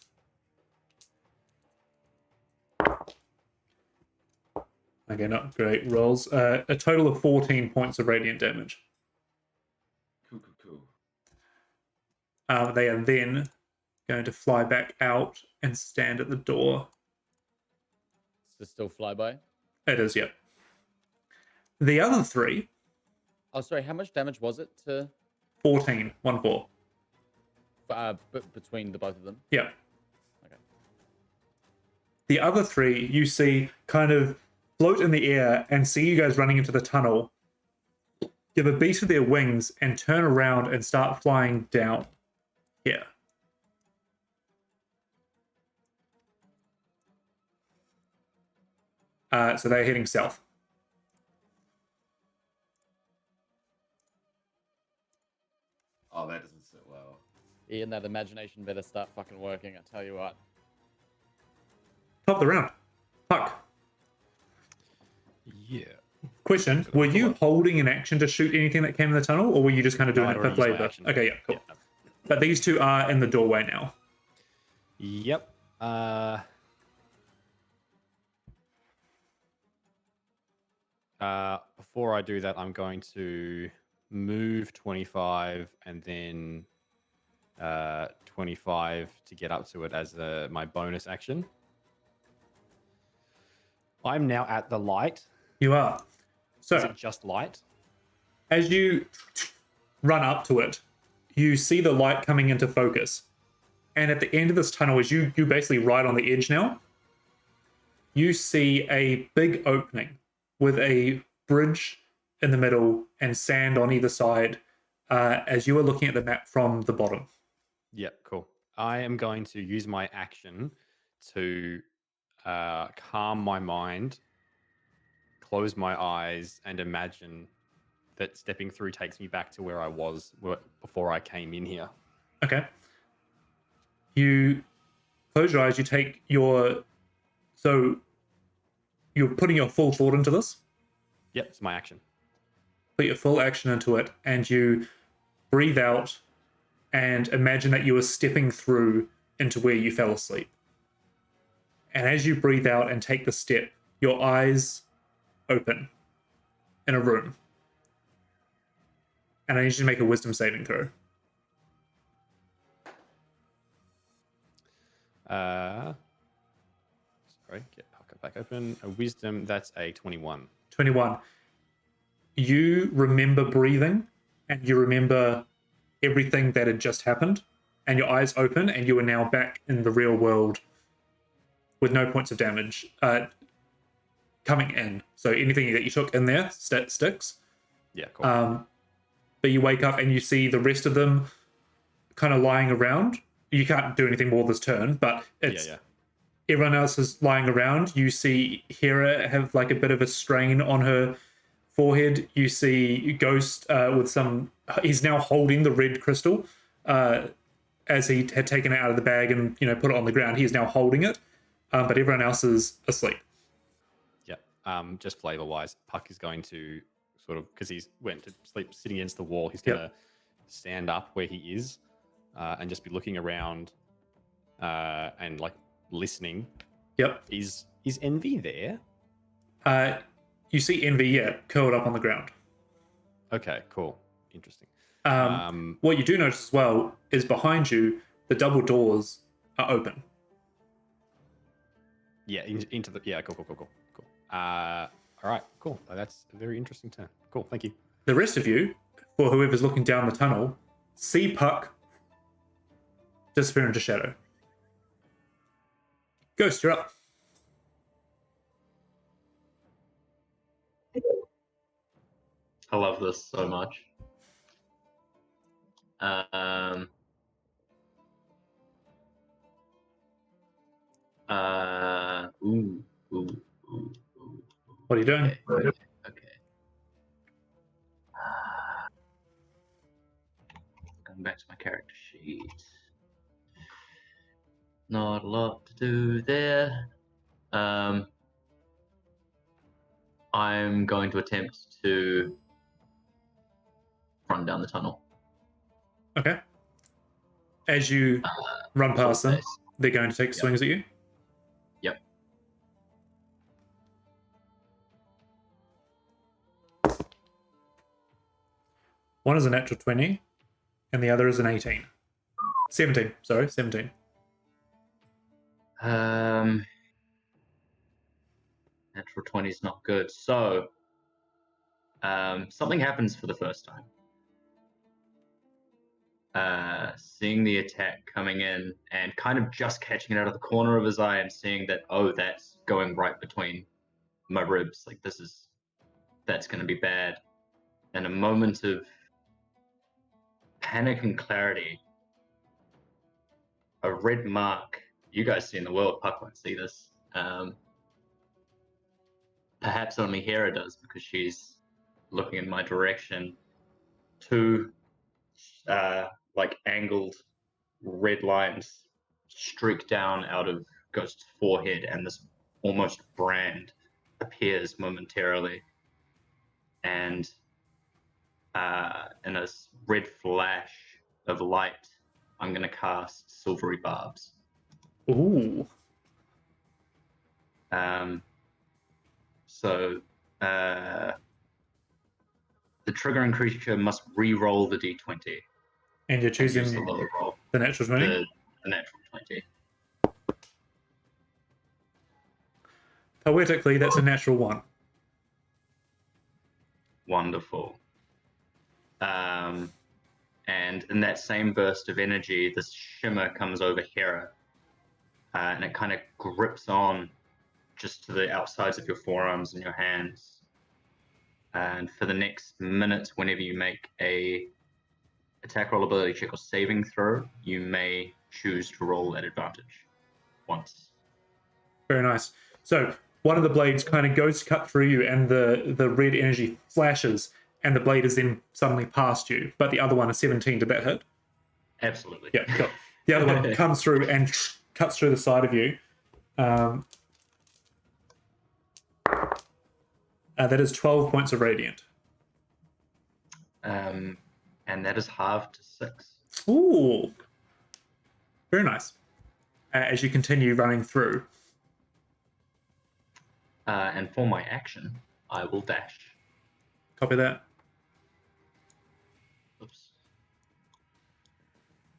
Okay, not great rolls. A total of 14 points of radiant damage. Cool. They are then going to fly back out and stand at the door. Is this still flyby? It is, yep. The other 3, Oh, sorry. How much damage was it to 14, 1-4. between the both of them? Yeah. Okay. The other 3, you see kind of float in the air and see you guys running into the tunnel, give a beat of their wings, and turn around and start flying down here. So they're heading south. Oh, that doesn't sit well. Ian, that imagination better start fucking working. I tell you what. Top of the round. Puck. Yeah. Question, were you holding an action to shoot anything that came in the tunnel, or were you just kind of doing I'd it for already used my flavor? action. Okay, yeah, cool. Yeah. But these 2 are in the doorway now. Yep. Before I do that, I'm going to move 25 and then 25 to get up to it as my bonus action. I'm now at the light. You are. So, Is it just light? as you run up to it, you see the light coming into focus. And at the end of this tunnel, as you basically right on the edge now, you see a big opening with a bridge in the middle and sand on either side as you are looking at the map from the bottom. Yep, cool. I am going to use my action to calm my mind, close my eyes, and imagine that stepping through takes me back to where I was before I came in here. Okay. You close your eyes, you take your... So you're putting your full thought into this. Yep, it's my action. Put your full action into it, and you breathe out and imagine that you are stepping through into where you fell asleep. And as you breathe out and take the step, your eyes open in a room. And I need you to make a wisdom saving throw. Sorry, get Pucker back open. A wisdom, that's a 21. 21. You remember breathing, and you remember everything that had just happened, and your eyes open, and you are now back in the real world with no points of damage. coming in. So anything that you took in there sticks. Yeah, cool. But you wake up and you see the rest of them kind of lying around. You can't do anything more this turn, but it's everyone else is lying around. You see Hera have like a bit of a strain on her forehead. You see Ghost with some. He's now holding the red crystal, as he had taken it out of the bag and put it on the ground. He is now holding it, but everyone else is asleep. Yeah. Just flavor wise, Puck is going to sort of, because he's went to sleep sitting against the wall. He's going to stand up where he is and just be looking around and like listening. Yep. Is Envy there? You see Envy, curled up on the ground. Okay, cool. Interesting. What you do notice as well is behind you, the double doors are open. Yeah, into the cool. All right, cool. That's a very interesting turn. Cool, thank you. The rest of you, for whoever's looking down the tunnel, see Puck disappear into shadow. Ghost, you're up. I love this so much. What are you doing? Okay. Going back to my character sheet. Not a lot to do there. I'm going to attempt to run down the tunnel. Okay. As you run past them, they're going to take swings at you? Yep. One is a natural 20, and the other is an 18. 17, sorry, 17. Natural 20 is not good. So, something happens for the first time. Seeing the attack coming in and kind of just catching it out of the corner of his eye and seeing that, that's going right between my ribs. Like, that's going to be bad. And a moment of panic and clarity, a red mark. You guys see in the world, Puck won't see this. Perhaps only Hera does because she's looking in my direction. Two like angled red lines streak down out of Ghost's forehead, and this almost brand appears momentarily. And in a red flash of light, I'm going to cast Silvery Barbs. Ooh. So the triggering creature must re-roll the d20. And you're choosing the lower roll. The natural 20? The natural 20. Poetically, that's a natural 1. Wonderful. And in that same burst of energy, this shimmer comes over Hera, and it kind of grips on just to the outsides of your forearms and your hands. And for the next minute, whenever you make a attack roll ability check or saving throw, you may choose to roll at advantage once. Very nice. So one of the blades kind of goes to cut through you, and the red energy flashes, and the blade is then suddenly past you. But the other one is 17. Did that hit? Absolutely. Yeah, cool. The other one comes through and cuts through the side of you. That is 12 points of radiant. And that is halved to 6. Ooh. Very nice. As you continue running through. And for my action, I will dash. Copy that. Oops.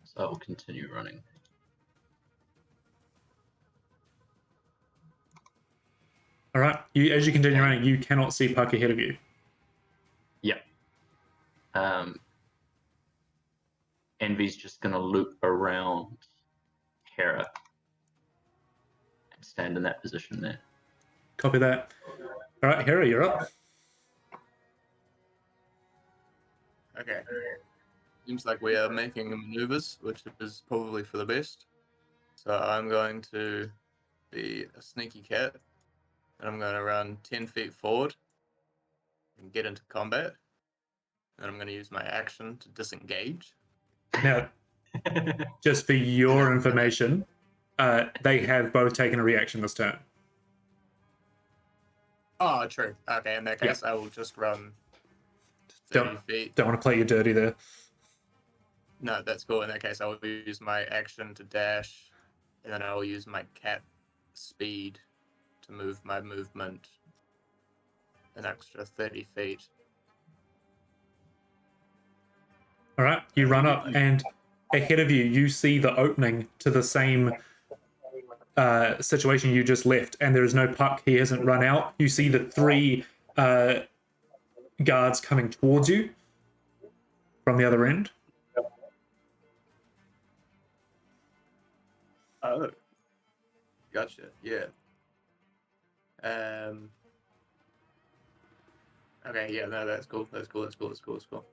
So I will continue running. All right. As you continue running, you cannot see Puck ahead of you. Yep. Envy's just going to loop around Hera and stand in that position there. Copy that. All right, Hera, you're up. Okay. Seems like we are making maneuvers, which is probably for the best. So I'm going to be a sneaky cat, and I'm going to run 10 feet forward and get into combat. And I'm going to use my action to disengage. Now, just for your information, they have both taken a reaction this turn. Oh, true. Okay, in that Yeah. case, I will just run 30 Don't, feet. don't want to play you dirty there. No, that's cool. In that case, I will use my action to dash, and then I will use my cat speed to move my movement an extra 30 feet. All right, you run up, and ahead of you, you see the opening to the same situation you just left, and there is no Puck. He hasn't run out. You see the 3 guards coming towards you from the other end. Oh, gotcha. Yeah. Okay. Yeah. No, that's cool. That's cool. That's cool. That's cool. That's cool.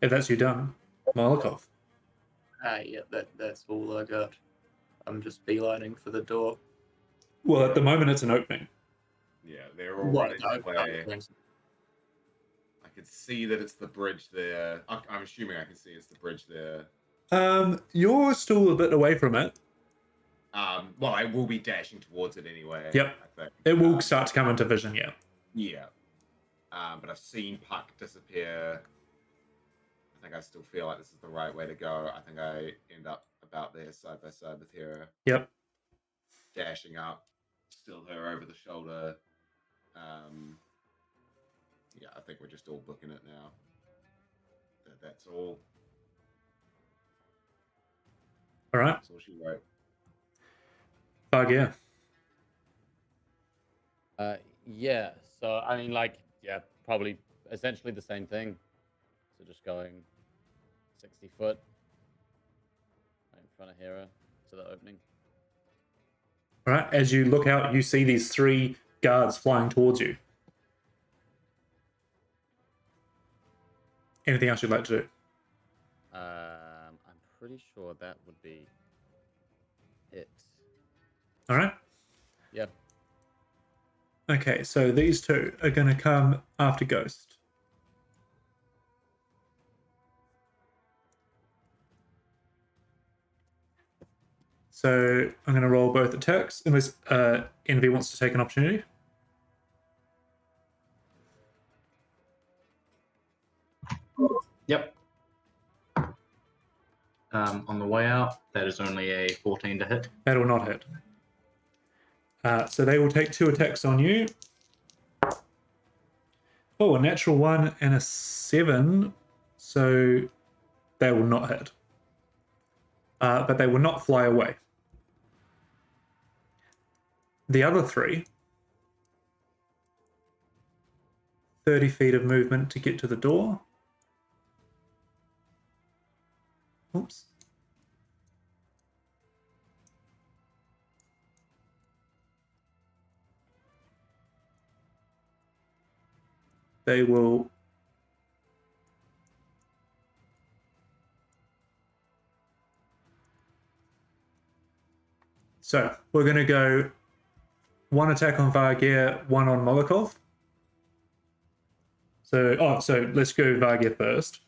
If that's you done, Molokov. Yeah. That's all I got. I'm just beelining for the door. Well, at the moment, it's an opening. Yeah, they're all Right. running that way. I can see that it's the bridge there. I'm assuming I can see it's the bridge there. You're still a bit away from it. Well, I will be dashing towards it anyway. Yep. I think. It will start to come into vision, yeah. Yeah. But I've seen Puck disappear. I think I still feel like this is the right way to go. I think I end up about there side by side with Hera. Yep. Dashing up, still her over the shoulder. Yeah, I think we're just all booking it now. That's all. All right. That's all she wrote. Yeah. Yeah. So I mean, like, yeah, probably essentially the same thing. So just going 60 foot right in front of Hera to the opening. All right. As you look out, you see these 3 guards flying towards you. Anything else you'd like to do? I'm pretty sure that would be it. All right. Yep. Okay, so these 2 are going to come after Ghost. So I'm going to roll both attacks, unless Envy wants to take an opportunity. Yep. On the way out, that is only a 14 to hit. That will not hit. So they will take 2 attacks on you. Oh, a natural 1 and a 7. So they will not hit. But they will not fly away. The other 3, 30 feet of movement to get to the door. Oops. They will So we're going to go 1 attack on Vargir, 1 on Molokov. So let's go Vargir first.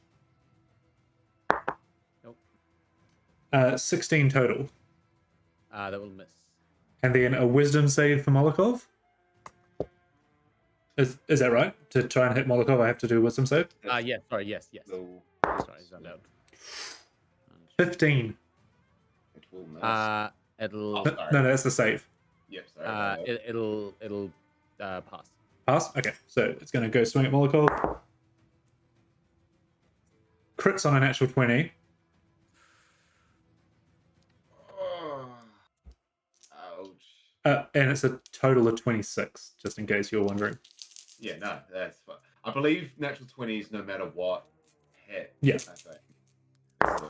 Nope. 16 total. That will miss. And then a wisdom save for Molokov. Is that right? To try and hit Molokov, I have to do a wisdom save? Yeah, sorry, yes. No, Sorry, zoned out. 15. it will miss. It'll Oh, sorry. No, that's the save. Yep, sorry. it'll pass. Pass? Okay, so it's going to go swing at Molokov. Crits on a natural 20. Oh, ouch. And it's a total of 26, just in case you're wondering. Yeah, no, that's fine. I believe natural 20s, no matter what, hit. Yeah.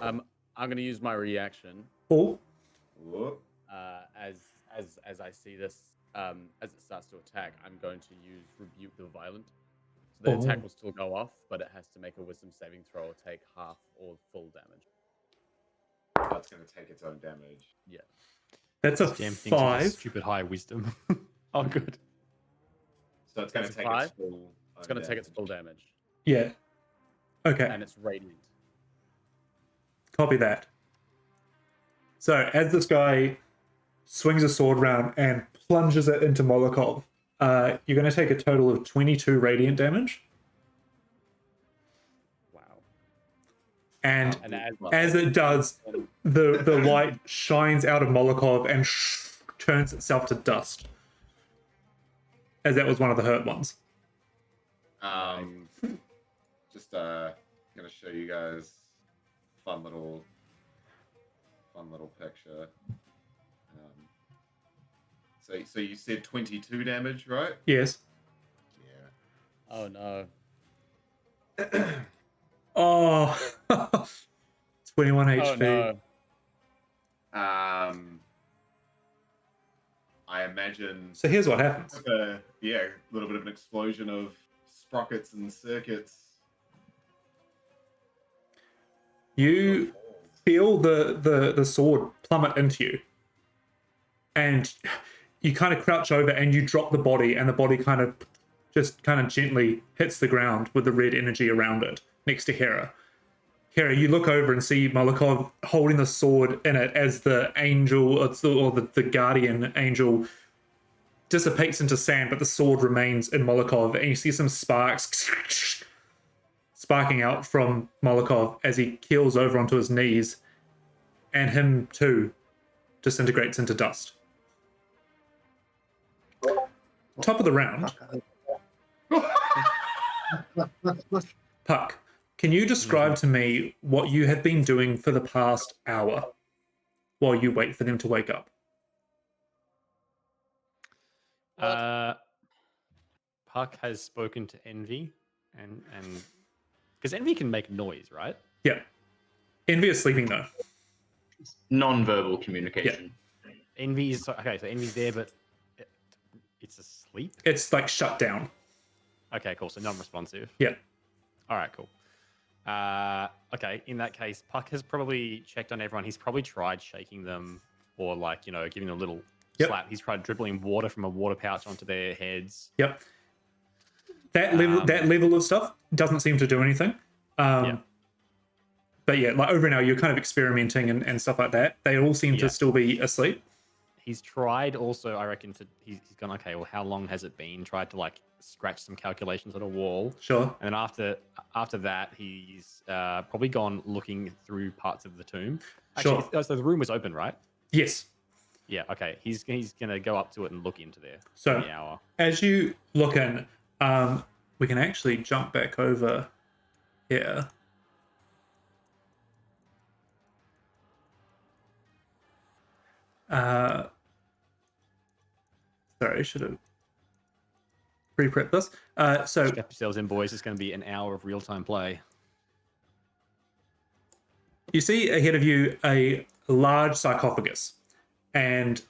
I'm going to use my reaction Or Whoop. as as I see this, as it starts to attack, I'm going to use Rebuke the Violent. So the attack Oh. will still go off, but it has to make a Wisdom saving throw or take half or full damage. That's going to take its own damage. Yeah. That's a This damn thing's with a 5. stupid high wisdom. Oh, good. So it's going to That's a take 5? its full. It's going to take its full damage, Yeah. Okay. and it's radiant. Copy that. So as this guy swings a sword round and plunges it into Molokov, you're going to take a total of 22 radiant damage. Wow. And And as it does, the light shines out of Molokov and turns itself to dust. As that was one of the hurt ones. Just gonna show you guys fun little picture. So you said 22 damage, right? Yes. Yeah. oh no. Oh, 21 HP. Oh no. I imagine So here's what happens. a little bit of an explosion of sprockets and circuits. You feel the sword plummet into you, and you kind of crouch over and you drop the body, and the body kind of gently hits the ground with the red energy around it next to Hera. Hera, you look over and see Molokov holding the sword in it as the angel or the guardian angel dissipates into sand, but the sword remains in Molokov, and you see some sparks sparking out from Molokov as he keels over onto his knees, and him too disintegrates into dust. Top of the round, Puck, can you describe to me what you have been doing for the past hour while you wait for them to wake up? Puck has spoken to Envy, and because Envy can make noise, right? Yeah. Envy is sleeping though. Non-verbal communication. Envy is okay. So Envy's there, but it's asleep. It's like shut down. Okay, cool. So non-responsive. Yeah. All right, cool. Okay, in that case, Puck has probably checked on everyone. He's probably tried shaking them or giving them a little slap. He's tried dribbling water from a water pouch onto their heads. Yep. That level of stuff doesn't seem to do anything. But yeah, like over now, you're kind of experimenting and stuff like that. They all seem to still be asleep. He's tried also, I reckon, he's gone, okay, well, how long has it been? Tried to scratch some calculations on a wall. Sure. And then after that, he's probably gone looking through parts of the tomb. Actually, so the room was open, right? Yes. Yeah, okay. He's going to go up to it and look into there So in the hour. as you look in, we can actually jump back over here. Sorry, I should have pre-prepped this. So Strap yourselves in, boys. It's going to be an hour of real-time play. you see ahead of you a large sarcophagus, and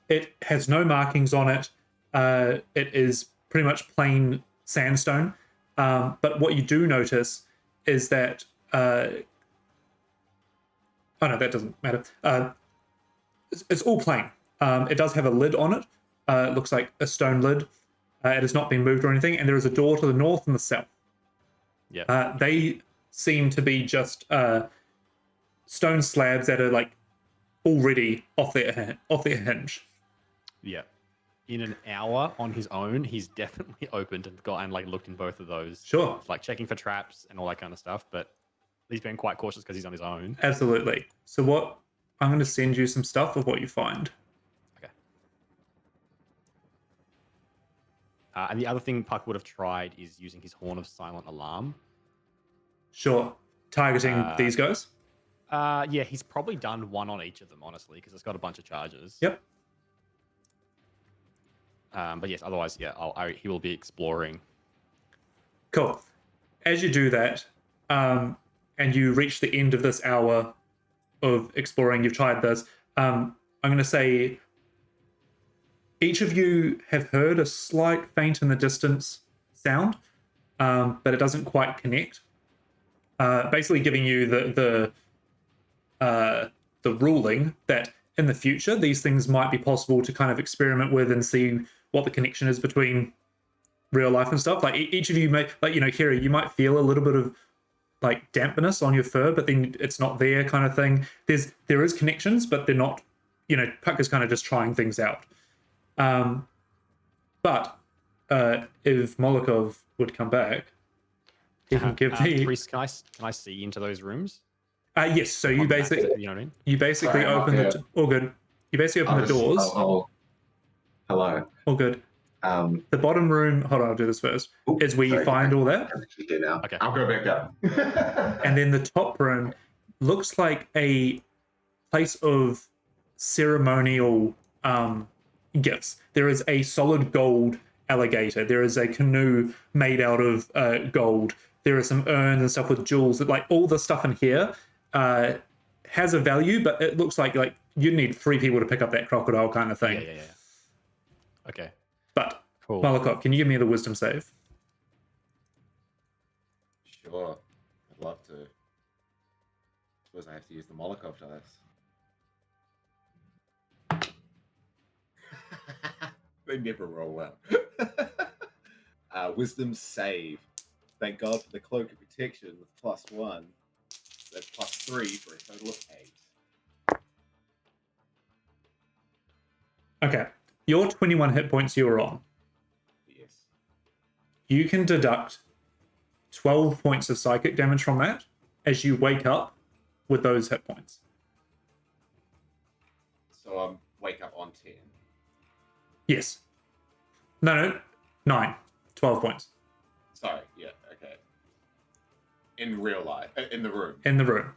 it has no markings on it. It is pretty much plain sandstone. But what you do notice is that... oh no, that doesn't matter. It's all plain. It does have a lid on it. It looks like a stone lid. It has not been moved or anything, and there is a door to the north and the south. Yeah. They seem to be just stone slabs that are already off their hinge. Yeah. In an hour on his own, he's definitely opened and gone and looked in both of those. Sure. Checking for traps and all that kind of stuff, but he's been quite cautious because he's on his own. Absolutely. So what I'm going to send you some stuff of what you find. Okay. And the other thing Puck would have tried is using his Horn of Silent Alarm. Sure. Targeting these guys? Yeah, he's probably done one on each of them, honestly, because it's got a bunch of charges. Yep. But yes, otherwise, yeah, he will be exploring. Cool. As you do that, and you reach the end of this hour of exploring, you've tried this, I'm going to say each of you have heard a slight faint in the distance sound, but it doesn't quite connect. Basically, giving you the ruling that in the future these things might be possible to kind of experiment with and see what the connection is between real life and stuff. Like each of you may, like, you know, Kira, you might feel a little bit of like dampness on your fur, but then it's not there, kind of thing. There is connections, but they're not. You know, Puck is kind of just trying things out. But if Molokov would come back, he can give the. Reese, can I see into those rooms? Yes. So you On the map, basically, you know what I mean? you basically Sorry, I'm open up the. here. All good. You basically open the doors. Hello. All good. The bottom room. Hold on, I'll do this first. Oop, Is where you sorry, find all that. You do now. Okay. I'll go back up. And then the top room looks like a place of ceremonial gifts. There is a solid gold alligator. There is a canoe made out of gold. There are some urns and stuff with jewels. Like all the stuff in here has a value, but it looks like you need 3 people to pick up that crocodile kind of thing. Yeah. Okay. But Cool. Malakov, can you give me the wisdom save? Sure, I'd love to. Suppose I have to use the Molotov dice. They never roll well. Wisdom save. Thank God for the cloak of protection with +1. That's +3 for a total of 8. Okay. Your 21 hit points you were on. Yes. You can deduct 12 points of psychic damage from that as you wake up with those hit points. So I wake up on 10. Yes. No, 9. 12 points. Sorry, yeah, okay. In real life, in the room. In the room.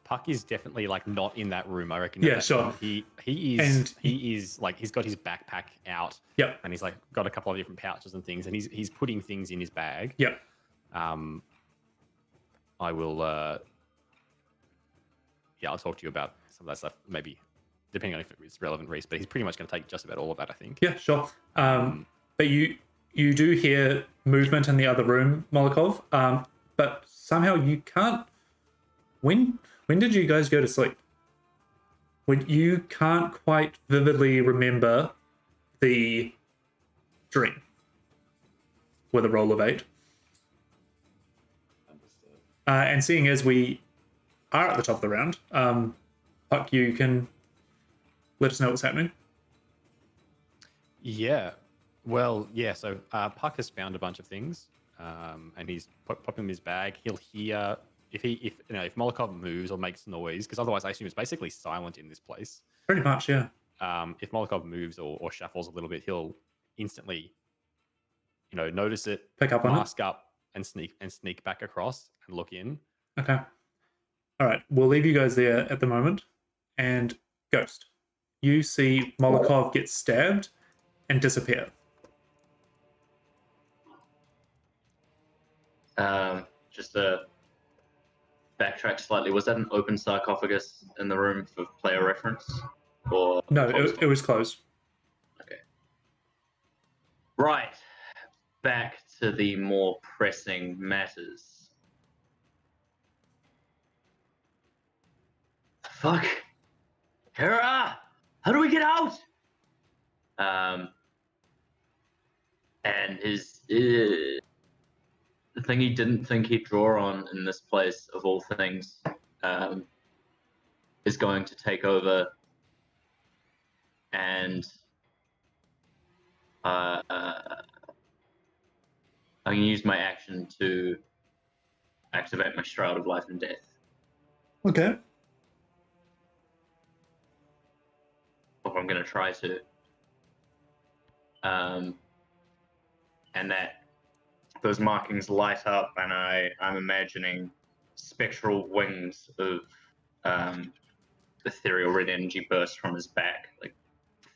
Puck is definitely like not in that room, I reckon. Yeah, sure. He is like he's got his backpack out. Yep. And he's like got a couple of different pouches and things, and he's putting things in his bag. Yep. I will I'll talk to you about some of that stuff, maybe depending on if it's relevant, Reese, but he's pretty much going to take just about all of that, I think. Yeah, sure. But you do hear movement in the other room, Molokov, but somehow you can't. When did you guys go to sleep? When you can't quite vividly remember the dream with a roll of 8. Understood. And seeing as we are at the top of the round, Puck, you can let us know what's happening. Yeah. Well, yeah. So Puck has found a bunch of things, and he's popping them in his bag. He'll hear if Molokov moves or makes noise, because otherwise I assume it's basically silent in this place. Pretty much, yeah. If Molokov moves or shuffles a little bit, he'll instantly, notice it, Pick up on it. mask up, and sneak back across and look in. Okay. All right. We'll leave you guys there at the moment. And Ghost, you see Molokov get stabbed and disappear. Just to backtrack slightly, was that an open sarcophagus in the room for player reference? Or No, it was closed. Okay. Right. Back to the more pressing matters. Fuck. Hera! How do we get out? And the thing he didn't think he'd draw on in this place, of all things, is going to take over, and I'm going to use my action to activate my Shroud of Life and Death. Okay. Or I'm going to try to. And that those markings light up, and I'm imagining spectral wings of ethereal red energy burst from his back, like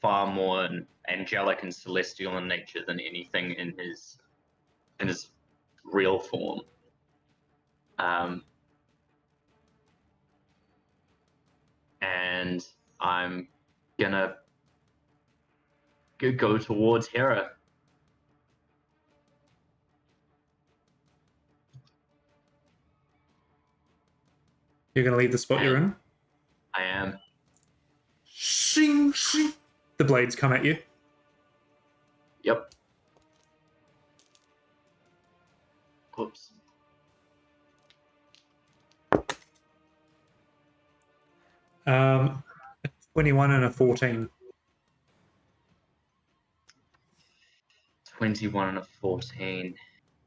far more angelic and celestial in nature than anything in his real form. And I'm gonna go towards Hera. You're going to leave the spot you're in? I am. Shing, shing. The blades come at you. Yep. Oops. A 21 and a 14. 21 and a 14.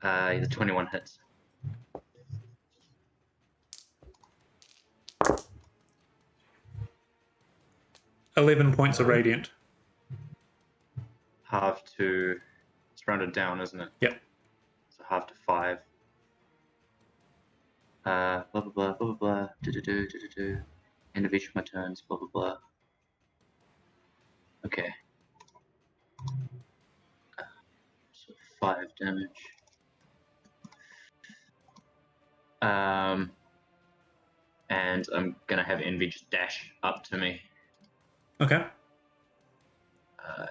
The 21 hits. $11 points of radiant. Half to... It's rounded down, isn't it? Yep. So half to 5. Blah, blah, blah, blah, blah, blah. Do. End of each of my turns, blah, blah, blah. Okay. So 5 damage. And I'm gonna have Envy just dash up to me. Okay.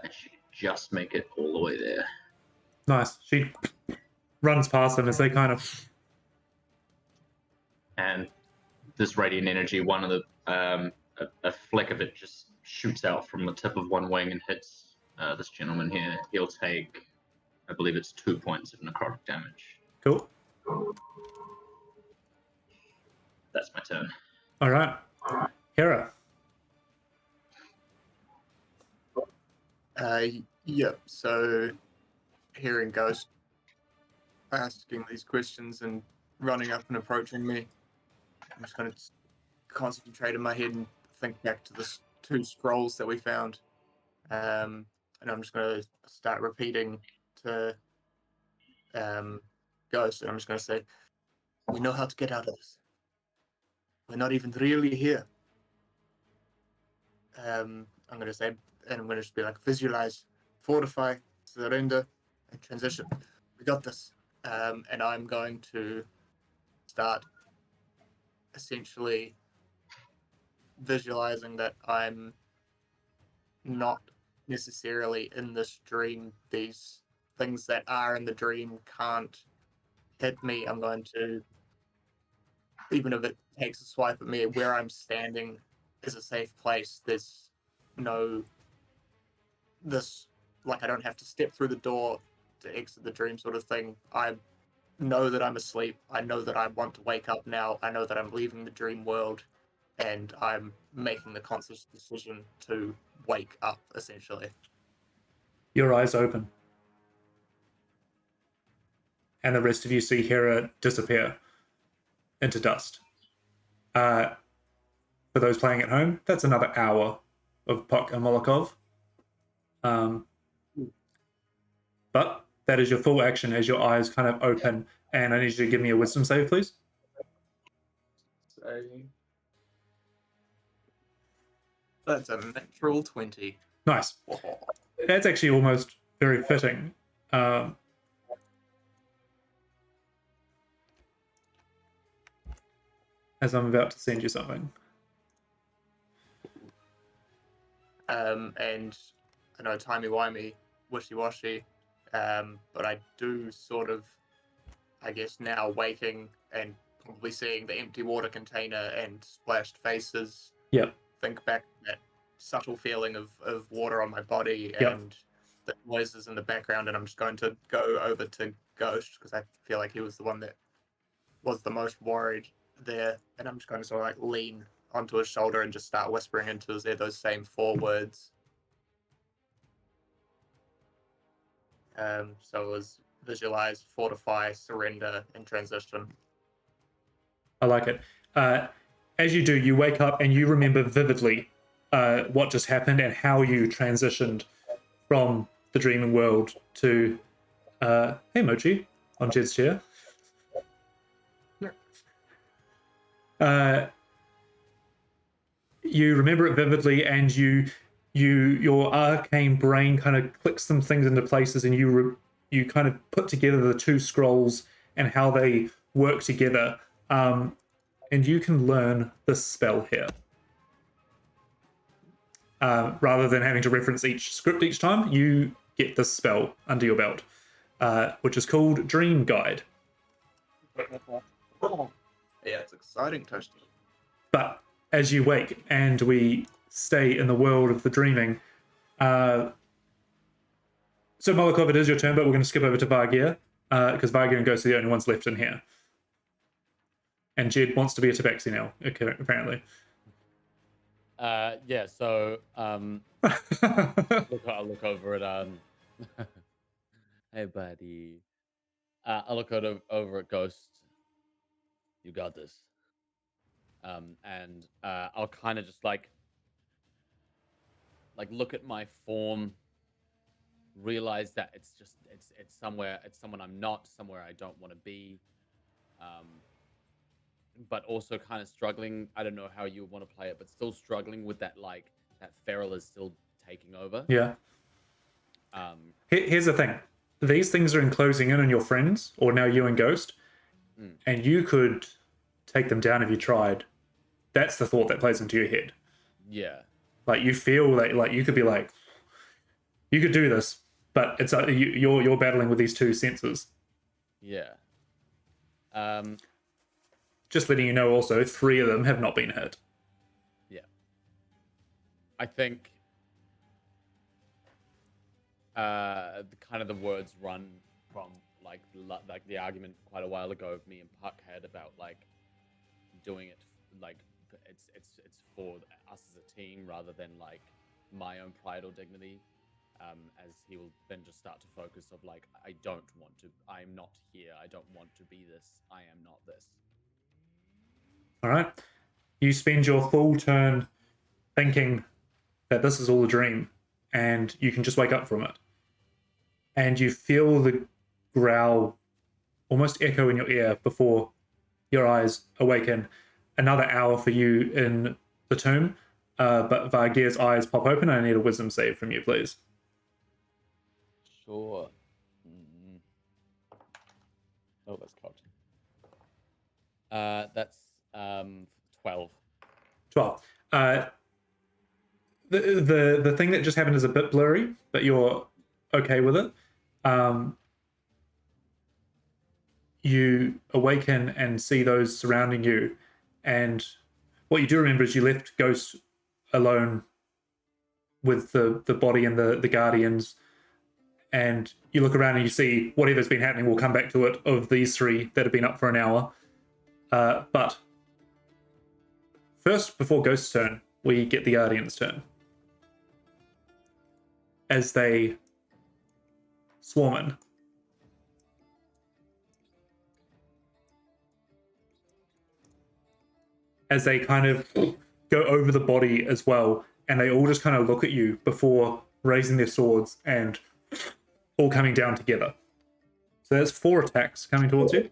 And she can just make it all the way there. Nice. She runs past them as they kind of... And this radiant energy, one of the a fleck of it just shoots out from the tip of one wing and hits this gentleman here. He'll take, I believe it's 2 points of necrotic damage. Cool. That's my turn. All right. Hera. Yep. So, hearing Ghost asking these questions and running up and approaching me, I'm just going to concentrate in my head and think back to the 2 scrolls that we found. And I'm just going to start repeating to Ghost, and I'm just going to say, "We know how to get out of this. We're not even really here." I'm going to say, and I'm going to just be like, visualize, fortify, surrender, and transition. We got this. And I'm going to start essentially visualizing that I'm not necessarily in this dream. These things that are in the dream can't hit me. I'm going to, even if it takes a swipe at me, where I'm standing is a safe place. There's no I don't have to step through the door to exit the dream sort of thing. I know that I'm asleep. I know that I want to wake up now. I know that I'm leaving the dream world, and I'm making the conscious decision to wake up, essentially. Your eyes open. And the rest of you see Hera disappear into dust. For those playing at home, that's another hour of Puck and Molokov. But that is your full action as your eyes kind of open. And I need you to give me a wisdom save, please. That's a natural 20. Nice. That's actually almost very fitting. As I'm about to send you something. And I know timey-wimey, wishy-washy, but I do sort of, I guess now waking and probably seeing the empty water container and splashed faces. Yep. Think back to that subtle feeling of water on my body Yep. and the noises in the background, and I'm just going to go over to Ghost because I feel like he was the one that was the most worried there, and I'm just going to sort of like lean onto his shoulder and just start whispering into his ear those same 4 words. So it was visualize, fortify, surrender, and transition. I like it. As you do, you wake up and you remember vividly what just happened and how you transitioned from the dreaming world to hey Mochi on Jed's chair. You remember it vividly, and your arcane brain kind of clicks some things into places, and you kind of put together the 2 scrolls and how they work together. And you can learn this spell here. Rather than having to reference each script each time, you get this spell under your belt, which is called Dream Guide. Yeah, it's exciting, Toasty. But as you wake and we stay in the world of the dreaming, so Molokov, it is your turn, but we're going to skip over to Vargir, because Vargir and Ghost are the only ones left in here. And Jed wants to be a tabaxi now, apparently. Yeah, so I'll look over at hey buddy. I'll look over at Ghost. You got this. And I'll kind of just like look at my form, realize that it's somewhere, it's someone I'm not, somewhere I don't want to be. But also kind of struggling. I don't know how you want to play it, but still struggling with that, like that feral is still taking over. Yeah. Here's the thing. These things are enclosing in on your friends, or now you and Ghost, and you could take them down if you tried. That's the thought that plays into your head. Yeah. Like you feel like you could be like, you could do this, but it's you're battling with these two senses. Yeah. Just letting you know also, 3 of them have not been hit. Yeah. I think kind of the words run from like the argument quite a while ago of me and Puck had about like doing it like it's for us as a team rather than like my own pride or dignity. As he will then just start to focus of like, I'm not here, I don't want to be this, I am not this. All right. You spend your full turn thinking that this is all a dream, and you can just wake up from it. And you feel the growl almost echo in your ear before your eyes awaken. Another hour for you in the tomb, but Vargir's eyes pop open. I need a wisdom save from you, please. Sure. Oh, that's cocked. That's 12. 12. The thing that just happened is a bit blurry, but you're okay with it. You awaken and see those surrounding you, and what you do remember is you left Ghost alone with the body and the guardians, and you look around and you see whatever's been happening, we'll come back to it, of these 3 that have been up for an hour. But first, before Ghost's turn, we get the Guardian's turn. As they swarm in. As they kind of go over the body as well, and they all just kind of look at you before raising their swords and all coming down together. So there's 4 attacks coming towards you.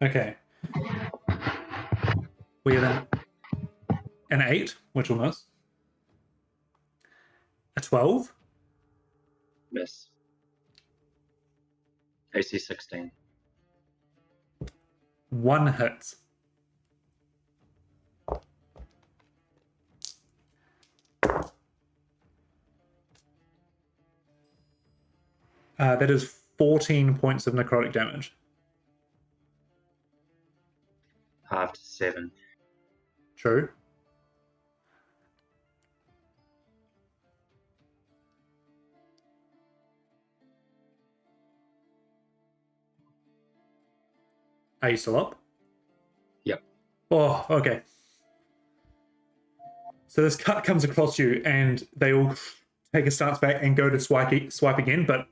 Okay. We have an 8, which will miss. A 12. Miss. AC 16. 1 hit. That is 14 points of necrotic damage. 5 to 7. True. Are you still up? Yep. Oh, okay. So this cut comes across you, and they all take a stance back and go to swipe again, but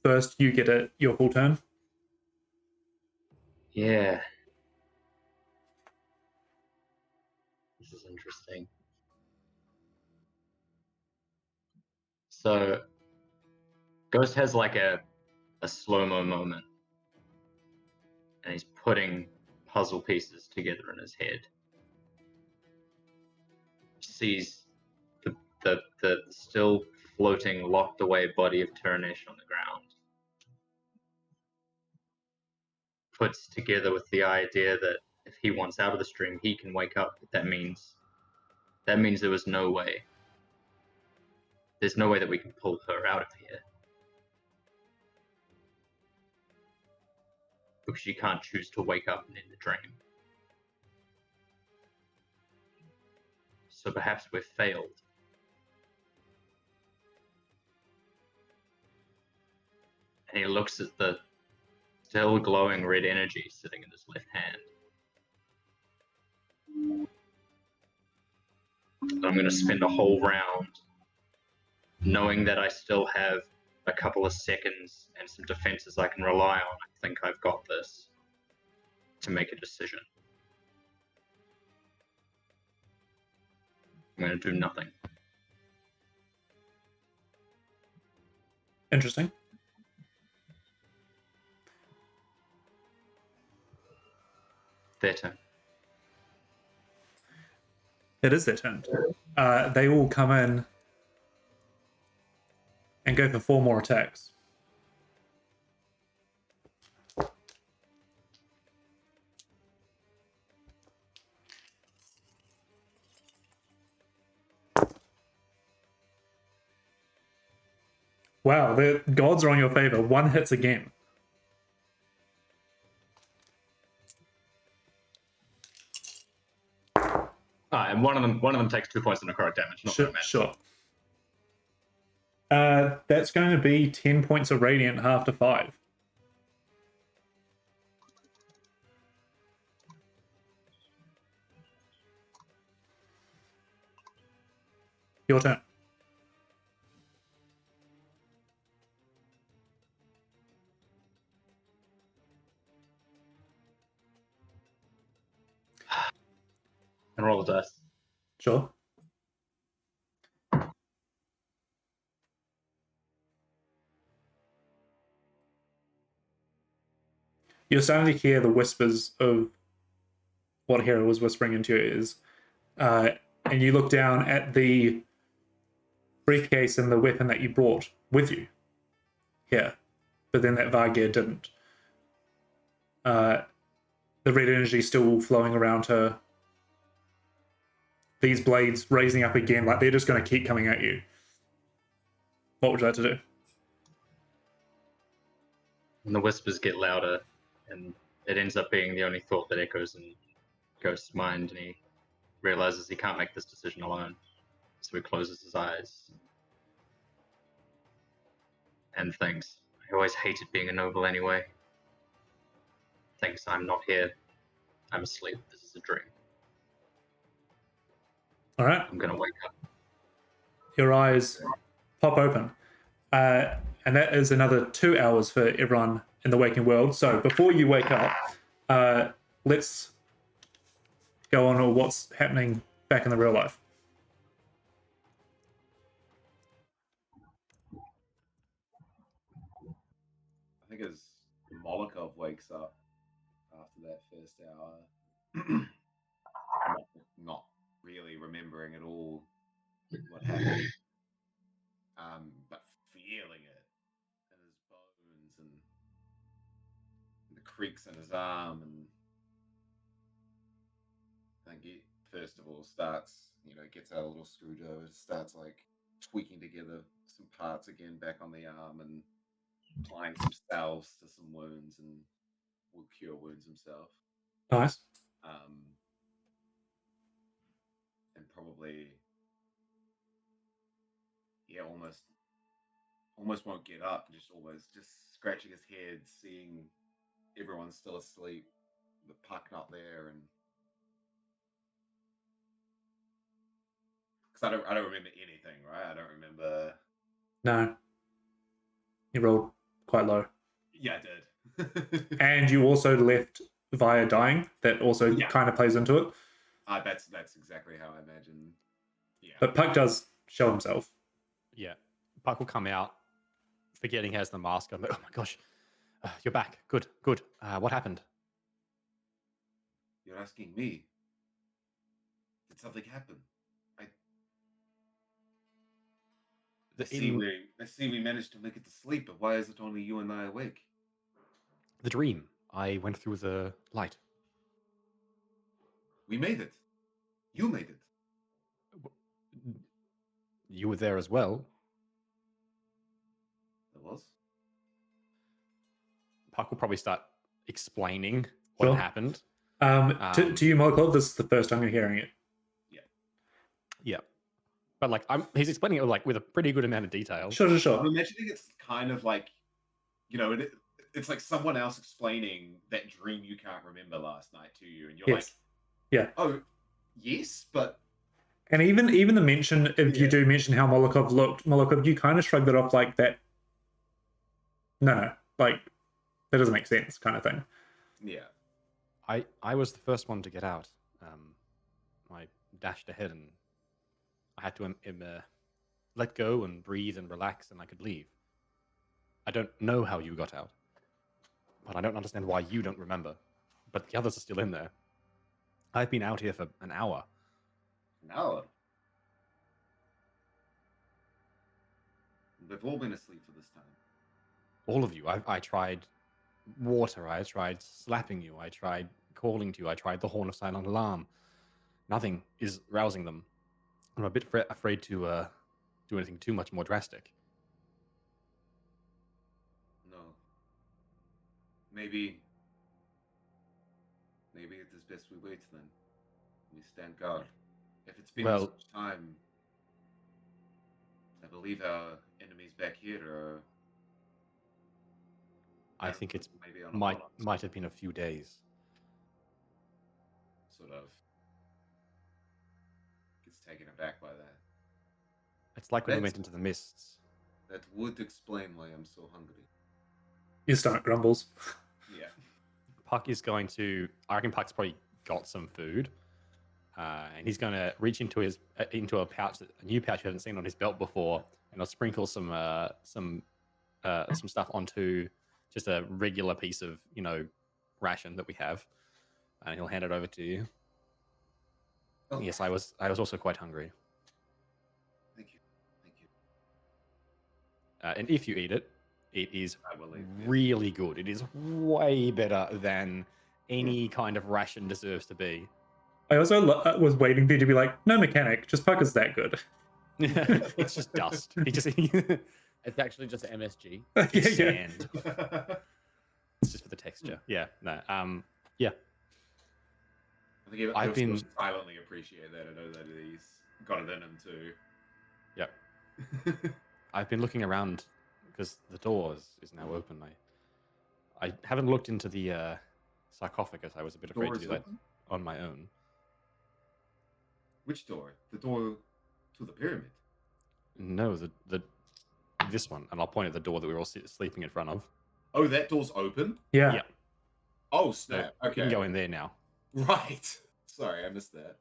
first you get your full turn. Yeah. This is interesting. So, Ghost has like a slow-mo moment, and he's putting puzzle pieces together in his head. Sees the still floating, locked away body of Turnish on the ground. Puts together with the idea that if he wants out of the stream, he can wake up. But that means there was no way. There's no way that we can pull her out of here. Because she can't choose to wake up and end the dream. So perhaps we've failed. And he looks at the still glowing red energy sitting in his left hand. I'm going to spend a whole round knowing that I still have a couple of seconds and some defenses I can rely on. I think I've got this to make a decision. I'm going to do nothing. Interesting. Their turn. It is their turn. They all come in and go for 4 more attacks. Wow, the gods are on your favor. 1 hits again. And one of them takes 2 points of necrotic damage. Not Sure. that Sure. That's going to be 10 points of radiant, half to 5. Your turn. And roll the dice. Sure. You're starting to hear the whispers of what Hera was whispering into your ears. And you look down at the briefcase and the weapon that you brought with you here. But then that Vargir didn't. The red energy still flowing around her. These blades raising up again, like they're just going to keep coming at you. What would you like to do? And the whispers get louder, and it ends up being the only thought that echoes in Ghost's mind, and he realizes he can't make this decision alone. So he closes his eyes and thinks, I always hated being a noble anyway. Thinks I'm not here. I'm asleep. This is a dream. All right. I'm going to wake up. Your eyes pop open. And that is another 2 hours for everyone in the waking world. So before you wake up, let's go on to what's happening back in the real life. I think as Molokov wakes up after that first hour, not really remembering at all what happened, but feeling it in his bones and the creaks in his arm, and I think he first of all starts, gets out a little screwdriver, starts like tweaking together some parts again back on the arm and applying some salves to some wounds, and will cure wounds himself. Nice. And probably, almost won't get up. Just scratching his head, seeing everyone's still asleep, the puck not there, and because I don't remember anything, right? I don't remember. No. You rolled quite low. Yeah, I did. And you also left via dying. That also kind of plays into it. That's exactly how I imagine. Yeah. But Puck does show himself. Yeah. Puck will come out, forgetting he has the mask on. Oh my gosh. You're back. Good. What happened? You're asking me. Did something happen? I see we managed to make it to sleep, but why is it only you and I awake? The dream. I went through the light. We made it. You made it. You were there as well. It was. Puck will probably start explaining what Sure. happened. To you, Molokov, this is the first time you're hearing it. Yeah. But like he's explaining it like with a pretty good amount of detail. Sure. I'm imagining it's kind of like, it's like someone else explaining that dream you can't remember last night to you, and you're Yes. Yeah. oh, yes, but And even the mention, if you do mention how Molokov looked, Molokov, you kind of shrugged it off like that. No, like that doesn't make sense, kind of thing. yeah. I was the first one to get out. I dashed ahead and I had to let go and breathe and relax, and I could leave. I don't know how you got out, but I don't understand why you don't remember. But the others are still in there. I've been out here for an hour. An hour. We've all been asleep for this time. All of you. I tried water. I tried slapping you. I tried calling to you. I tried the horn of silent alarm. Nothing is rousing them. I'm a bit afraid to do anything too much more drastic. No. Maybe it is best we wait then. We stand guard. If it's been Well- so much time, I believe our enemies back here are. I think it's maybe on a might have been a few days. sort of gets taken aback by that. It's like when we That's- went into the mists. That would explain why I'm so hungry. Your stomach grumbles. Yeah. Puck is going to. I reckon Puck's probably got some food, and he's going to reach into a pouch, a new pouch you haven't seen on his belt before, and he'll sprinkle some stuff onto just a regular piece of ration that we have, and he'll hand it over to you. Oh, Yes, I was also quite hungry, Thank you. and if you eat it, it is I will eat this. really good. It is way better than any kind of ration deserves to be. I also was waiting for you to be like, no mechanic, just Pucker's that good. It's just dust. He just It's actually just MSG. it's Yeah. sand. It's just for the texture. Yeah. No. Yeah. I think I've I've been- silently appreciate that. I know that he's got it in him too. Yep. I've been looking around because the door is now open. I haven't looked into the sarcophagus. I was a bit afraid Door to is do that open? on my own. Which door? The door to the pyramid. No, this one, and I'll point at the door that we were all sleeping in front of. Oh, that door's open? Yeah. Yeah. Oh, So snap. you Okay. can go in there now. Right. Sorry, I missed that.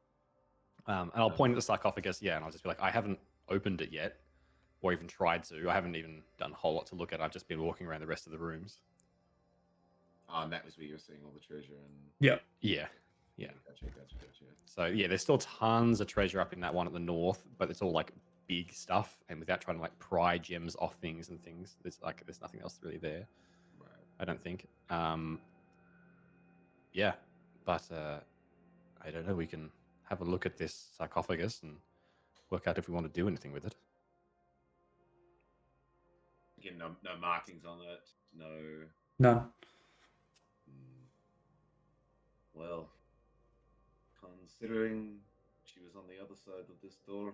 And I'll point at the sarcophagus, yeah, and I'll just be like, I haven't opened it yet, or even tried to. I haven't even done a whole lot to look at. I've just been walking around the rest of the rooms. And that was where you were seeing all the treasure and. Yeah. Gotcha. So yeah, there's still tons of treasure up in that one at the north, but it's all like big stuff, and without trying to like pry gems off things and things, there's nothing else really there. Right. I don't think. Yeah, but I don't know. We can have a look at this sarcophagus and work out if we want to do anything with it. Again, no markings on it. No. None. Well, considering she was on the other side of this door.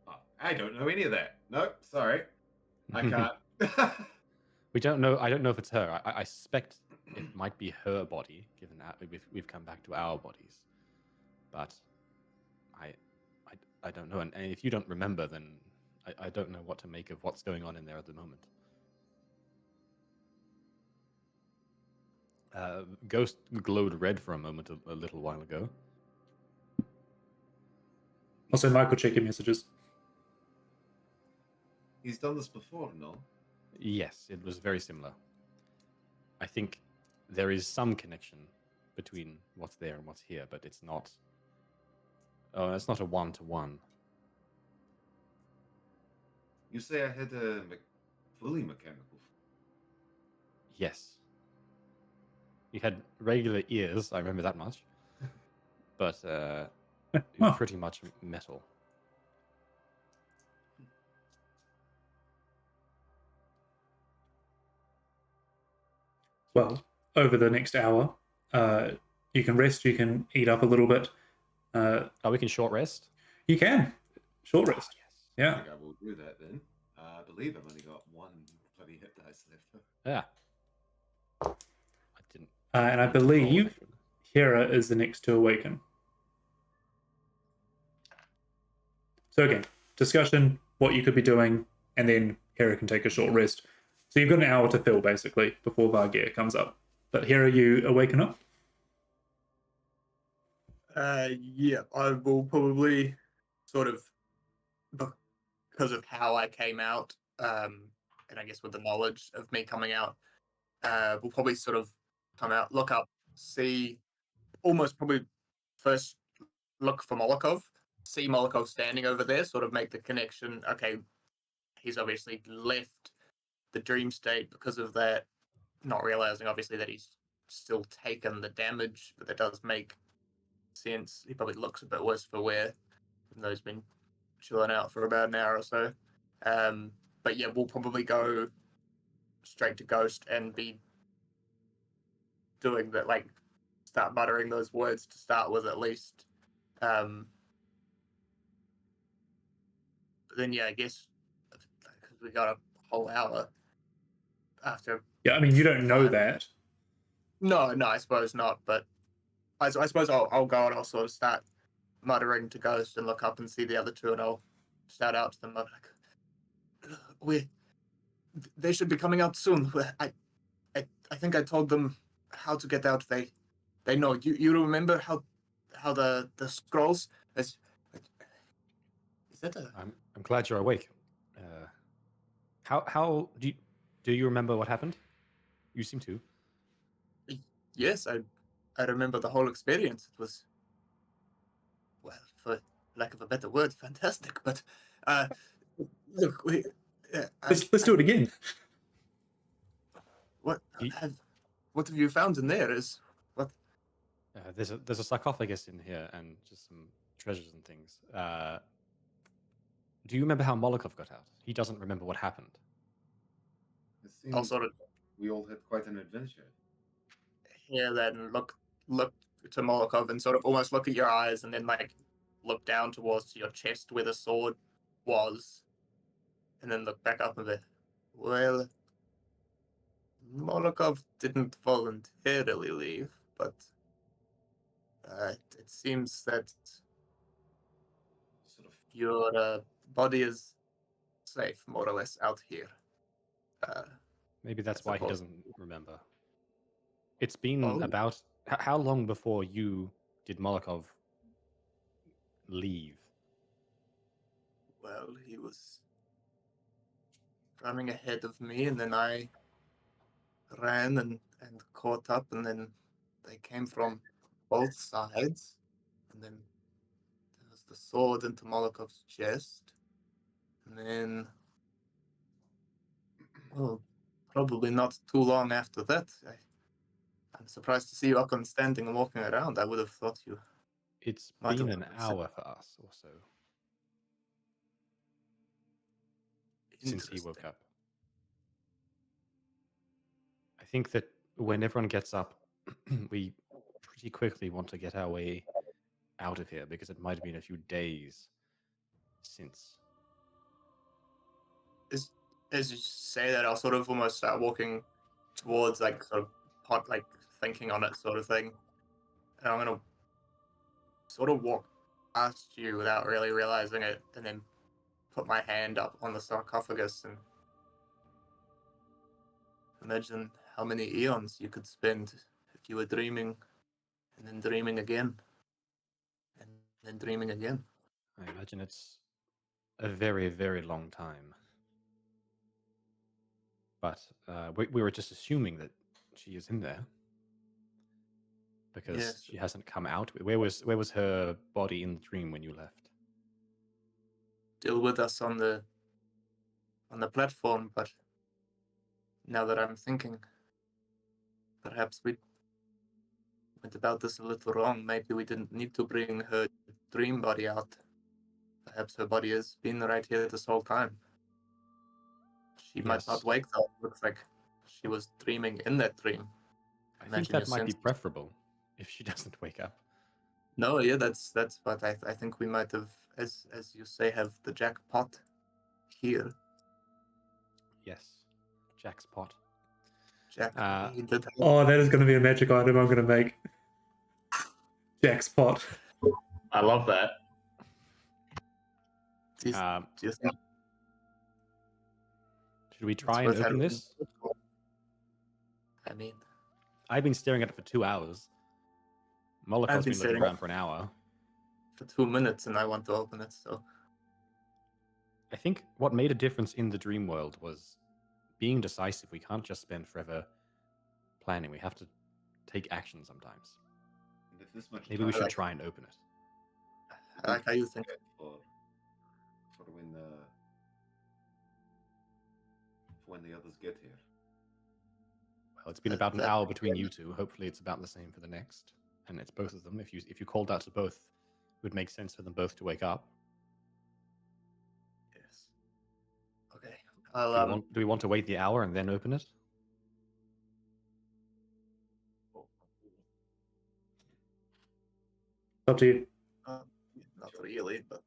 Oh, I don't know any of that. No, sorry. I can't. We don't know. I don't know if it's her. I suspect it might be her body, given that we've come back to our bodies. But I don't know. And if you don't remember, then I don't know what to make of what's going on in there at the moment. Ghost glowed red for a moment a little while ago. Also, Michael, check your messages. He's done this before, no? Yes, it was very similar. I think there is some connection between what's there and what's here, but it's not. Oh, it's not a one-to-one. You say I had a fully mechanical. Yes. You had regular ears, I remember that much. But you're Huh. pretty much metal. Well, over the next hour, you can rest, you can eat up a little bit. Oh, we can short rest? You can. Short rest. Yes. I Yeah. think I will do that then. I believe I've only got one bloody hit dice left. Yeah. I didn't. And I need to roll believe extra. Hera is the next to awaken. So again, discussion, what you could be doing, and then Hera can take a short rest. So you've got an hour to fill, basically, before Vargeir comes up. But Hera, you awaken up? Yeah, I will probably sort of, because of how I came out, and I guess with the knowledge of me coming out, we'll probably sort of come out, look up, see, almost probably first look for Molokov, see Molokov standing over there, sort of make the connection. Okay, he's obviously left the dream state because of that, not realizing obviously that he's still taken the damage, but that does make sense. He probably looks a bit worse for wear, even though he's been chilling out for about an hour or so. But yeah, we'll probably go straight to Ghost and be doing that, like start muttering those words to start with at least. But then yeah, I guess because we got a whole hour after. Yeah, I mean, you don't know Fine. that. No, I suppose not. But I suppose I'll go and I'll sort of start muttering to Ghost and look up and see the other two, and I'll shout out to them like, they should be coming out soon. I think I told them how to get out. They know. You remember how the scrolls is that a I'm glad you're awake. How do you remember what happened? You seem to. yes, I remember the whole experience. It was, well, for lack of a better word, fantastic. But look, Let's do it again. what You- what have you found in there? Is what there's a sarcophagus in here and just some treasures and things. Do you remember how Molokov got out? He doesn't remember what happened. It I'll seems sort of we all had quite an adventure. hear that and look to Molokov and sort of almost look at your eyes and then like look down towards your chest where the sword was, and then look back up a bit. Well, Molokov didn't voluntarily leave, but it seems that Sort of. your body is safe, more or less, out here. Uh, Maybe that's I why he suppose. doesn't remember. It's been Oh, about how long before you did Molokov leave? well, he was running ahead of me, and then I ran and caught up, and then they came from both sides, and then there was the sword into Molokov's chest, and then, well, probably not too long after that, I'm surprised to see you up and standing and walking around. I would have thought you It's might been have an hour for us or so since he woke interesting. up. I think that when everyone gets up, we pretty quickly want to get our way out of here because it might have been a few days since. As you say that, I'll sort of almost start walking towards like sort of like thinking on it sort of thing, and I'm gonna sort of walk past you without really realizing it, and then put my hand up on the sarcophagus and imagine how many eons you could spend if you were dreaming, and then dreaming again, and then dreaming again. I imagine it's a very, very long time. But we were just assuming that she is in there because Yes, she hasn't come out. Where was her body in the dream when you left? still with us on the on the platform, but now that I'm thinking, perhaps we went about this a little wrong. Maybe we didn't need to bring her dream body out. Perhaps her body has been right here this whole time. She might Yes. not wake though. Looks like she was dreaming in that dream. I think Imagine that your might be senses. preferable if she doesn't wake up. No, yeah, that's what I think we might have, as you say, have the jackpot here. Yes. Jack's pot. Jack, he did have Oh, that is going to be a magic item I'm going to make. Jack's pot. I love that. do you think Should we it's try and worth open having? this? I mean, I've been staring at it for 2 hours. Molokov's I've been been looking staring around for an hour. for 2 minutes and I want to open it, so I think what made a difference in the dream world was being decisive. We can't just spend forever planning. We have to take action sometimes. And if this much Maybe we time should like- try and open it. I like how you think. for when the others get here. Well, it's been That- about an that- hour between you two. Hopefully, it's about the same for the next, and it's both of them. If you called out to both, it would make sense for them both to wake up. Yes. Okay. I'll Do we want to wait the hour and then open it? Up to you. not really, but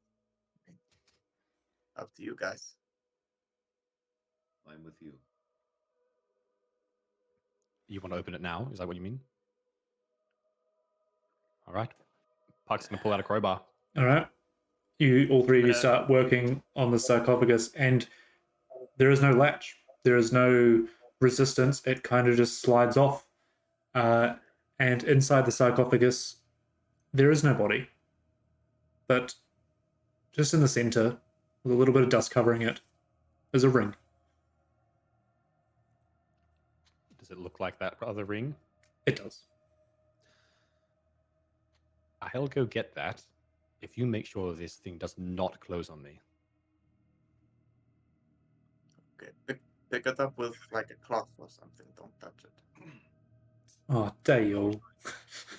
up to you guys. I'm with you. You want to open it now? Is that what you mean? All right. Puck's gonna pull out a crowbar. All right. All three of you Yeah. start working on the sarcophagus, and there is no latch. There is no resistance. It kind of just slides off. And inside the sarcophagus, there is no body. But just in the center, with a little bit of dust covering it, is a ring. Does it look like that other ring? It does. I'll go get that if you make sure this thing does not close on me. Okay. Pick it up with like a cloth or something. Don't touch it. Oh, Dale.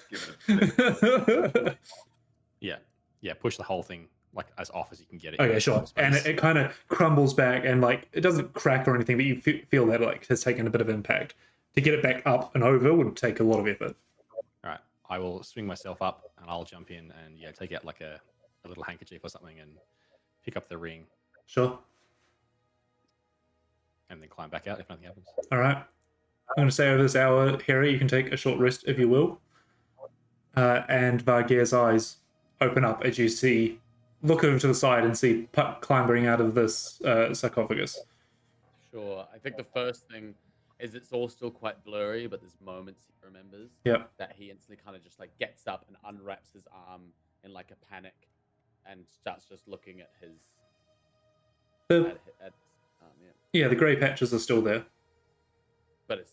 Just give it a flick. Yeah. Push the whole thing like as off as you can get it. Okay, in sure. space. And it kind of crumbles back, and like it doesn't crack or anything, but you feel that like has taken a bit of impact. To get it back up and over would take a lot of effort. All right. I will swing myself up and I'll jump in and take out like a little handkerchief or something and pick up the ring Sure. and then climb back out if nothing happens. All right. I'm going to say over this hour, Harry, you can take a short rest if you will. And Vargir's eyes open up as you look over to the side and see Puck clambering out of this sarcophagus. Sure. I think the first thing is it's all still quite blurry, but there's moments he remembers Yep. that he instantly kind of just like gets up and unwraps his arm in like a panic and starts just looking at his The, yeah. the grey patches are still there. But it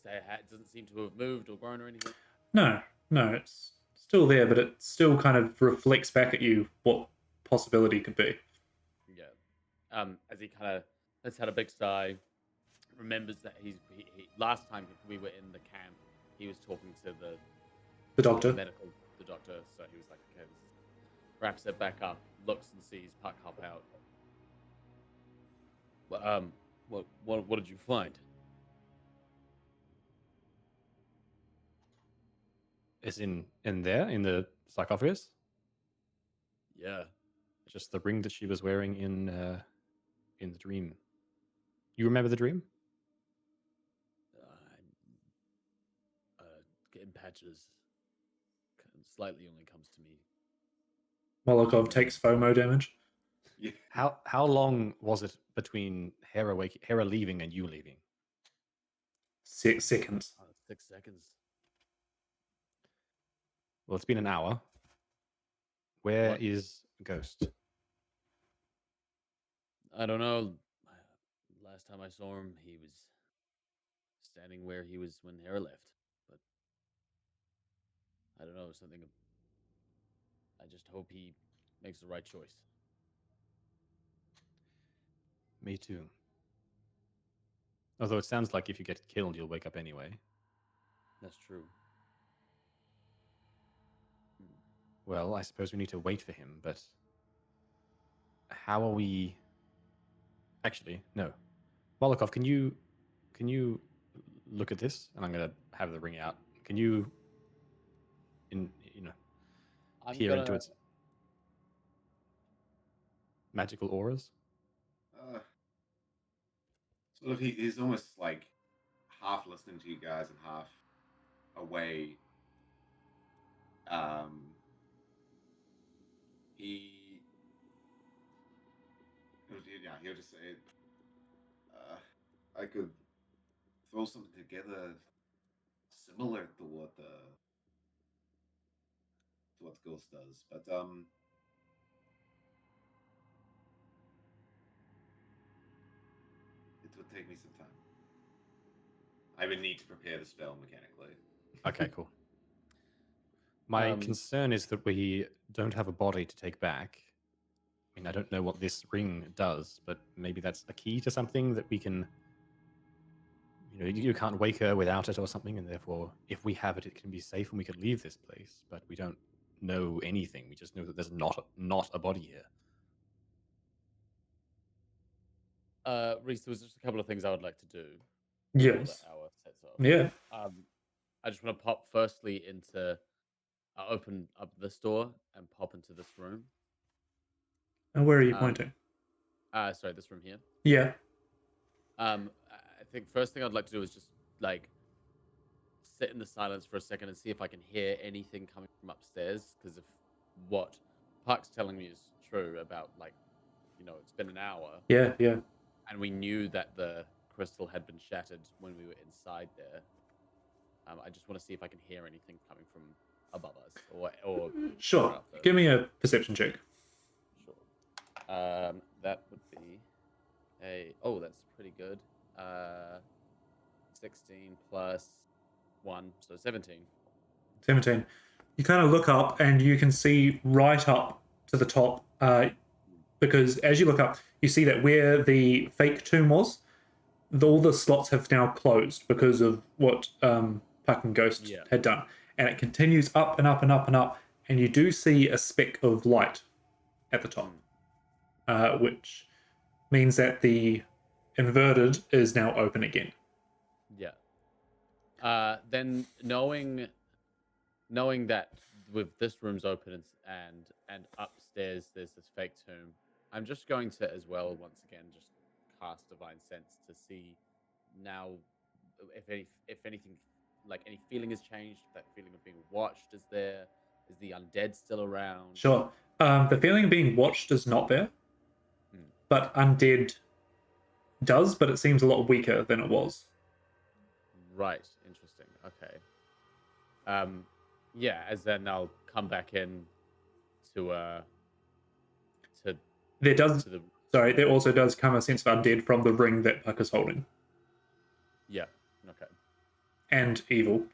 doesn't seem to have moved or grown or anything. No, it's still there, but it still kind of reflects back at you what possibility could be. Yeah. As he kind of lets out a big sigh, remembers that he last time we were in the camp, he was talking to The doctor. the doctor. So he was like, okay, wraps it back up, looks and sees Puck hop out. Well, what did you find? Is in there in the sarcophagus? Yeah. Just the ring that she was wearing in the dream. You remember the dream? In patches. Slightly only comes to me. Molokov takes FOMO damage. Yeah. How long was it between Hera leaving and you leaving? 6 seconds. 6 seconds. Well, it's been an hour. Where What? is Ghost? I don't know. Last time I saw him, he was standing where he was when Hera left. But I don't know, something. I just hope he makes the right choice. Me too. Although it sounds like if you get killed, you'll wake up anyway. That's true. Well, I suppose we need to wait for him, but how are we? Actually, no. Molokov, can you look at this? And I'm gonna have the ring out. Can you, I'm peer into gonna. its magical auras? Sort of, he's almost like half listening to you guys and half away. He'll just say, I could throw something together similar to what Ghost does, but it would take me some time. I would need to prepare the spell mechanically. Okay, cool. My Um, concern is that we don't have a body to take back. I mean, I don't know what this ring does, but maybe that's a key to something that we can. You can't wake her without it or something, and therefore, if we have it, it can be safe and we could leave this place. But we don't know anything. We just know that there's not a body here. Reese, there was just a couple of things I would like to do. Before Yes. the hour sets off. Yeah. I just want to pop firstly into. Open up this door and pop into this room. And where are you pointing? Sorry, this room here. Yeah. I think first thing I'd like to do is just like sit in the silence for a second and see if I can hear anything coming from upstairs. Because if what Puck's telling me is true about it's been an hour. Yeah. Yeah. And we knew that the crystal had been shattered when we were inside there. I just want to see if I can hear anything coming from above us or Sure. up there. Give me a perception check. Sure. That would be that's pretty good. 16 plus 1, so 17. 17. You kind of look up and you can see right up to the top, because as you look up, you see that where the fake tomb was, all the slots have now closed because of what Puck and Ghost had done. And it continues up and up and up and up, and you do see a speck of light at the top, which means that the inverted is now open again. Yeah. Then knowing that with this room's open and upstairs there's this fake tomb, I'm just going to as well once again just cast Divine Sense to see now if anything, like any feeling has changed, if that feeling of being watched is there, is the undead still around? Sure. The feeling of being watched is not there, but undead does, but it seems a lot weaker than it was. Right. Interesting. Okay. Yeah. As then I'll come back in to There does. to the Sorry, there also does come a sense of undead from the ring that Puck is holding, yeah. Okay. and evil.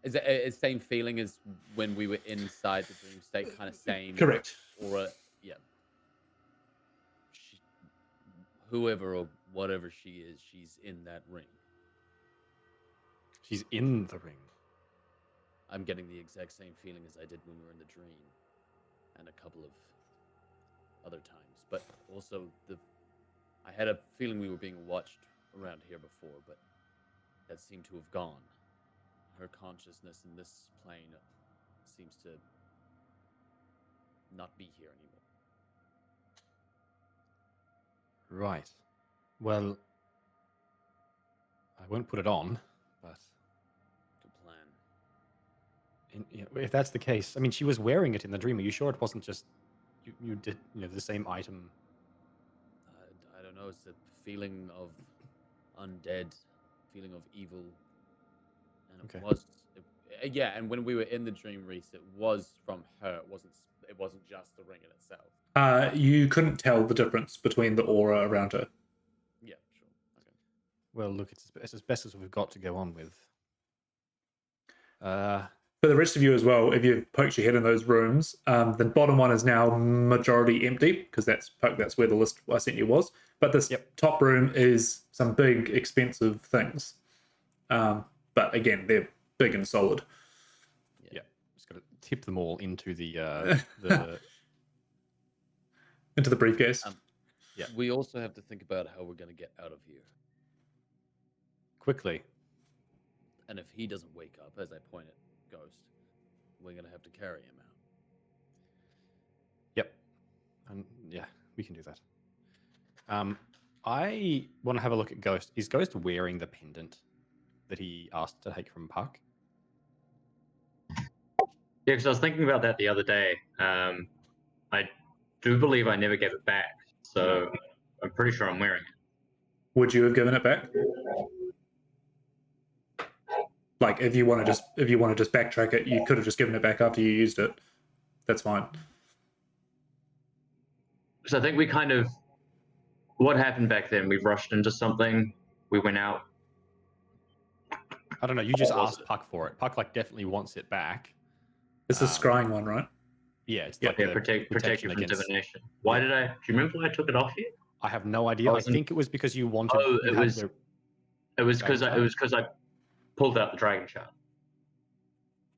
Is it a same feeling as when we were inside the dream state? Kind of same. Correct. Or yeah. Whoever or whatever she is, she's in that ring. She's in the ring. I'm getting the exact same feeling as I did when we were in the dream, and a couple of other times. But also, I had a feeling we were being watched around here before, but that seemed to have gone. Her consciousness in this plane seems to not be here anymore. Right. Well, I won't put it on, but Good plan. if that's the case, I mean, she was wearing it in the dream. Are you sure it wasn't just you did the same item? I don't know. It's a feeling of undead, feeling of evil, and it Okay. was yeah. And when we were in the dream, Reese, it was from her. It wasn't just the ring in itself. You couldn't tell the difference between the aura around her. Yeah, sure. Okay. Well, look, it's as best as we've got to go on with. for the rest of you as well, if you've poked your head in those rooms, the bottom one is now majority empty because that's where the list I sent you was. But this top room is some big, expensive things. But again, they're big and solid. Yeah, just got to tip them all into the into the briefcase. Yeah. We also have to think about how we're going to get out of here. Quickly. And if he doesn't wake up, as I point at Ghost, we're going to have to carry him out. Yep. Yeah, we can do that. I want to have a look at Ghost. Is Ghost wearing the pendant that he asked to take from Puck? Yeah, because I was thinking about that the other day. I do believe I never gave it back, so I'm pretty sure I'm wearing it. Would you have given it back? Like, if you want to just backtrack it, you could have just given it back after you used it. That's fine. So I think we kind of, what happened back then? We rushed into something. We went out. I don't know. You just asked Puck for it. Puck definitely wants it back. It's the scrying one, right? Yeah, it's protect you from divination. Why did I? Do you remember why I took it off you? I have no idea. I think it was because you wanted. Oh, it was because I pulled out the dragon shard.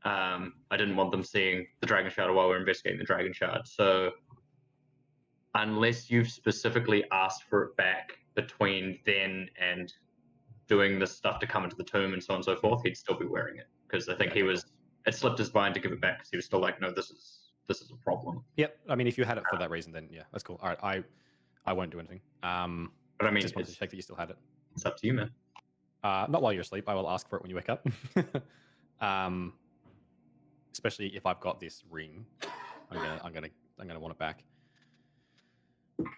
I didn't want them seeing the dragon shard while we're investigating the dragon shard. So unless you've specifically asked for it back between then and doing the stuff to come into the tomb and so on and so forth, he'd still be wearing it because I think it slipped his mind to give it back because he was still like, no, this is a problem. Yep. I mean, if you had it for that reason, then yeah, that's cool. All right, I won't do anything. But I mean, just wanted to check that you still had it. It's up to you, man. Not while you're asleep. I will ask for it when you wake up. Especially if I've got this ring, I'm gonna want it back.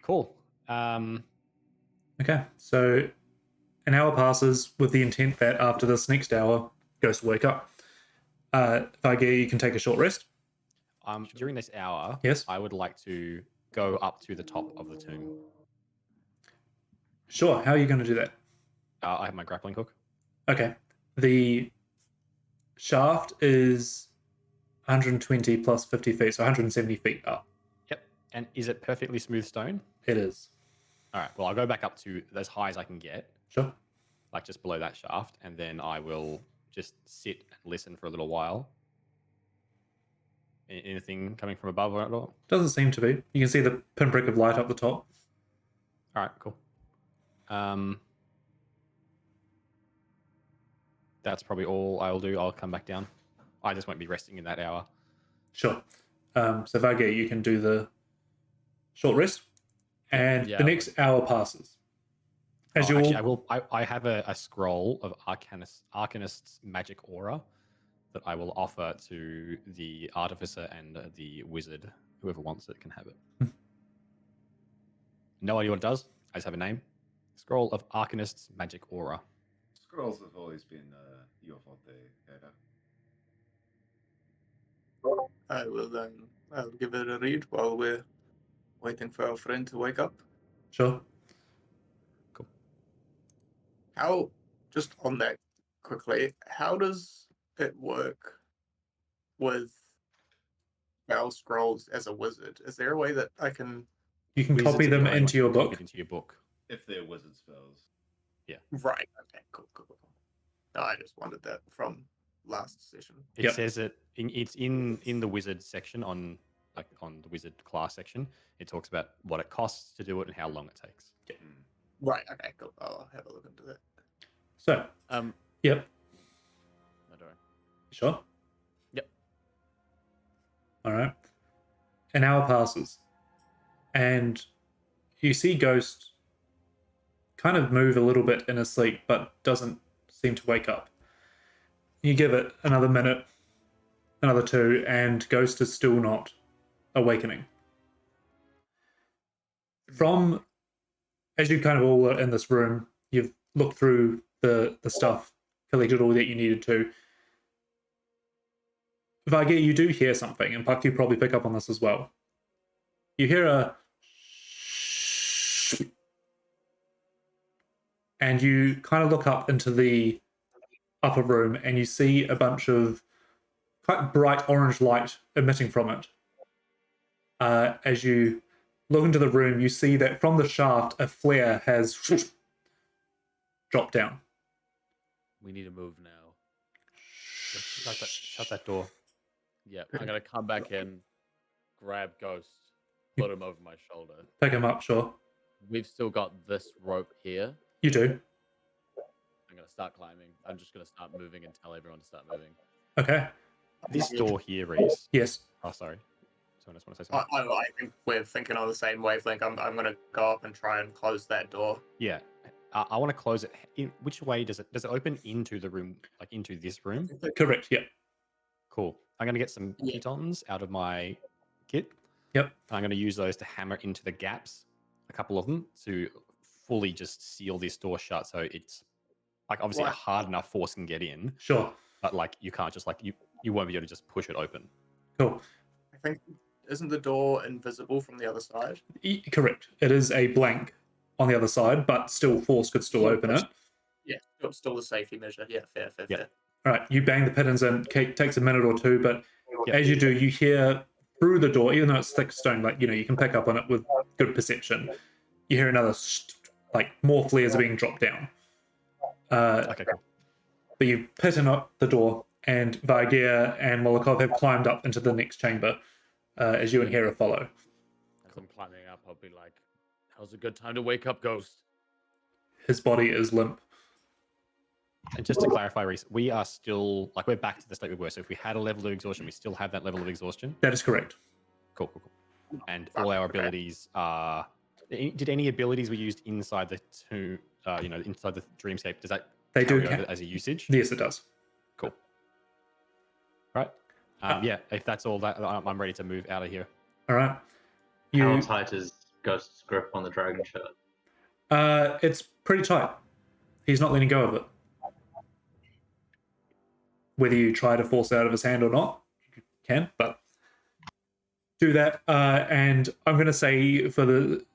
Cool. Okay, so an hour passes with the intent that after this next hour, Ghost will wake up. Vargeir, you can take a short rest. During this hour, yes, I would like to go up to the top of the tomb. Sure. How are you going to do that? I have my grappling hook. Okay. The shaft is 120 plus 50 feet, so 170 feet up. Yep. And is it perfectly smooth stone? It is. All right. Well, I'll go back up to as high as I can get. Sure. Like just below that shaft, and then I will just sit and listen for a little while. Anything coming from above or at all? Doesn't seem to be. You can see the pinprick of light up the top. All right, cool. That's probably all I'll do. I'll come back down. I just won't be resting in that hour. Sure. So Vargeir, you can do the short rest, and the next hour passes. Actually, I have a scroll of Arcanist's magic aura that I will offer to the artificer and the wizard. Whoever wants it can have it. No idea what it does. I just have a name. Scroll of Arcanist's magic aura. Scrolls have always been your forte, Ada. I will I'll give it a read while we're waiting for our friend to wake up. Sure. Cool. How, just on that quickly, how does it work with spell scrolls as a wizard? Is there a way that I can... You can copy them into your book. Into your book. If they're wizard spells. Yeah. Right. Okay. Cool. No, I just wanted that from last session. It says it's in the wizard section on the wizard class section. It talks about what it costs to do it and how long it takes. Yeah. Right. Okay. Cool. I'll have a look into that. So. Yep. Sure. Yep. All right. An hour passes, and you see Ghost kind of move a little bit in his sleep, but doesn't seem to wake up. You give it another minute, another two, and Ghost is still not awakening. From, as you kind of all are in this room, you've looked through the stuff, collected all that you needed to. Vargeir, you do hear something, and Puck, you probably pick up on this as well. You hear a... And you kind of look up into the upper room, and you see a bunch of quite bright orange light emitting from it. As you look into the room, you see that from the shaft, a flare has dropped down. We need to move now. Shut that door. Yeah, I'm gonna come back in, grab Ghost, put him over my shoulder. Pick him up, sure. We've still got this rope here. You do. I'm gonna start climbing. I'm just gonna start moving and tell everyone to start moving. Okay. This door here, Reese. Yes. Oh, sorry. Someone else want to say something? I think we're thinking on the same wavelength. I'm gonna go up and try and close that door. Yeah. I want to close it. Which way does it open into the room, like into this room? Correct. Yeah. Cool. I'm going to get some Yeah. pitons out of my kit. Yep. And I'm going to use those to hammer into the gaps, a couple of them, to fully just seal this door shut. So it's like obviously a Right. hard enough force can get in, Sure. but like you can't just like you won't be able to just push it open. Cool. I think isn't the door invisible from the other side? Correct. It is a blank on the other side, but still force could still open it. Yeah, still a safety measure. Yeah, fair. All right. You bang the pitons in. Takes a minute or two, but Yep. as you do, you hear through the door, even though it's thick stone, like you can pick up on it with good perception. You hear another like more flares are being dropped down. Okay, cool. But you pitten up the door, and Vargir and Molokov have climbed up into the next chamber as you and Hera follow. As I'm climbing up, I'll be like, "How's a good time to wake up, Ghost?" His body is limp. And just to clarify, Reese, we are still like we're back to the state we were. So if we had a level of exhaustion, we still have that level of exhaustion. That is correct. Cool. And all our abilities are. Did any abilities we used inside the inside the dreamscape? Does that They do carry over count. as a usage? Yes, it does. Cool. Right. Yeah. If that's all, that I'm ready to move out of here. All right. How You. tight is Ghost's grip on the dragon shirt? It's pretty tight. He's not letting go of it. Whether you try to force it out of his hand or not, you can, but do that. And I'm going to say, for the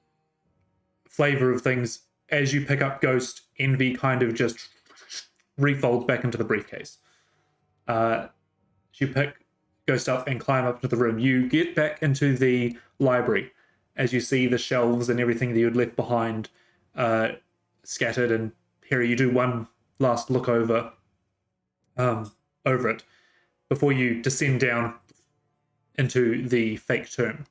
flavor of things, as you pick up Ghost, Envy kind of just refolds back into the briefcase. You pick Ghost up and climb up to the room. You get back into the library as you see the shelves and everything that you had left behind scattered. And here you do one last look over it before you descend down into the fake tomb.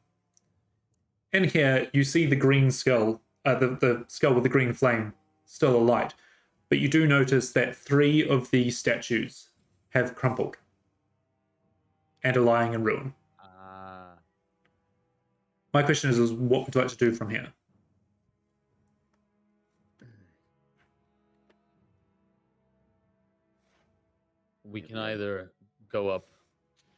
In here, you see the green skull, the skull with the green flame still alight, but you do notice that 3 of the statues have crumpled and are lying in ruin. My question is what would you like to do from here? We can either go up,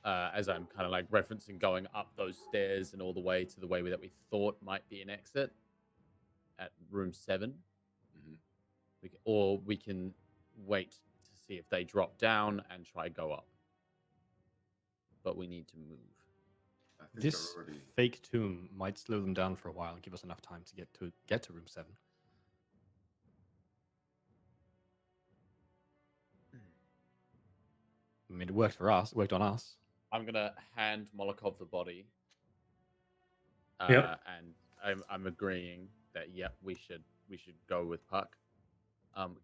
as I'm kind of like referencing going up those stairs and all the way to the way that we thought might be an exit at room 7. Or we can wait to see if they drop down and try go up. But we need to move. I think This they're already... fake tomb might slow them down for a while and give us enough time to get to room 7. I mean, it worked for us. It worked on us. I'm gonna hand Molokov the body. Yep. And I'm agreeing that we should go with Puck.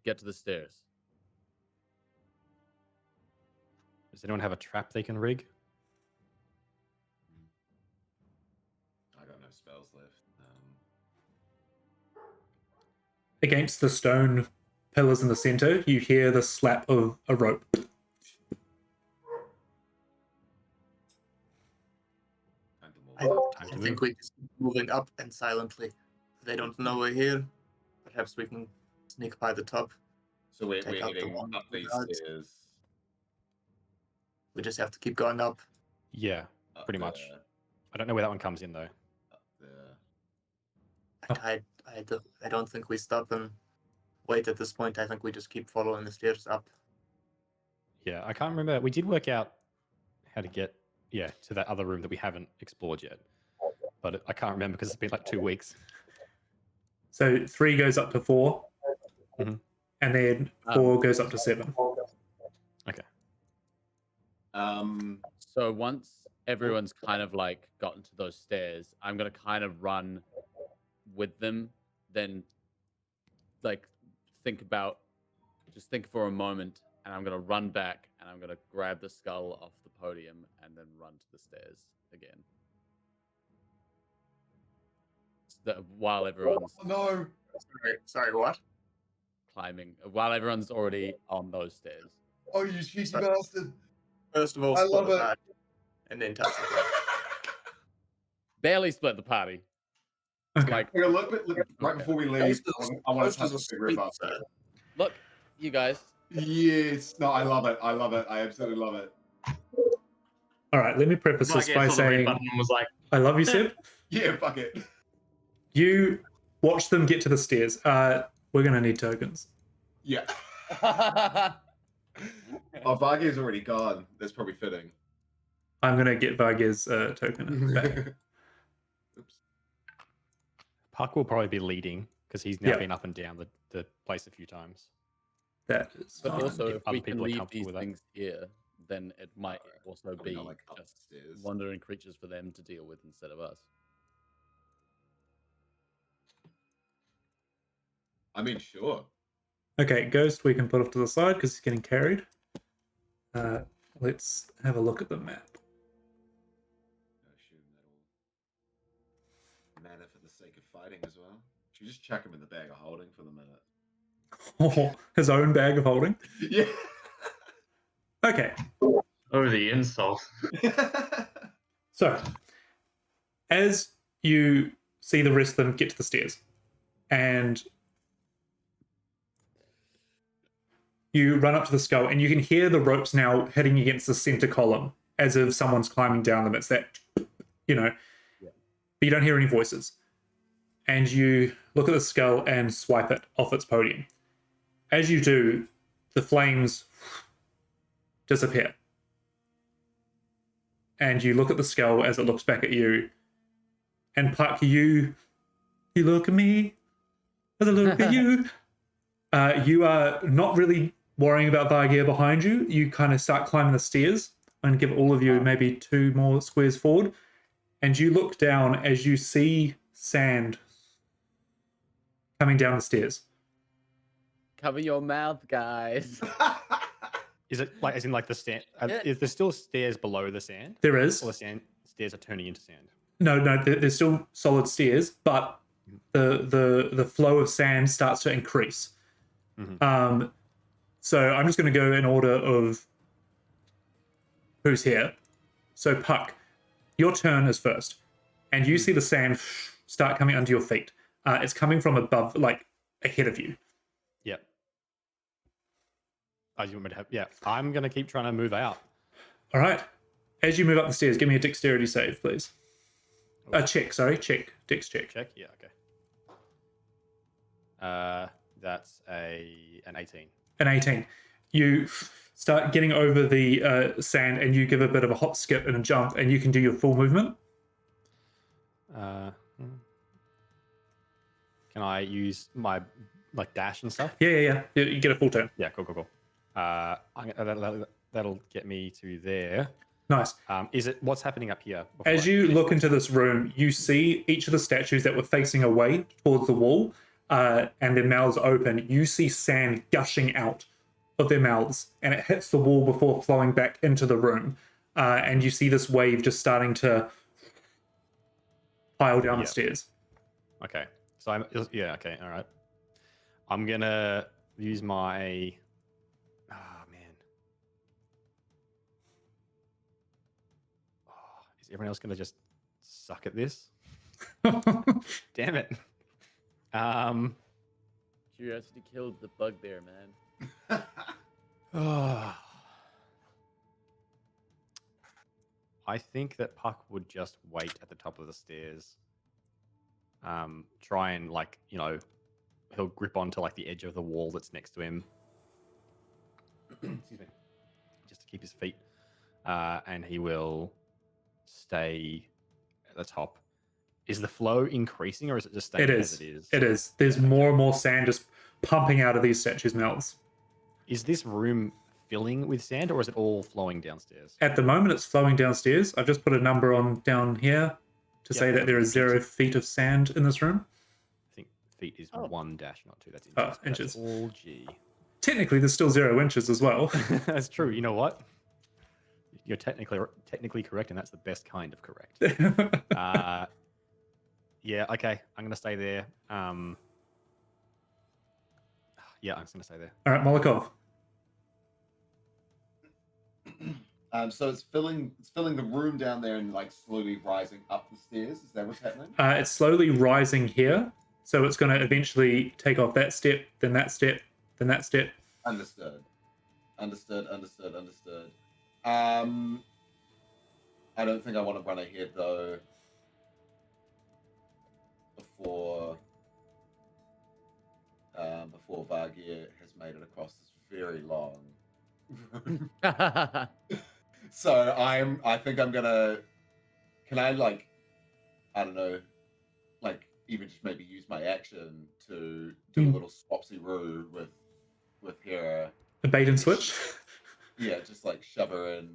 Get to the stairs. Does anyone have a trap they can rig? I got no spells left. Against the stone pillars in the center, you hear the slap of a rope. I think we just keep moving up and silently. They don't know we're here. Perhaps we can sneak by the top. So we're Take out the heading one up these guards. stairs. We just have to keep going up. Yeah, up pretty much. there, I don't know where that one comes in though. up there. I don't think we stop and wait at this point. I think we just keep following the stairs up. Yeah, I can't remember. We did work out how to get to that other room that we haven't explored yet, but I can't remember because it's been like 2 weeks. So 3 goes up to 4, Mhm. and then 4 goes up to 7. Okay. So once everyone's kind of like gotten to those stairs, I'm gonna kind of run with them, then like just think for a moment, and I'm gonna run back and I'm gonna grab the skull off the podium and then run to the stairs again. While everyone's No. Sorry, what? climbing, while everyone's already on those stairs. Oh, you cheeky Sorry. bastard. First of all, I split love the it. party, and then touch the floor. Barely split the party. Okay. Like, Hang on, look, right before we leave, I want to touch Toasters the are big sweet, riff sir. look, you guys. Yes. No, I love it. I love it. I absolutely love it. All right, let me preface Like, this I by saw the red saying button and was like, I love you, Seb. Yeah, fuck it. You watch them get to the stairs. We're gonna need tokens. Yeah. Oh, Vargir's already gone. That's probably fitting. I'm gonna get Vargir's token back. Oops. Puck will probably be leading because he's now Yeah. been up and down the place a few times. That is But fine. also, if if other we can people are leave comfortable these with that. things here, then it might also Probably be not, like, just upstairs. wandering creatures for them to deal with instead of us. I mean, sure. Okay, Ghost, we can put off to the side because he's getting carried. Let's have a look at the map. I assume that'll matter for the sake of fighting as well. Should we just chuck him in the bag of holding for the minute? Oh, his own bag of holding. Yeah. Okay, oh, the insult. so as you see the rest of them get to the stairs, and you run up to the skull, and you can hear the ropes now hitting against the center column as if someone's climbing down them. It's that, but you don't hear any voices. And you look at the skull and swipe it off its podium. As you do, the flames disappear. And you look at the skull as it looks back at you. And Puck, you look at me as I look at you. You are not really worrying about Vargir behind you. You kind of start climbing the stairs and give all of you maybe 2 more squares forward. And you look down as you see sand coming down the stairs. Cover your mouth, guys. Is it like as in like the stand? Yeah. Is there still stairs below the sand? There is. Or the stairs are turning into sand? No, there's still solid stairs, but the flow of sand starts to increase. Mhm. So I'm just going to go in order of who's here. So Puck, your turn is first, and you see the sand start coming under your feet. It's coming from above, like ahead of you. Yep. Oh, you want me to have? Yeah, I'm gonna keep trying to move out. All right. As you move up the stairs, give me a dexterity save, please. Check. Dex check. Check. Yeah. Okay. That's an 18. An 18. You start getting over the sand, and you give a bit of a hop, skip, and a jump, and you can do your full movement. Can I use my like dash and stuff? Yeah. You get a full turn. Yeah. Cool. That'll get me to there. Nice. Is it what's happening up here? As you look into this room, you see each of the statues that were facing away towards the wall, and their mouths open. You see sand gushing out of their mouths, and it hits the wall before flowing back into the room. And you see this wave just starting to pile down the stairs. Okay. So okay, all right. I'm gonna use my is everyone else gonna just suck at this? Damn it. Curiosity killed the bugbear, man. I think that Puck would just wait at the top of the stairs. Try and he'll grip onto like the edge of the wall that's next to him. Excuse me. Just to keep his feet. And he will stay at the top. Is the flow increasing or is it just staying as it is? It is. There's more and more sand just pumping out of these statues' mouths. Is this room filling with sand, or is it all flowing downstairs? At the moment, it's flowing downstairs. I've just put a number on down here to Yep. say that there is 0 feet of sand in this room. I think feet is Oh. 1 dash, not 2. That's inches. Oh, but inches. That's all G. Technically, there's still 0 inches as well. That's true. You know what? You're technically correct, and that's the best kind of correct. Yeah. Okay. I'm gonna stay there. Yeah, I'm just gonna stay there. All right, Molokov. So it's filling the room down there and like slowly rising up the stairs. Is that what's happening? It's slowly rising here, so it's going to eventually take off that step, then that step, then that step. Understood. I don't think I want to run ahead though. Before Vargir has made it across this very long room. So I think I'm gonna. Can I like, I don't know, like even just maybe use my action to do a little swapsy-roo with Hera. A bait and switch. Yeah, just like shove her in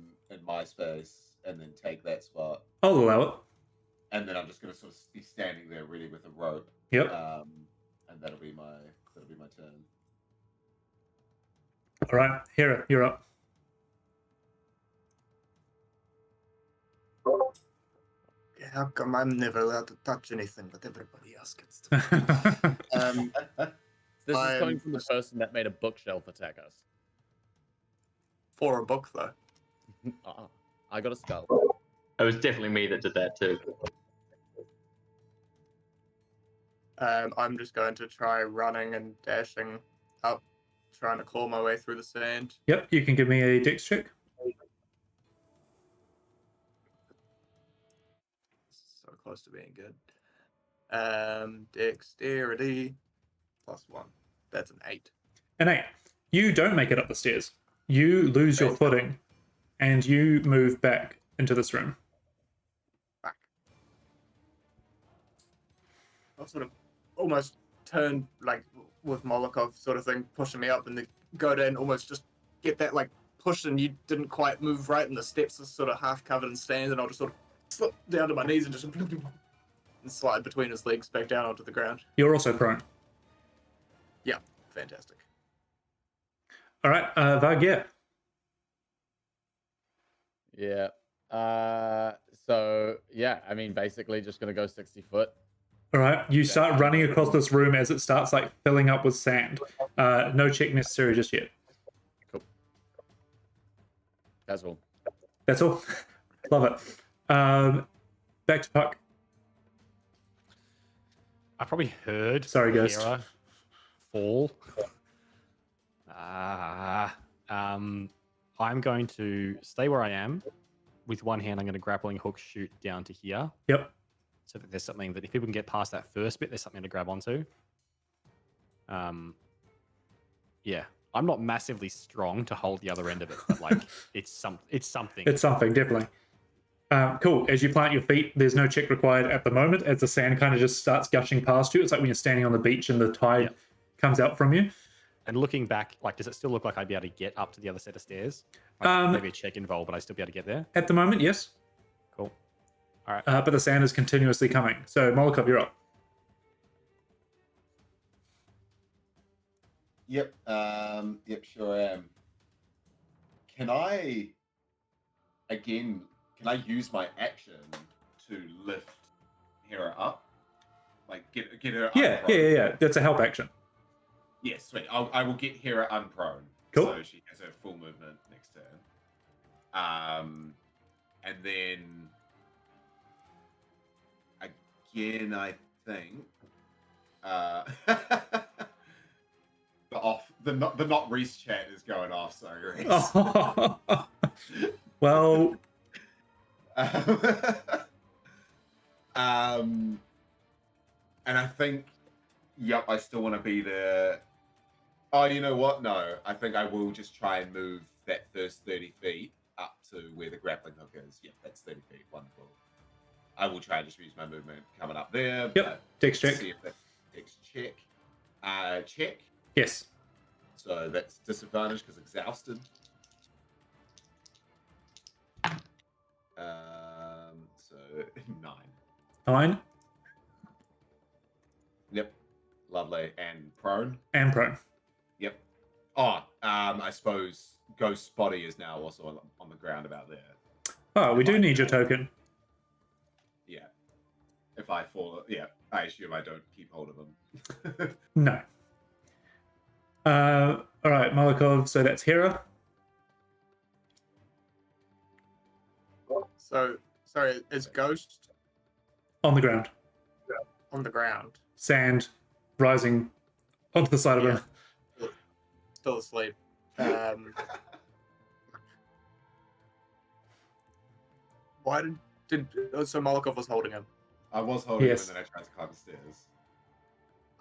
my space and then take that spot. I'll allow it. And then I'm just gonna sort of be standing there ready with a rope. Yep. And that'll be my turn. All right, Hera, you're up. How come I'm never allowed to touch anything, but everybody else gets to? This is coming I'm from the just- person that made a bookshelf attack us. For a book, though. I got a skull. It was definitely me that did that too. I'm just going to try running and dashing up, trying to claw my way through the sand. Yep, you can give me a dex check. So close to being good. Dexterity +1. That's an 8. An 8. You don't make it up the stairs. You lose your footing, and you move back into this room. Back. I'll sort of almost turn like with Molokov sort of thing, pushing me up, and then go down, almost just get that like push, and you didn't quite move right, and the steps are sort of half covered in sand, and I'll just sort of slip down to my knees and just and slide between his legs back down onto the ground. You're also prone. Yeah, fantastic. All right, Vargir. Yeah. So yeah, I mean, basically just gonna go 60 foot. All right, you start running across this room as it starts like filling up with sand. No check necessary just yet. Cool. That's all. That's all. Love it. Back to Puck. I probably heard. Sorry, Ghost. Hera fall. I'm going to stay where I am. With one hand, I'm going to grappling hook shoot down to here. Yep. So that there's something that if people can get past that first bit, there's something to grab onto. Yeah. I'm not massively strong to hold the other end of it, but like it's something. It's something, definitely. Cool. As you plant your feet, there's no check required at the moment as the sand kind of just starts gushing past you. It's like when you're standing on the beach and the tide comes out from you. And looking back, like, does it still look like I'd be able to get up to the other set of stairs? Like, maybe a check involved, but I'd still be able to get there? At the moment, yes. Cool. All right. But the sand is continuously coming. So, Molokov, you're up. Yep. Yep. Sure am. Can I use my action to lift Hera up? Like get her. Yeah. That's a help action. Yes, sweet. I will get Hera unprone. Cool. So she has her full movement next turn. And then again, I think the not Reese chat is going off. Sorry, Reese. Well. And I think, yep, I still want to be there. Oh, you know what? No, I think I will just try and move that first 30 feet up to where the grappling hook is. Yep, that's 30 feet. Wonderful. I will try and just use my movement coming up there. Yep, dex check. See if that's dex check. Check. Yes. So that's disadvantage because exhausted. So 9. 9 Yep. Lovely. And prone. and prone. Yep. Oh, I suppose Ghost Spotty is now also on the ground about there. Oh, we If do I need your fall- token. Yeah. If I fall, yeah, I assume I don't keep hold of them. No. All right, Malikov. So that's Hera. So, sorry, is Ghost On the ground. on the ground, Sand rising onto the side of Yeah. him. still asleep? Why so Molokov was holding him? I was holding Yes. him and then I tried to climb the stairs.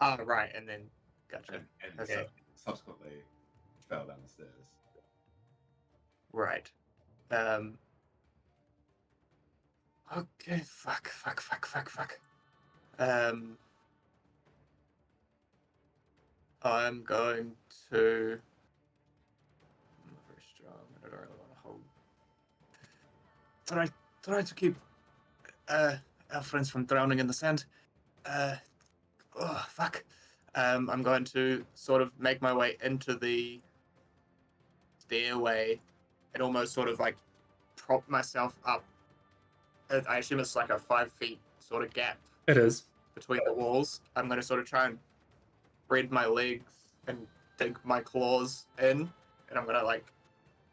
Ah, right, and then gotcha. And Okay. subsequently fell down the stairs. Right. Okay. Fuck. I'm going to. I'm not very strong. I don't really want to hold. Try to keep our friends from drowning in the sand. Fuck. I'm going to sort of make my way into the stairway and almost sort of like prop myself up. I assume it's like a 5 feet sort of gap It is. between the walls. I'm going to sort of try and spread my legs and dig my claws in, and I'm going to like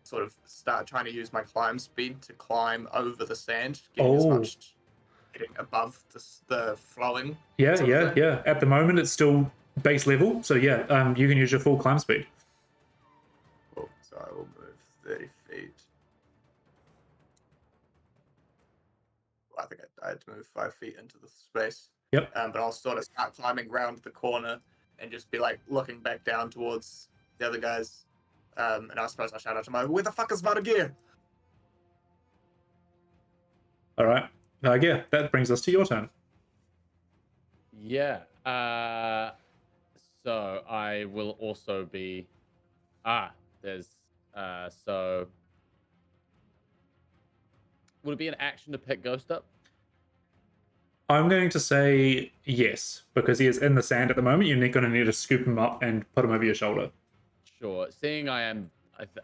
sort of start trying to use my climb speed to climb over the sand, getting above the flowing. Yeah, sort of yeah, thing. yeah. At the moment, it's still base level. So yeah, you can use your full climb speed. Cool. So I will move 30 feet. I think I had to move 5 feet into the space. Yep. But I'll sort of start climbing round the corner and just be like looking back down towards the other guys. And I suppose I shout out to my, where the fuck is Vargir? All right. Yeah, that brings us to your turn. Yeah. So I will also be. There's. So. Would it be an action to pick Ghost up? I'm going to say yes, because he is in the sand at the moment. You're going to need to scoop him up and put him over your shoulder. Sure. Seeing I am,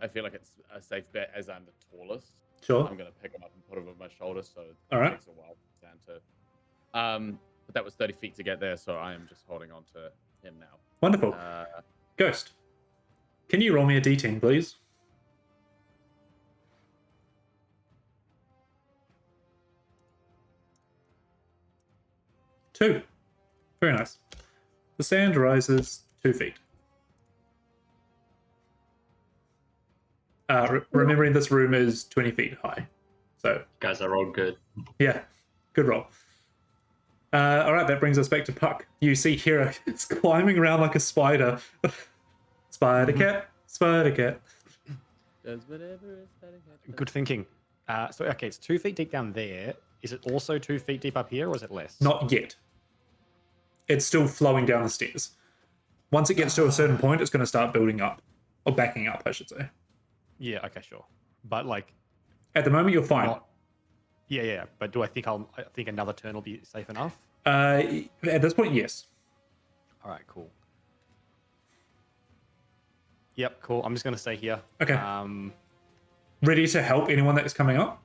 I feel like it's a safe bet as I'm the tallest. Sure. I'm going to pick him up and put him over my shoulder, so it All right. takes a while for Sam to. But that was 30 feet to get there, so I am just holding on to him now. Wonderful. Ghost, can you roll me a d10, please? Two. Very nice. The sand rises 2 feet. Remembering this room is 20 feet high. So, Guys, I rolled good. yeah, good roll. All right, that brings us back to Puck. You see Hera is climbing around like a spider. Spider cat, spider cat. Does whatever is better get Good thinking. So, okay, it's 2 feet deep down there. Is it also 2 feet deep up here, or is it less? Not yet. It's still flowing down the stairs. Once it gets to a certain point, it's going to start building up. Or backing up, I should say. Yeah, okay, sure. But, like... At the moment, you're fine. Not... Yeah. But do I think I think another turn will be safe enough? At this point, yes. All right, cool. Yep, cool. I'm just going to stay here. Okay. Ready to help anyone that is coming up?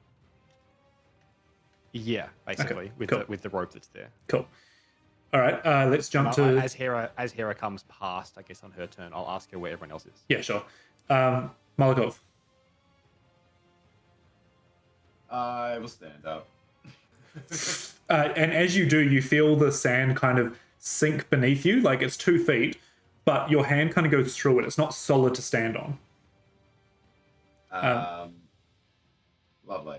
Yeah, basically, cool. with the rope that's there. Cool. All right, let's jump to... As Hera comes past, I guess on her turn, I'll ask her where everyone else is. Yeah, sure. Malikov. I will stand up. And as you do, you feel the sand kind of sink beneath you, like it's 2 feet, but your hand kind of goes through it. It's not solid to stand on. Lovely.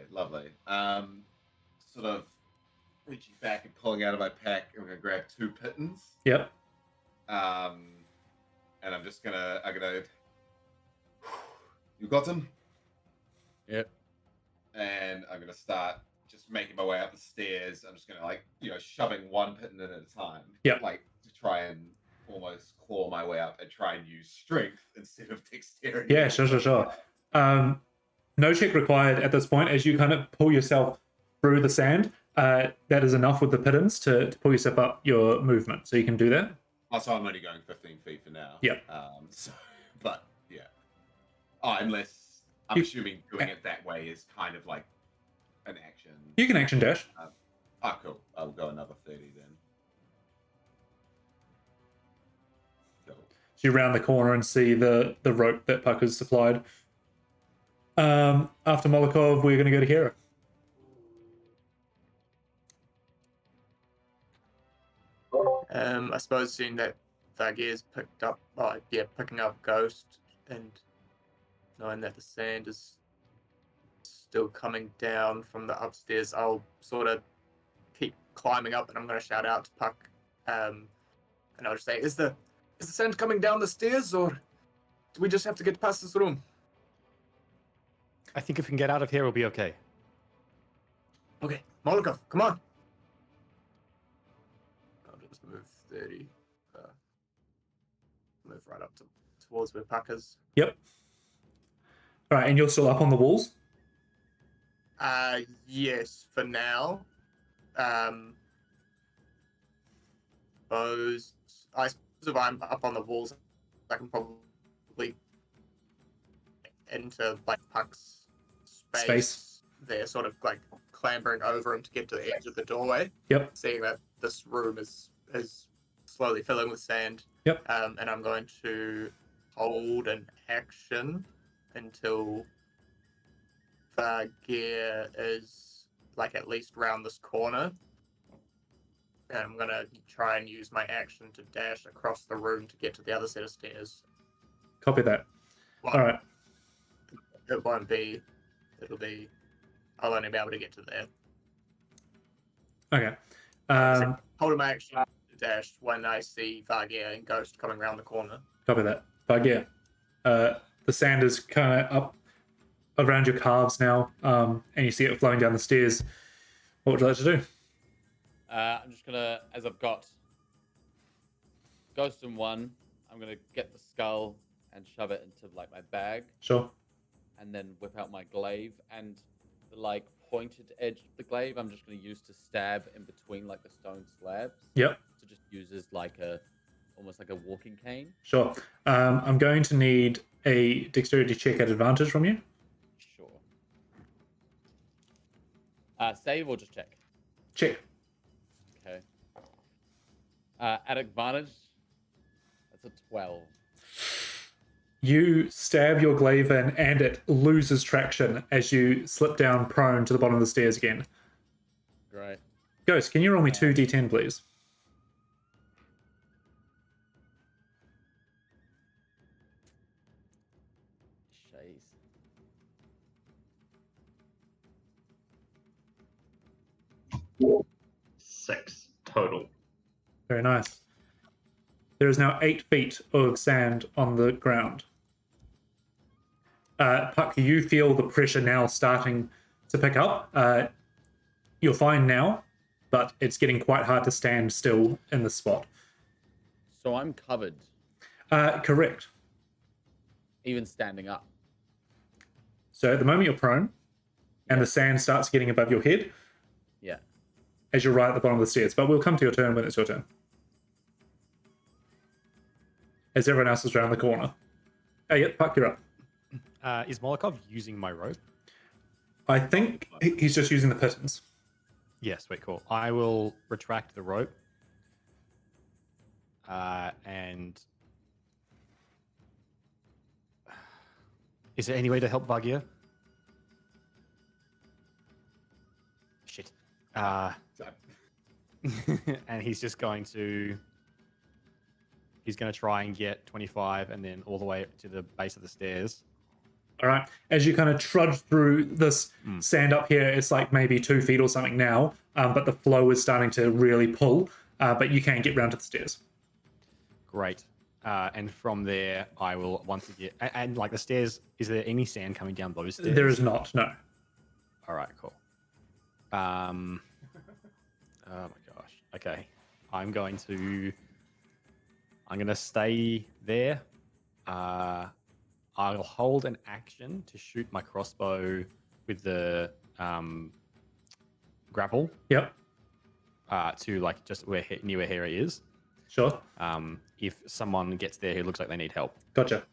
Sort of reaching back and pulling out of my pack, I'm gonna grab 2 pittons. Yep. And I'm gonna. You got him? Yep. And I'm gonna start just making my way up the stairs. I'm just gonna shoving 1 pitten in at a time. Yep. Like to try and almost claw my way up and try and use strength instead of dexterity. Yeah, sure. No check required at this point. As you kind of pull yourself through the sand, that is enough with the pittance to pull yourself up your movement. So you can do that. Also, I'm only going 15 feet for now. Yeah. So, but yeah. Oh, unless I'm assuming doing it that way is kind of like an action. You can action dash. Cool. I'll go another 30 then. Cool. So you round the corner and see the rope that Puck has supplied. After Molokov, we're going to go to Kira. I suppose seeing that Thagir's picking up Ghost and knowing that the sand is still coming down from the upstairs, I'll sort of keep climbing up, and I'm going to shout out to Puck, and I'll just say, "Is the sand coming down the stairs, or do we just have to get past this room?" I think if we can get out of here, we'll be okay. Okay, Molokov, come on. I'll just move 30. Move right up towards where Puck is. Yep. All right, and you're still up on the walls? Yes, for now. I suppose if I'm up on the walls, I can probably into like Puck's space. They're sort of like clambering over him to get to the edge of the doorway. Yep. Seeing that this room is slowly filling with sand. Yep. And I'm going to hold an action until Gear is like at least round this corner. And I'm going to try and use my action to dash across the room to get to the other set of stairs. Copy that. All right. It'll be, I'll only be able to get to there. Okay. So holding my action to dash when I see Vargia and Ghost coming around the corner. Copy that. But yeah, the sand is kind of up around your calves now, and you see it flowing down the stairs. What would you like to do? I'm just gonna, as I've got Ghost in one, I'm gonna get the skull and shove it into like my bag, Sure. and then whip out my glaive, and the like pointed edge of the glaive I'm just gonna use to stab in between like the stone slabs. Yep. To just use as like almost like a walking cane. Sure. I'm going to need a dexterity check at advantage from you. Sure. Save or just check? Check. Okay. At advantage, that's a 12. You stab your glaive in, and it loses traction as you slip down prone to the bottom of the stairs again. Great. Ghost, can you roll me 2d10, please? Jeez. Six total. Very nice. There is now 8 feet of sand on the ground. Puck, you feel the pressure now starting to pick up. You're fine now, but it's getting quite hard to stand still in the spot. So I'm covered, Correct. even standing up. So at the moment you're prone, and the sand starts getting above your head Yeah. as you're right at the bottom of the stairs. But we'll come to your turn when it's your turn. As everyone else is around the corner. Oh, yeah, Puck, you're up. Is Molokov using my rope? I think he's just using the pittance. Yes, wait, cool. I will retract the rope. And is there any way to help Vagia? Shit. And he's just going to try and get 25 and then all the way to the base of the stairs. All right. As you kind of trudge through this sand up here, it's like maybe 2 feet or something now, but the flow is starting to really pull, but you can get round to the stairs. Great. And from there, I will once again... And like the stairs, is there any sand coming down those stairs? There is not, no. All right, cool. Oh my gosh. Okay. I'm going to stay there. I'll hold an action to shoot my crossbow with the grapple Yep. to like just near where Hera is. Sure. If someone gets there who looks like they need help. Gotcha.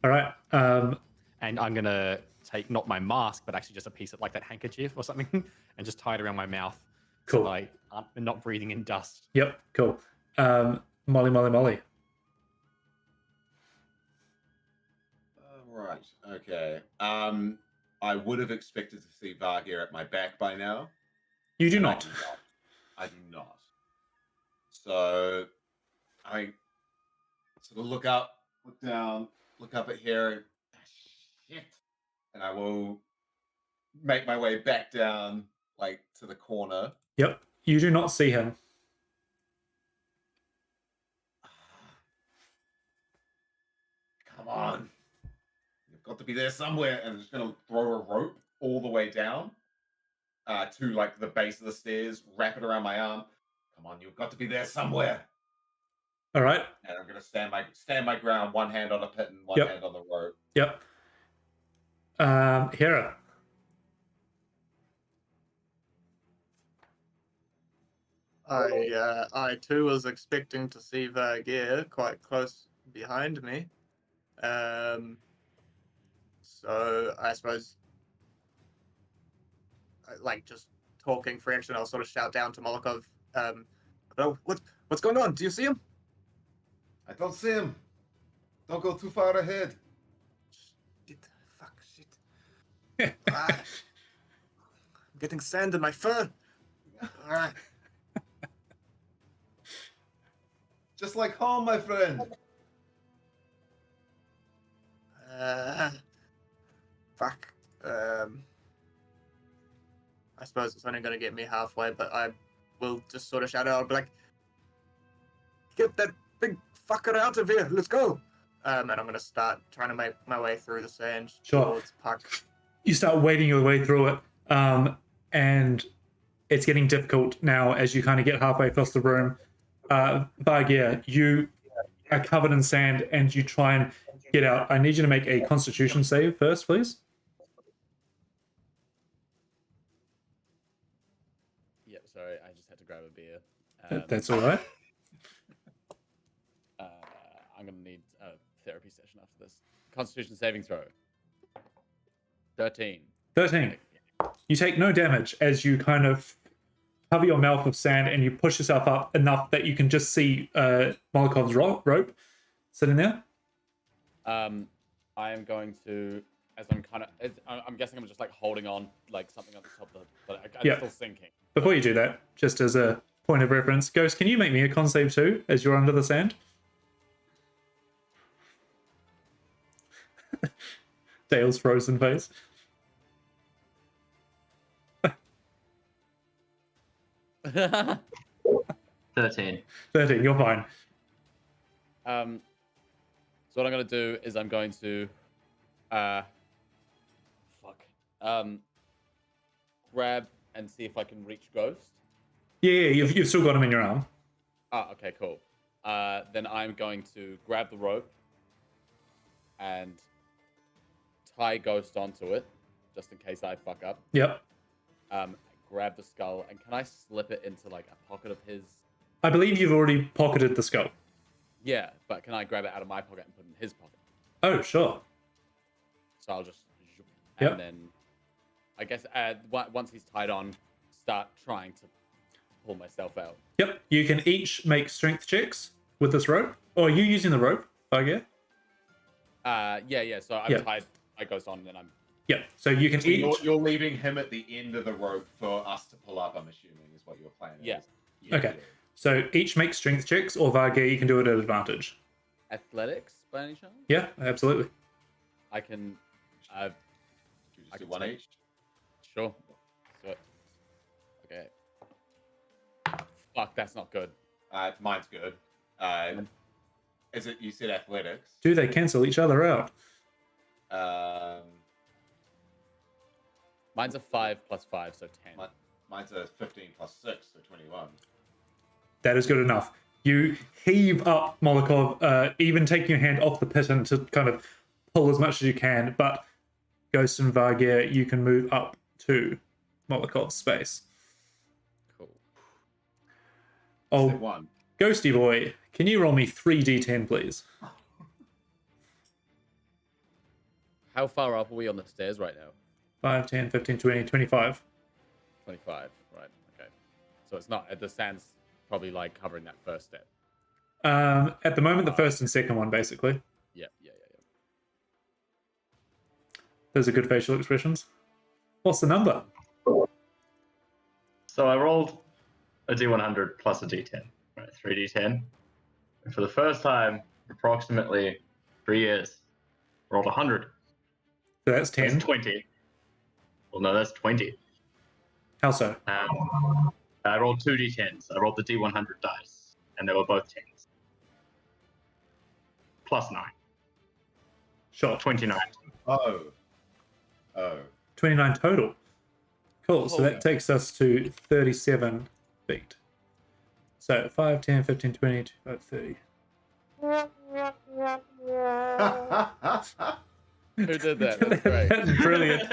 All right. And I'm gonna take not my mask, but actually just a piece of like that handkerchief or something, and just tie it around my mouth. Cool. So I aren't not breathing in dust. Yep. Cool. Molly. Right. Okay. I would have expected to see Vargir at my back by now. You do and not. I do not. So I sort of look up, look down, look up at here, and shit. And I will make my way back down, like to the corner. Yep. You do not see him. Come on. You've got to be there somewhere. And I'm just going to throw a rope all the way down to like the base of the stairs, wrap it around my arm. Come on, you've got to be there somewhere. All right. And I'm going to stand my ground, one hand on a pit and one Yep. hand on the rope. Yep. Hera. I too was expecting to see Vargir quite close behind me. So I suppose, like, just talking French, and I'll sort of shout down to Molokov, "Oh, what's going on? Do you see him?" I don't see him. Don't go too far ahead. Shit. Fuck, shit. I'm getting sand in my fur. Just like home, my friend. Fuck. I suppose it's only going to get me halfway, but I will just sort of shout out, I'll be like, "Get that big fucker out of here, let's go!" And I'm going to start trying to make my way through the sand Sure. towards Puck. You start wading your way through it, and it's getting difficult now as you kind of get halfway across the room. Vargir, you are covered in sand and you try and get out. I need you to make a Constitution save first, please. Yep, sorry, I just had to grab a beer. That's all right. I'm going to need a therapy session after this. Constitution saving throw. 13. 13. You take no damage as you kind of cover your mouth with sand and you push yourself up enough that you can just see Molokov's rope sitting there. I am going to, as I'm guessing I'm just like holding on like something on the top of the, but I'm still sinking. Before you do that, just as a point of reference, Ghost, can you make me a con save too as you're under the sand? Dale's frozen face. 13. 13, you're fine. So what I'm going to do is I'm going to, grab and see if I can reach Ghost. Yeah, you've still got him in your arm. Ah, okay, cool. Then I'm going to grab the rope and tie Ghost onto it, just in case I fuck up. Yep. Grab the skull, and can I slip it into like a pocket of his? I believe you've already pocketed the skull. Yeah, but can I grab it out of my pocket and put it in his pocket? Oh, sure. So I'll just, Yep. and then I guess once he's tied on, start trying to pull myself out. Yep. You can each make strength checks with this rope. Or are you using the rope, Vargir? Yeah. So I'm Yep. tied. I goes on, and then I'm. Yep. So you can So each. you're leaving him at the end of the rope for us to pull up, I'm assuming, is what your plan is. Yeah. Okay. So each make strength checks, or Vargir, you can do it at advantage. Athletics, by any chance? Yeah, absolutely. I can. Should we just I do can one take- each? Sure. So, okay. Fuck, that's not good. Mine's good. Is it? You said athletics. Do they cancel each other out? Mine's a 5 plus 5, so 10. Mine's a 15 plus 6, so 21. That is good enough. You heave up Molokov, even taking your hand off the piton to kind of pull as much as you can, but Ghost and Vargir, you can move up to Molokov's space. Cool. Oh, Step one. Ghosty boy, can you roll me 3d10, please? How far up are we on the stairs right now? 5, 10, 15, 20, 25. 25. Right. Okay. So it's not. The sand's probably like covering that first step. At the moment, the first and second one, basically. Yeah. Those are good facial expressions. What's the number? So I rolled a D100 plus a D10, right? 3D10. And for the first time, approximately 3 years, rolled 100. So that's 10. That's 20. Well, no, that's 20. How so? I rolled 2 D10s. I rolled the D100 dice, and they were both 10s. Plus 9. Sure. 29. Oh. 29 total. Cool. So that takes us to 37 feet. So 5, 10, 15, 20, 25, 30. Who did that? That's great. That's brilliant.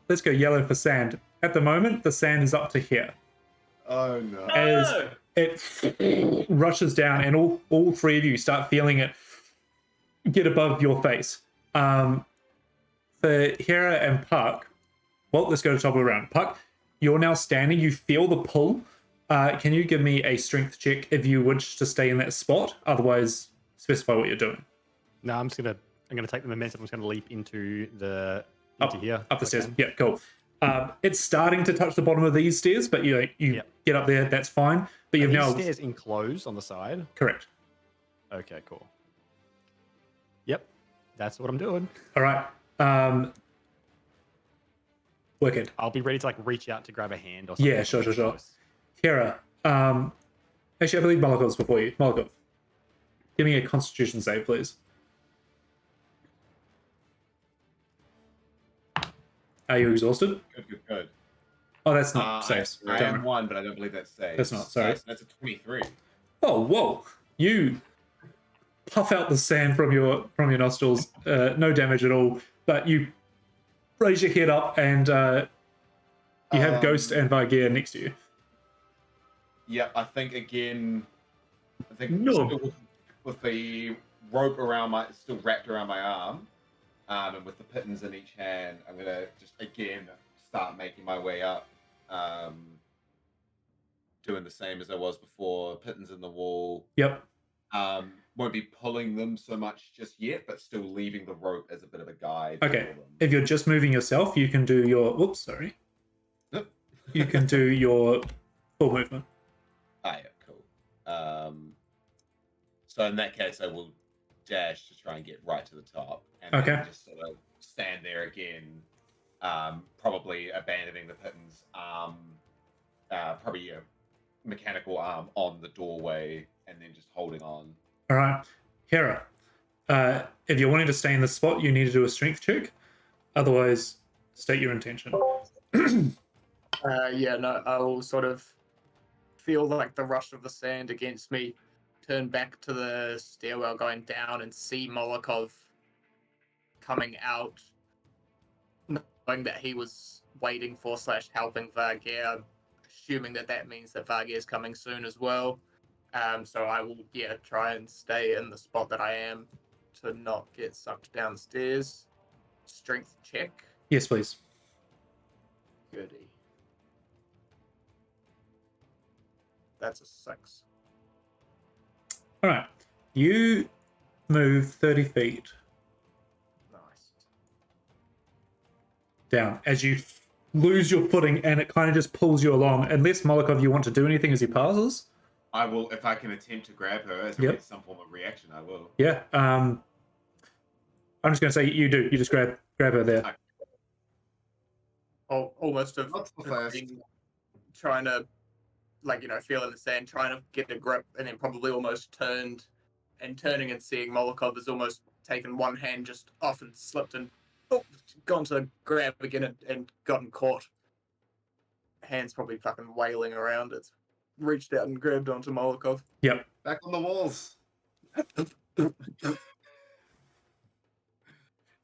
Let's go yellow for sand. At the moment, the sand is up to here. Oh no. As it rushes down, and all three of you start feeling it get above your face. For Hera and Puck, well, let's go to the top of the round. Puck, you're now standing. You feel the pull. Can you give me a strength check if you wish to stay in that spot? Otherwise, specify what you're doing. No, I'm gonna take the momentum. I'm just gonna leap into here. Up the stairs. Yeah, cool. It's starting to touch the bottom of these stairs, but you get up there. That's fine. But you've now stairs enclosed on the side. Correct. Okay, cool. Yep, that's what I'm doing. All right. Wicked. I'll be ready to like reach out to grab a hand or something. Yeah, sure. Close. Hera, actually, I believe Molokov's before you. Molokov, give me a Constitution save, please. Are you exhausted? Good. Oh, that's not saves. I Don't am worry. 1, but I don't believe that's saves. That's not, sorry. That's a 23. Oh, whoa! You puff out the sand from your nostrils. No damage at all, but you raise your head up, and you have Ghost and Vargir next to you. Yeah, I think again. No. Still with the rope still wrapped around my arm, and with the pittons in each hand, I'm gonna just again start making my way up, doing the same as I was before. Pittons in the wall. Yep. Won't be pulling them so much just yet, but still leaving the rope as a bit of a guide. Okay. For them. If you're just moving yourself, you can do your. Whoops, sorry. Yep. You can do your full movement. Ah, yeah, cool. So in that case, I will dash to try and get right to the top, and Okay. then just sort of stand there again, probably abandoning the pitton's arm, probably a mechanical arm on the doorway, and then just holding on. All right, Hera. If you're wanting to stay in the spot, you need to do a strength check. Otherwise, state your intention. I'll sort of feel like the rush of the sand against me, turn back to the stairwell going down and see Molokov coming out, knowing that he was waiting for / helping Vargir, assuming that means that Vargir is coming soon as well. So I will, try and stay in the spot that I am to not get sucked downstairs. Strength check. Yes, please. Goody. That's a 6. All right. You move 30 feet Nice. down as you lose your footing, and it kind of just pulls you along. Unless, Molokov, you want to do anything as he passes? I will, if I can attempt to grab her as some form of reaction, I will. Yeah. I'm just going to say you do. You just grab her there. Almost have Not the first. been trying to, feeling the sand, trying to get a grip, and then probably almost turning and seeing Molokov has almost taken one hand just off and slipped and gone to grab again and gotten caught. Hands probably fucking wailing around. It's reached out and grabbed onto Molokov. Yep. Back on the walls.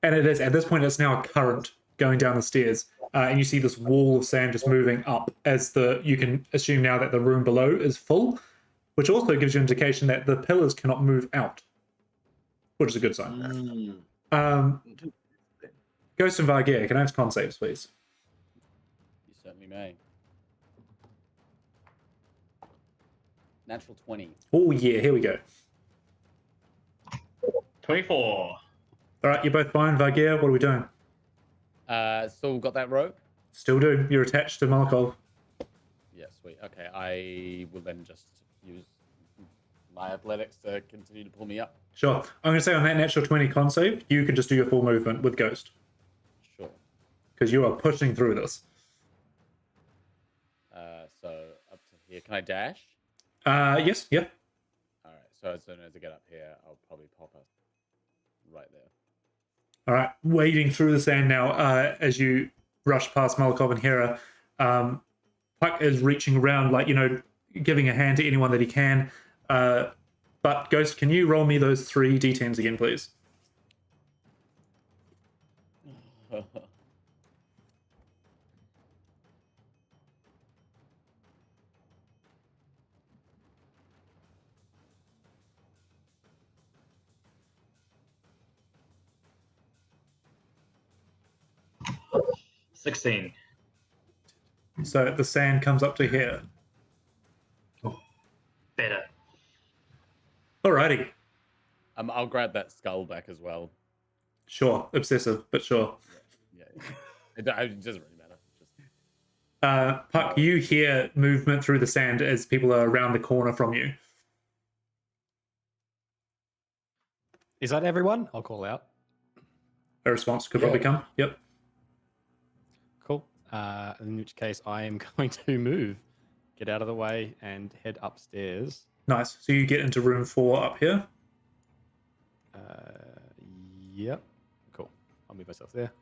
And it is, at this point, it's now a current going down the stairs. And you see this wall of sand just moving up as you can assume now that the room below is full, which also gives you an indication that the pillars cannot move out, which is a good sign. Ghost and Vargir, can I have con saves, please? You certainly may. Natural 20. Oh, yeah, here we go. 24. All right, you're both fine. Vargir, what are we doing? Still got that rope? Still do. You're attached to Malakov. Yeah, sweet. Okay, I will then just use my athletics to continue to pull me up. Sure. I'm going to say on that natural 20 con save, you can just do your full movement with Ghost. Sure. Because you are pushing through this. So up to here. Can I dash? Yes, yeah. All right. So as soon as I get up here, I'll probably pop up right there. All right, wading through the sand now as you rush past Malakov and Hera. Puck is reaching around, like, giving a hand to anyone that he can. But Ghost, can you roll me those 3 d10s again, please? $16. So the sand comes up to here. Better. Alrighty. I'll grab that skull back as well. Sure. Obsessive, but sure. Yeah. It doesn't really matter. Just... Puck, you hear movement through the sand as people are around the corner from you. Is that everyone? I'll call out. A response could probably come. Yep. Cool. In which case, I am going to move, get out of the way, and head upstairs. Nice. So you get into room 4 up here. Yep. Cool. I'll move myself there.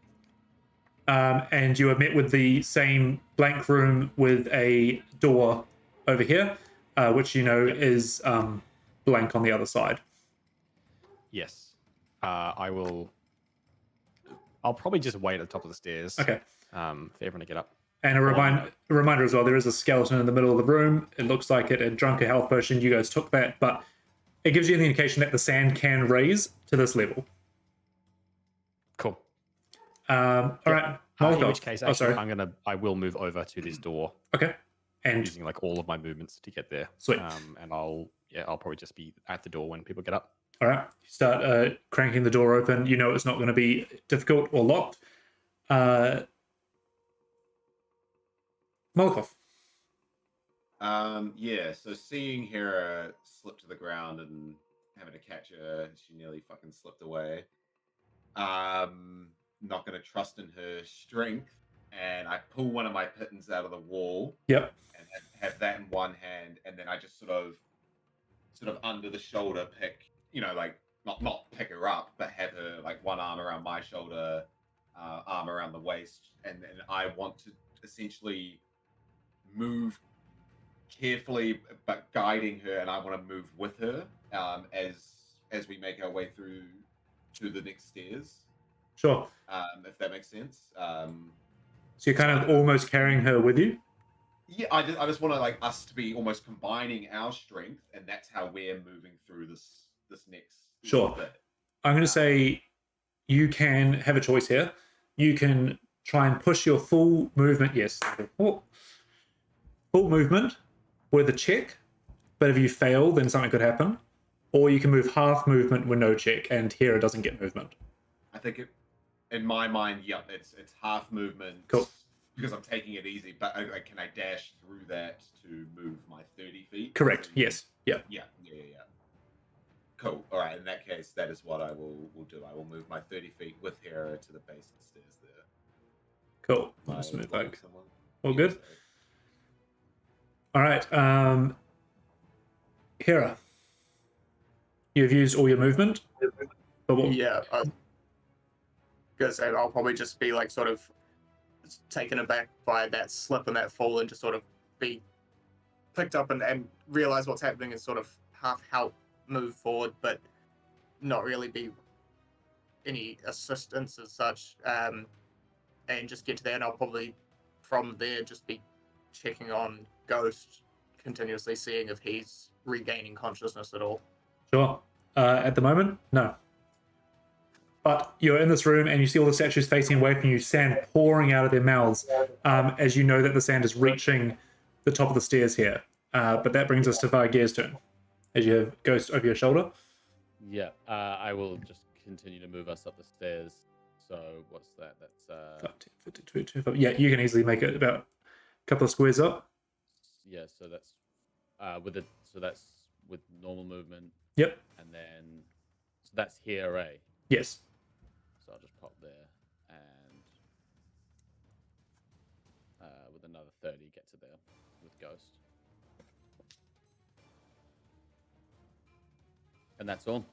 And you are met with the same blank room with a door over here, which is blank on the other side. Yes. I'll probably just wait at the top of the stairs. Okay. For everyone to get up. And a reminder as well, there is a skeleton in the middle of the room. It looks like it had drunk a health potion. You guys took that, but it gives you the indication that the sand can raise to this level. Cool. All right. In which case, actually, sorry. I will move over to this door. Okay. And using like all of my movements to get there. Sweet. And I'll probably just be at the door when people get up. All right. You start cranking the door open. You know it's not going to be difficult or locked. Molokov. Yeah, so seeing Hera slip to the ground and having to catch her, she nearly fucking slipped away. Not going to trust in her strength, and I pull one of my pittons out of the wall. Yep. And have that in one hand, and then I just sort of under the shoulder pick, like not pick her up, but have her like one arm around my shoulder, arm around the waist, and then I want to essentially move carefully but guiding her, and I want to move with her as we make our way through to the next stairs. Sure. If that makes sense. So you're kind of almost carrying her with you? Yeah, I just want to like us to be almost combining our strength, and that's how we're moving through this next Sure. bit. I'm going to say you can have a choice here. You can try and push your full movement. Yes. Full movement with a check, but if you fail, then something could happen. Or you can move half movement with no check, and Hera doesn't get movement. I think in my mind, yep, it's half movement. Cool. Because I'm taking it easy, but can I dash through that to move my 30 feet? Correct. Yes. Yeah. Yeah. Cool. All right. In that case, that is what I will do. I will move my 30 feet with Hera to the base of the stairs there. Cool. Let's move back. Someone. All good. All right. Hera, you've used all your movement. Yeah. I'm gonna say I'll probably just be like sort of taken aback by that slip and that fall, and just sort of be picked up and realize what's happening and sort of half help move forward, but not really be any assistance as such, and just get to there. And I'll probably from there just be checking on Ghost continuously, seeing if he's regaining consciousness at all. Sure. At the moment, no. But you're in this room and you see all the statues facing away from you, sand pouring out of their mouths, as you know that the sand is reaching the top of the stairs here. But that brings us to Vargear's turn, as you have Ghost over your shoulder. Yeah, I will just continue to move us up the stairs. So what's that? That's 5, 10, 15, 20, 25. Yeah, you can easily make it about a couple of squares up. yeah. So that's that's with normal movement, Yep. and then so that's here, right? Yes. So I'll just pop there, and with another 30, get to there with Ghost, and that's all.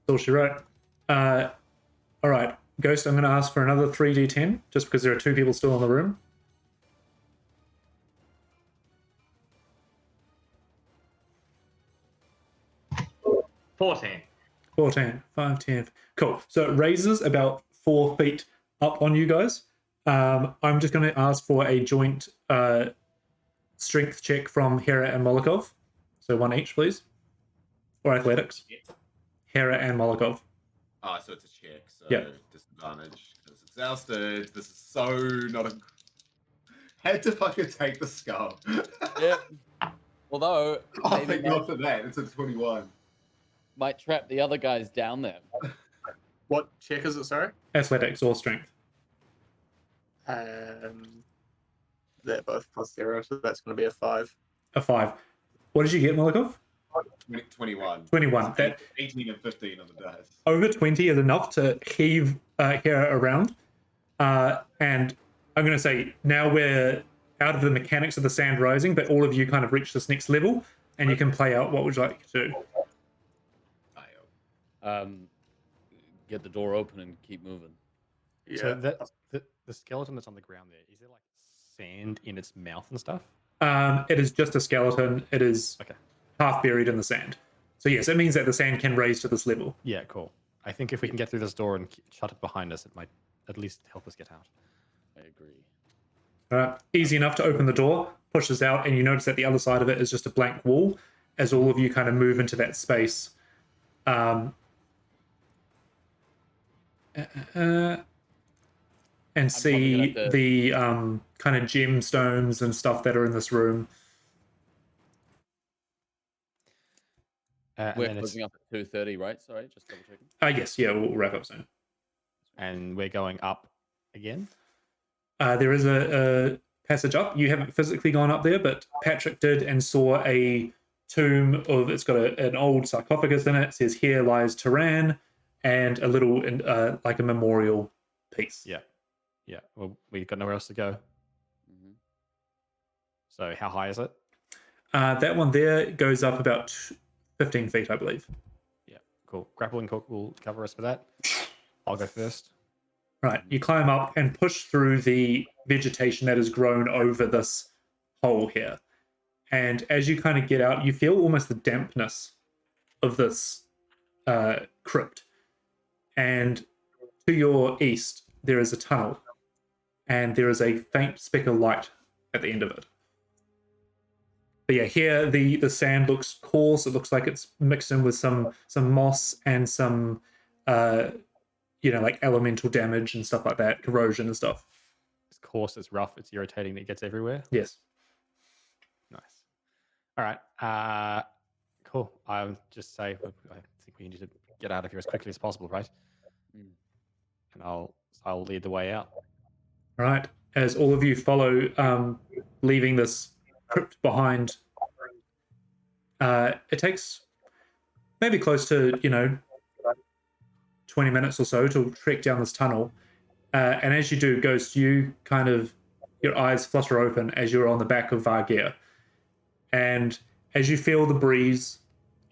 That's all she wrote. All right, Ghost, I'm going to ask for another 3d10, just because there are 2 people still in the room. 14. 14, 5, 10. Cool. So it raises about 4 feet up on you guys. I'm just going to ask for a joint strength check from Hera and Molokov. So 1 each, please. Or athletics. Hera and Molokov. Oh, so it's a check. So Yeah. disadvantage. Because it's ousted. This is so not a. Had to fucking take the skull. Yeah. Although Oh, maybe thank God for that. It's a 21. might trap the other guys down there. What check is it, sorry? Athletics or strength. They're both +0, so that's going to be a 5. A 5. What did you get, Molokov? 21. 21. That 18 and 15 on the dice. over 20 is enough to heave Hera around. And I'm going to say now we're out of the mechanics of the sand rising, but all of you kind of reach this next level, and you can play out what would you like to do. Get the door open and keep moving. Yeah. So the skeleton that's on the ground there, is there like sand in its mouth and stuff? It is just a skeleton. It is Okay. half buried in the sand. So yes, it means that the sand can raise to this level. Yeah, cool. I think if we can get through this door and shut it behind us, it might at least help us get out. I agree. All right, easy enough to open the door, push this out, and you notice that the other side of it is just a blank wall. As all of you kind of move into that space, and see probably gonna have to- the kind of gemstones and stuff that are in this room. And We're then it's, closing up at 2:30, right? Sorry, just double checking. Yes, yeah, we'll wrap up soon. and we're going up again. There is a passage up. You haven't physically gone up there, but Patrick did and saw a tomb of. It's got an old sarcophagus in it. It says "Here lies Turan," and a little like a memorial piece. Yeah. Yeah. Well, we've got nowhere else to go. Mm-hmm. So how high is it? That one there goes up about 15 feet, I believe. Yeah. Cool. Grappling hook will cover us for that. I'll go first. Right, you climb up and push through the vegetation that has grown over this hole here. And as you kind of get out, you feel almost the dampness of this crypt. And to your east, there is a tunnel. And there is a faint speck of light at the end of it. But yeah, here the sand looks coarse. It looks like it's mixed in with some moss and some... like elemental damage and stuff like that, corrosion and stuff. It's coarse, it's rough, it's irritating, it gets everywhere. Yes. Nice. All right. Cool. I'll just say, I think we need to get out of here as quickly as possible, right? Mm. And I'll lead the way out. All right. As all of you follow, leaving this crypt behind, it takes maybe close to, 20 minutes or so to trek down this tunnel. And as you do, Ghost, you kind of, your eyes flutter open as you're on the back of Vargear. And as you feel the breeze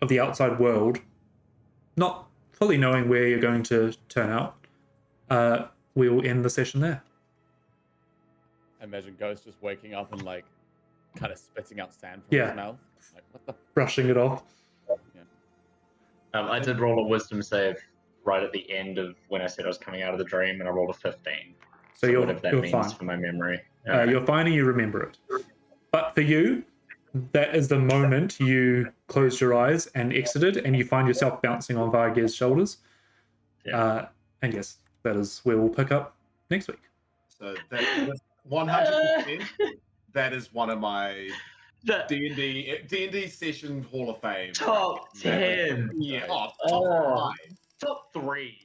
of the outside world, not fully knowing where you're going to turn out, we will end the session there. I imagine Ghost just waking up and like kind of spitting out sand from Yeah. his mouth. Like, what the? brushing it off. I did roll a wisdom save right at the end of when I said I was coming out of the dream, and I rolled a 15. So you're, whatever that you're means fine. for my memory. You're fine and you remember it. But for you, that is the moment you closed your eyes and exited, and you find yourself bouncing on Vargir's shoulders. Yeah. And yes, that is where we'll pick up next week. So that 100%. That is one of my The D&D session Hall of Fame. top 10. Yeah, top Oh. 5. Top 3.